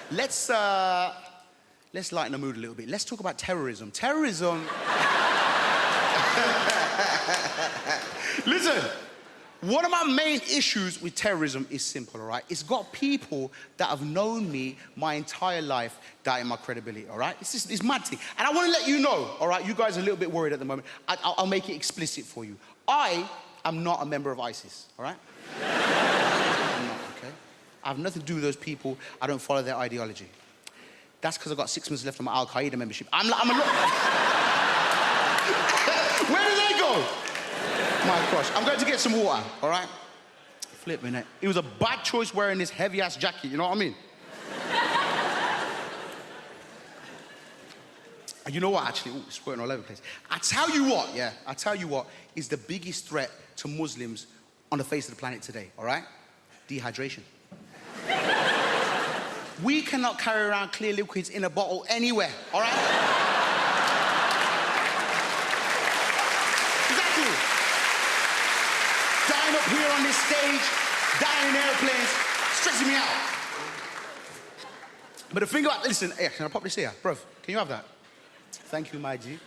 Let's lighten the mood a little bit. Let's talk about terrorism. Listen, one of my main issues with terrorism is simple, all right? It's got people that have known me my entire life doubting my credibility, all right? It's mad thing. And I want to let you know, all right? You guys are a little bit worried at the moment. I'll make it explicit for you. I am not a member of ISIS, all right? I have nothing to do with those people. I don't follow their ideology. That's because I've got 6 months left on my Al-Qaeda membership. Where do they go? My gosh. I'm going to get some water, all right? Flip me, innit? It was a bad choice wearing this heavy-ass jacket, you know what I mean? And you know what, actually? Ooh, it's squirting all over the place. I tell you what is the biggest threat to Muslims on the face of the planet today, all right? Dehydration. We cannot carry around clear liquids in a bottle anywhere, all right? Exactly. Dying up here on this stage, dying in airplanes, stressing me out. But the thing about, listen, hey, can I pop this here? Bro, can you have that? Thank you, my G.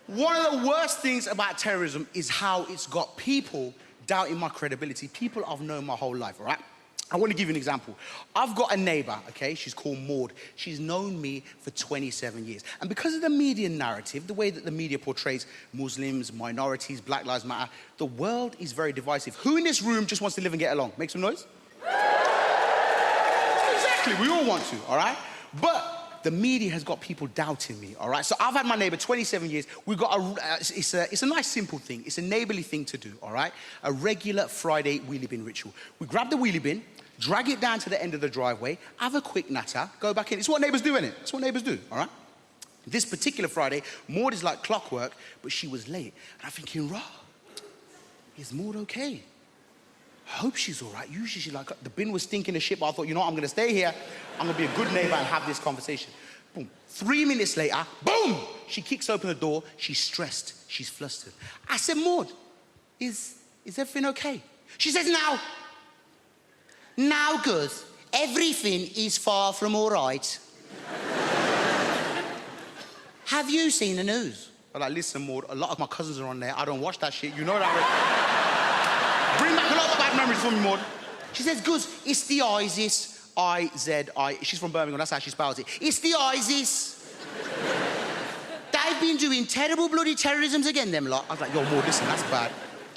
One of the worst things about terrorism is how it's got people doubting my credibility. People I've known my whole life, all right? I want to give you an example. I've got a neighbor, okay? She's called Maud. She's known me for 27 years. And because of the media narrative, the way that the media portrays Muslims, minorities, Black Lives Matter, the world is very divisive. Who in this room just wants to live and get along? Make some noise. Exactly, we all want to, all right? But the media has got people doubting me, all right? So I've had my neighbor 27 years. We've got it's a nice, simple thing. It's a neighborly thing to do, all right? A regular Friday wheelie bin ritual. We grab the wheelie bin, drag it down to the end of the driveway, have a quick natter, go back in. It's what neighbors do, innit? It's what neighbors do, all right? This particular Friday, Maud is like clockwork, but she was late. And I'm thinking, rah, is Maud okay? I hope she's all right. Usually she's like, the bin was stinking of shit, but I thought, you know what, I'm going to stay here. I'm going to be a good neighbor and have this conversation. Boom. 3 minutes later, boom! She kicks open the door. She's stressed. She's flustered. I said, Maud, is everything okay? She says, now, good. Everything is far from all right. Have you seen the news? I'm like, listen, Maud, a lot of my cousins are on there. I don't watch that shit. You know that. Bring back a lot of bad memories for me, Maud. She says, Guz, it's the ISIS. I-Z-I... She's from Birmingham, that's how she spells it. It's the ISIS. They've been doing terrible bloody terrorisms again, them lot. I was like, yo, Maud, listen, that's bad.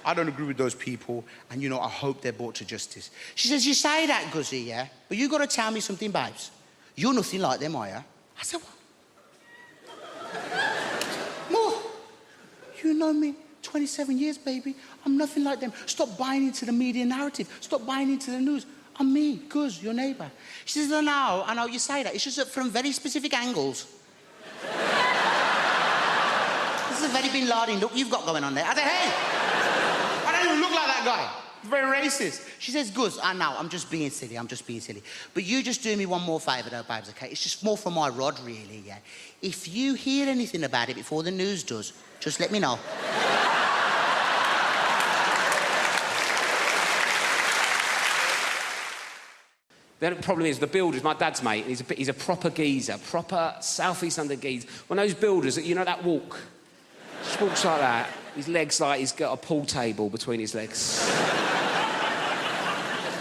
I don't agree with those people, and, you know, I hope they're brought to justice. She says, you say that, Guzzy, yeah? But you got to tell me something, babes. You're nothing like them, are you? I said, what? Maud, you know me 27 years, baby. I'm nothing like them. Stop buying into the media narrative. Stop buying into the news. I'm me, Guz, your neighbour. She says, I know you say that. It's just that from very specific angles. This is a very Bin Laden look you've got going on there. I said, hey, I don't even look like that guy. Very racist. She says, Guz, I know, I'm just being silly. But you just do me one more favour though, babes, OK? It's just more for my rod, really, yeah? If you hear anything about it before the news does, just let me know. The problem is the builders, my dad's mate, he's a proper geezer, proper South East London geezer. One of those builders that, you know, that walk? Just walks like that. His legs like he's got a pool table between his legs.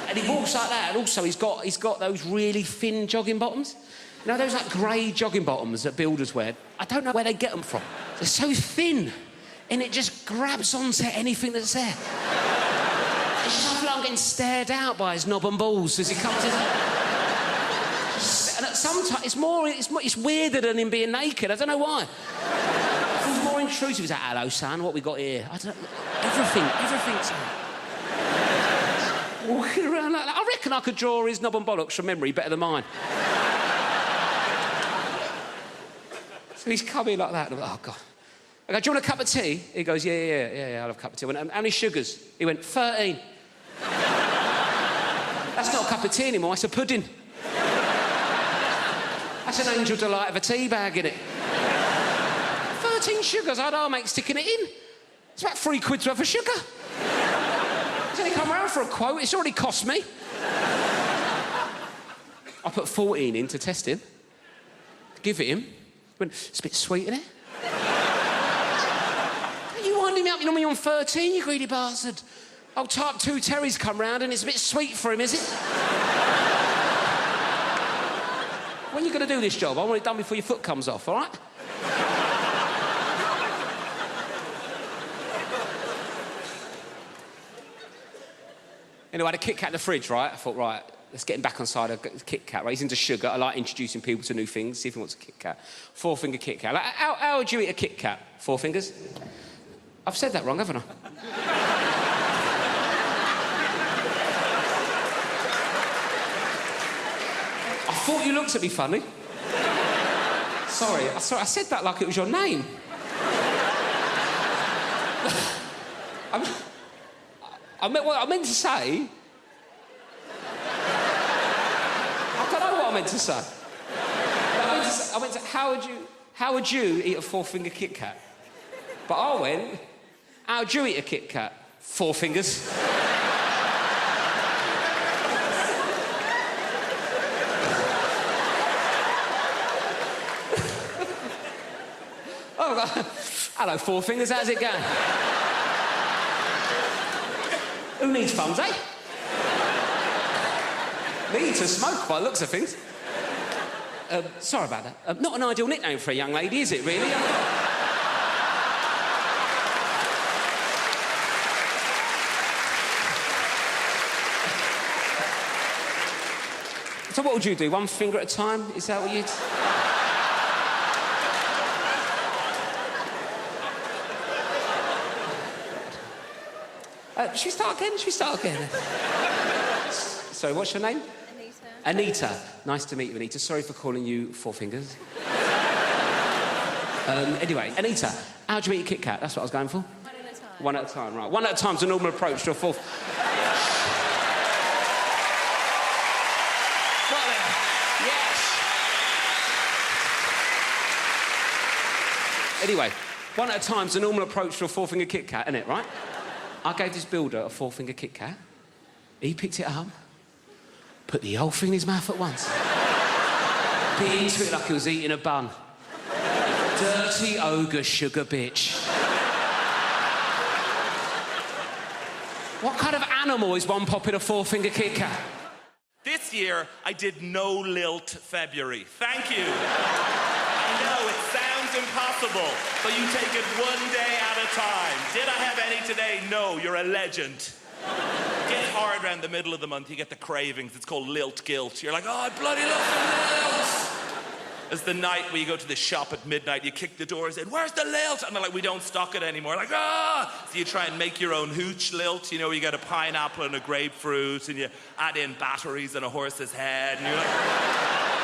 And he walks like that, and also he's got those really thin jogging bottoms. You know, those like grey jogging bottoms that builders wear? I don't know where they get them from. They're so thin, and it just grabs onto anything that's there. It's just, I feel like I'm getting stared out by his knob and balls as he comes in. And sometimes it's weirder than him being naked. I don't know why. It feels more intrusive. He's like, hello, son, what we got here? I don't know. Everything's walking around like that. I reckon I could draw his knob and bollocks from memory better than mine. So he's coming like that. And I'm like, oh, God. I go, do you want a cup of tea? He goes, yeah, I'll have a cup of tea. I went, how many sugars? He went, 13. That's not a cup of tea anymore, it's a pudding. That's an angel delight of a tea bag, innit? 13 sugars, I'll make sticking it in. It's about £3 worth of sugar. He's only come round for a quote, it's already cost me. I put 14 in to test him. Give it him. He went, it's a bit sweet, isn't it? You winding me up, you know me on 13, you greedy bastard. Old type 2 Terry's come round and it's a bit sweet for him, is it? When are you going to do this job? I want it done before your foot comes off, all right? Anyway, I had a Kit Kat in the fridge, right? I thought, right, let's get him back on side of Kit Kat, right? He's into sugar. I like introducing people to new things, see if he wants a Kit Kat. 4-finger Kit Kat. Like, how would you eat a Kit Kat? 4 fingers? I've said that wrong, haven't I? I thought you looked at me funny. Sorry, I said that like it was your name. I meant to say... I don't know what I meant to say. I meant to how would you eat a 4-finger Kit Kat? But I went, how'd you eat a Kit Kat? 4 fingers. Oh, hello, 4 fingers, how's it going? Who needs thumbs, eh? Me to smoke by the looks of things. Sorry about that. Not an ideal nickname for a young lady, is it, really? So what would you do? 1 finger at a time? Is that what you'd... Should we start again? Sorry, what's your name? Anita. Nice to meet you, Anita. Sorry for calling you 4 fingers. Anyway, Anita, how'd you eat a Kit Kat? That's what I was going for. 1 at a time. 1 at a time, right. 1 at a time's a normal approach to a 4th. Got there. Yes. Anyway, 1 at a time's a normal approach to a 4-finger Kit Kat, isn't it, right? I gave this builder a 4-finger Kit Kat. He picked it up, put the whole thing in his mouth at once. Bit into it like he was eating a bun. Dirty ogre sugar bitch. What kind of animal is one popping a four-finger Kit Kat? This year, I did no lilt February. Thank you. I know, it sounds impossible, but you take it one day at a time. Did I have any today? No, you're a legend. It gets hard around the middle of the month, you get the cravings. It's called lilt guilt. You're like, oh, I bloody love some lilt. It's the night where you go to the shop at midnight, you kick the doors in, where's the lilt? And they're like, we don't stock it anymore. Like, ah! So you try and make your own hooch lilt, you know, where you get a pineapple and a grapefruit, and you add in batteries and a horse's head, and you're like,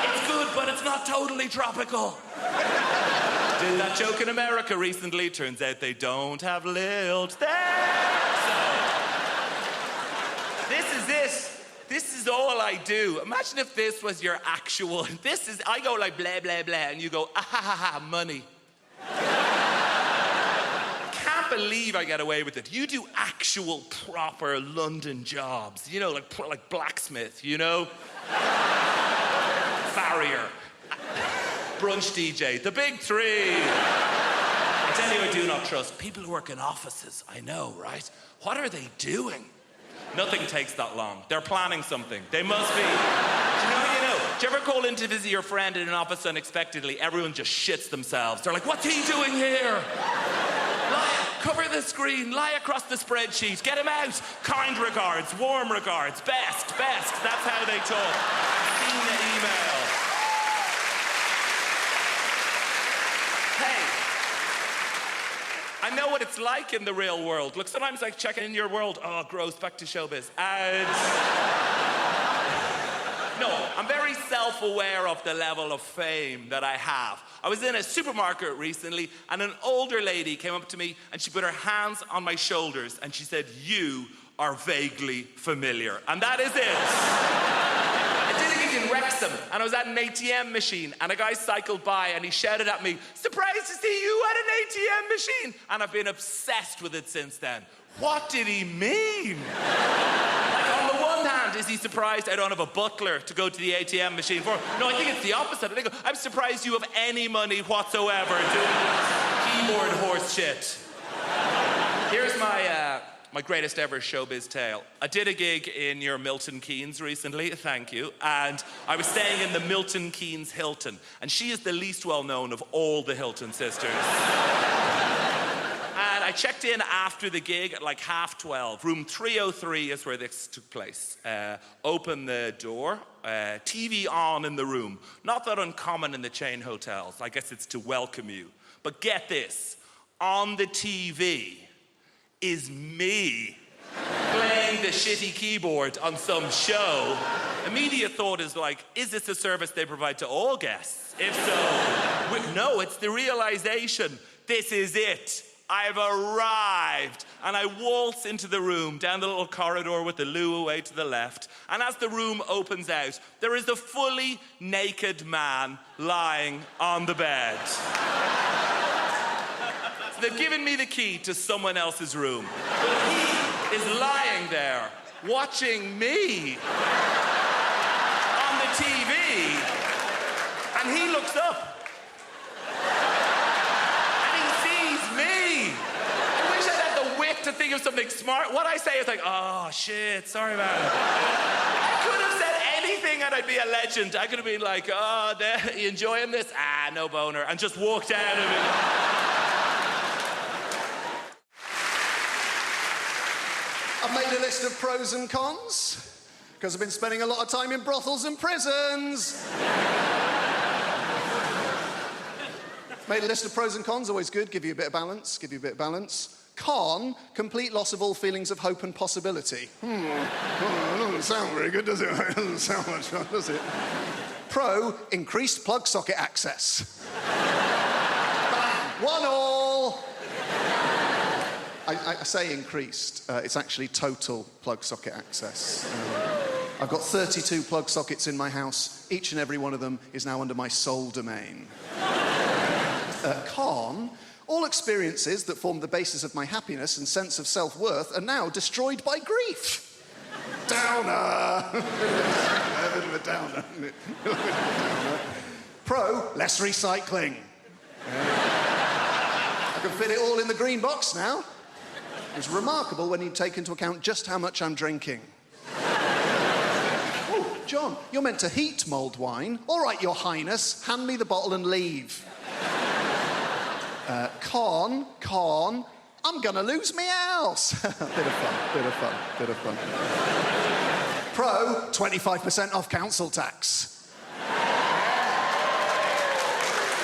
it's good, but it's not totally tropical. Did that joke in America recently. Turns out they don't have lilt there. So, this is it. This is all I do. Imagine if this was your actual... I go like blah, blah, blah, and you go, ah, ha, ha, ha, money. Can't believe I get away with it. You do actual, proper London jobs. You know, like blacksmith, you know? Farrier. Brunch DJ. The big three. I tell you, I do not trust. People who work in offices, I know, right? What are they doing? Nothing takes that long. They're planning something. They must be. Do you know? Do you ever call in to visit your friend in an office unexpectedly? Everyone just shits themselves. They're like, what's he doing here? Cover the screen, lie across the spreadsheet, get him out. Kind regards, warm regards, best. That's how they talk. Seen the email. Hey. I know what it's like in the real world. Look, sometimes I check in your world. Oh, gross, back to showbiz. And... No, I'm very self-aware of the level of fame that I have. I was in a supermarket recently, and an older lady came up to me, and she put her hands on my shoulders, and she said, you are vaguely familiar. And that is it. I did a gig in Wrexham, and I was at an ATM machine, and a guy cycled by, and he shouted at me, surprised to see you at an ATM machine. And I've been obsessed with it since then. What did he mean? Like, on the one hand, is he surprised I don't have a butler to go to the ATM machine for? No, I think it's the opposite. I think I'm surprised you have any money whatsoever doing keyboard horse shit. Here's my greatest ever showbiz tale. I did a gig in your Milton Keynes recently, thank you, and I was staying in the Milton Keynes Hilton, and she is the least well-known of all the Hilton sisters. And I checked in after the gig at like 12:30. Room 303 is where this took place. Open the door, TV on in the room. Not that uncommon in the chain hotels. I guess it's to welcome you. But get this, on the TV is me playing the shitty keyboard on some show. Immediate thought is like, is this a service they provide to all guests? If so, no, it's the realization, this is it. I've arrived. And I waltz into the room, down the little corridor with the loo away to the left. And as the room opens out, there is a fully naked man lying on the bed. So they've given me the key to someone else's room. But he is lying there, watching me on the TV. And he looks up. To think of something smart. What I say is like, oh shit, sorry man. I could have said anything and I'd be a legend. I could have been like, oh, you enjoying this? Ah, no boner. And just walked out of it. I've made a list of pros and cons, because I've been spending a lot of time in brothels and prisons. Made a list of pros and cons, always good, give you a bit of balance, Con, complete loss of all feelings of hope and possibility. It doesn't sound very good, does it? It doesn't sound much fun, does it? Pro, increased plug socket access. 1-1. I say increased. It's actually total plug socket access. I've got 32 plug sockets in my house. Each and every one of them is now under my sole domain. Con, all experiences that form the basis of my happiness and sense of self-worth are now destroyed by grief. Downer. A bit of a downer, isn't it? Pro, less recycling. I can fit it all in the green box now. It's remarkable when you take into account just how much I'm drinking. Oh, John, you're meant to heat mulled wine. All right, Your Highness, hand me the bottle and leave. Con, I'm gonna lose me house. Bit of fun. Pro, 25% off council tax.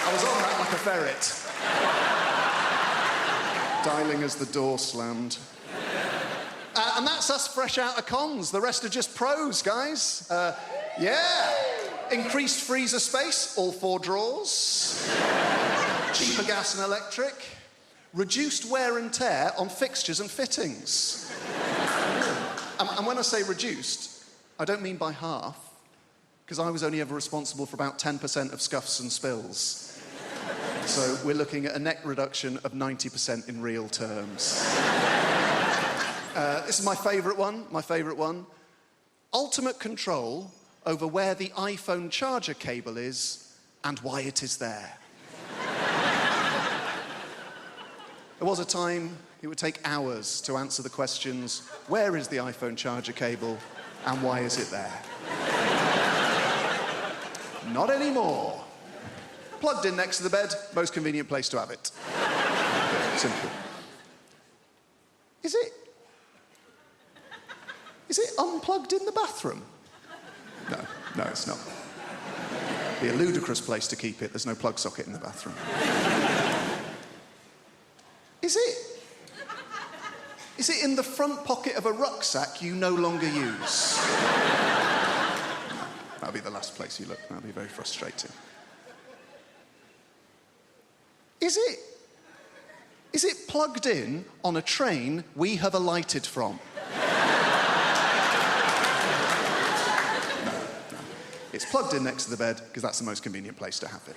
I was on that like a ferret. Dialing as the door slammed. And that's us fresh out of cons. The rest are just pros, guys. Yeah. Increased freezer space, all 4 drawers. Cheaper gas and electric. Reduced wear and tear on fixtures and fittings. And when I say reduced, I don't mean by half, because I was only ever responsible for about 10% of scuffs and spills. So we're looking at a net reduction of 90% in real terms. This is my favourite one. Ultimate control over where the iPhone charger cable is and why it is there. There was a time it would take hours to answer the questions, where is the iPhone charger cable and why is it there? Not anymore. Plugged in next to the bed, most convenient place to have it. Simple. Is it unplugged in the bathroom? No, it's not. Be a ludicrous place to keep it. There's no plug socket in the bathroom. Is it in the front pocket of a rucksack you no longer use? No, that'll be the last place you look. That'll be very frustrating. Is it plugged in on a train we have alighted from? No. It's plugged in next to the bed because that's the most convenient place to have it.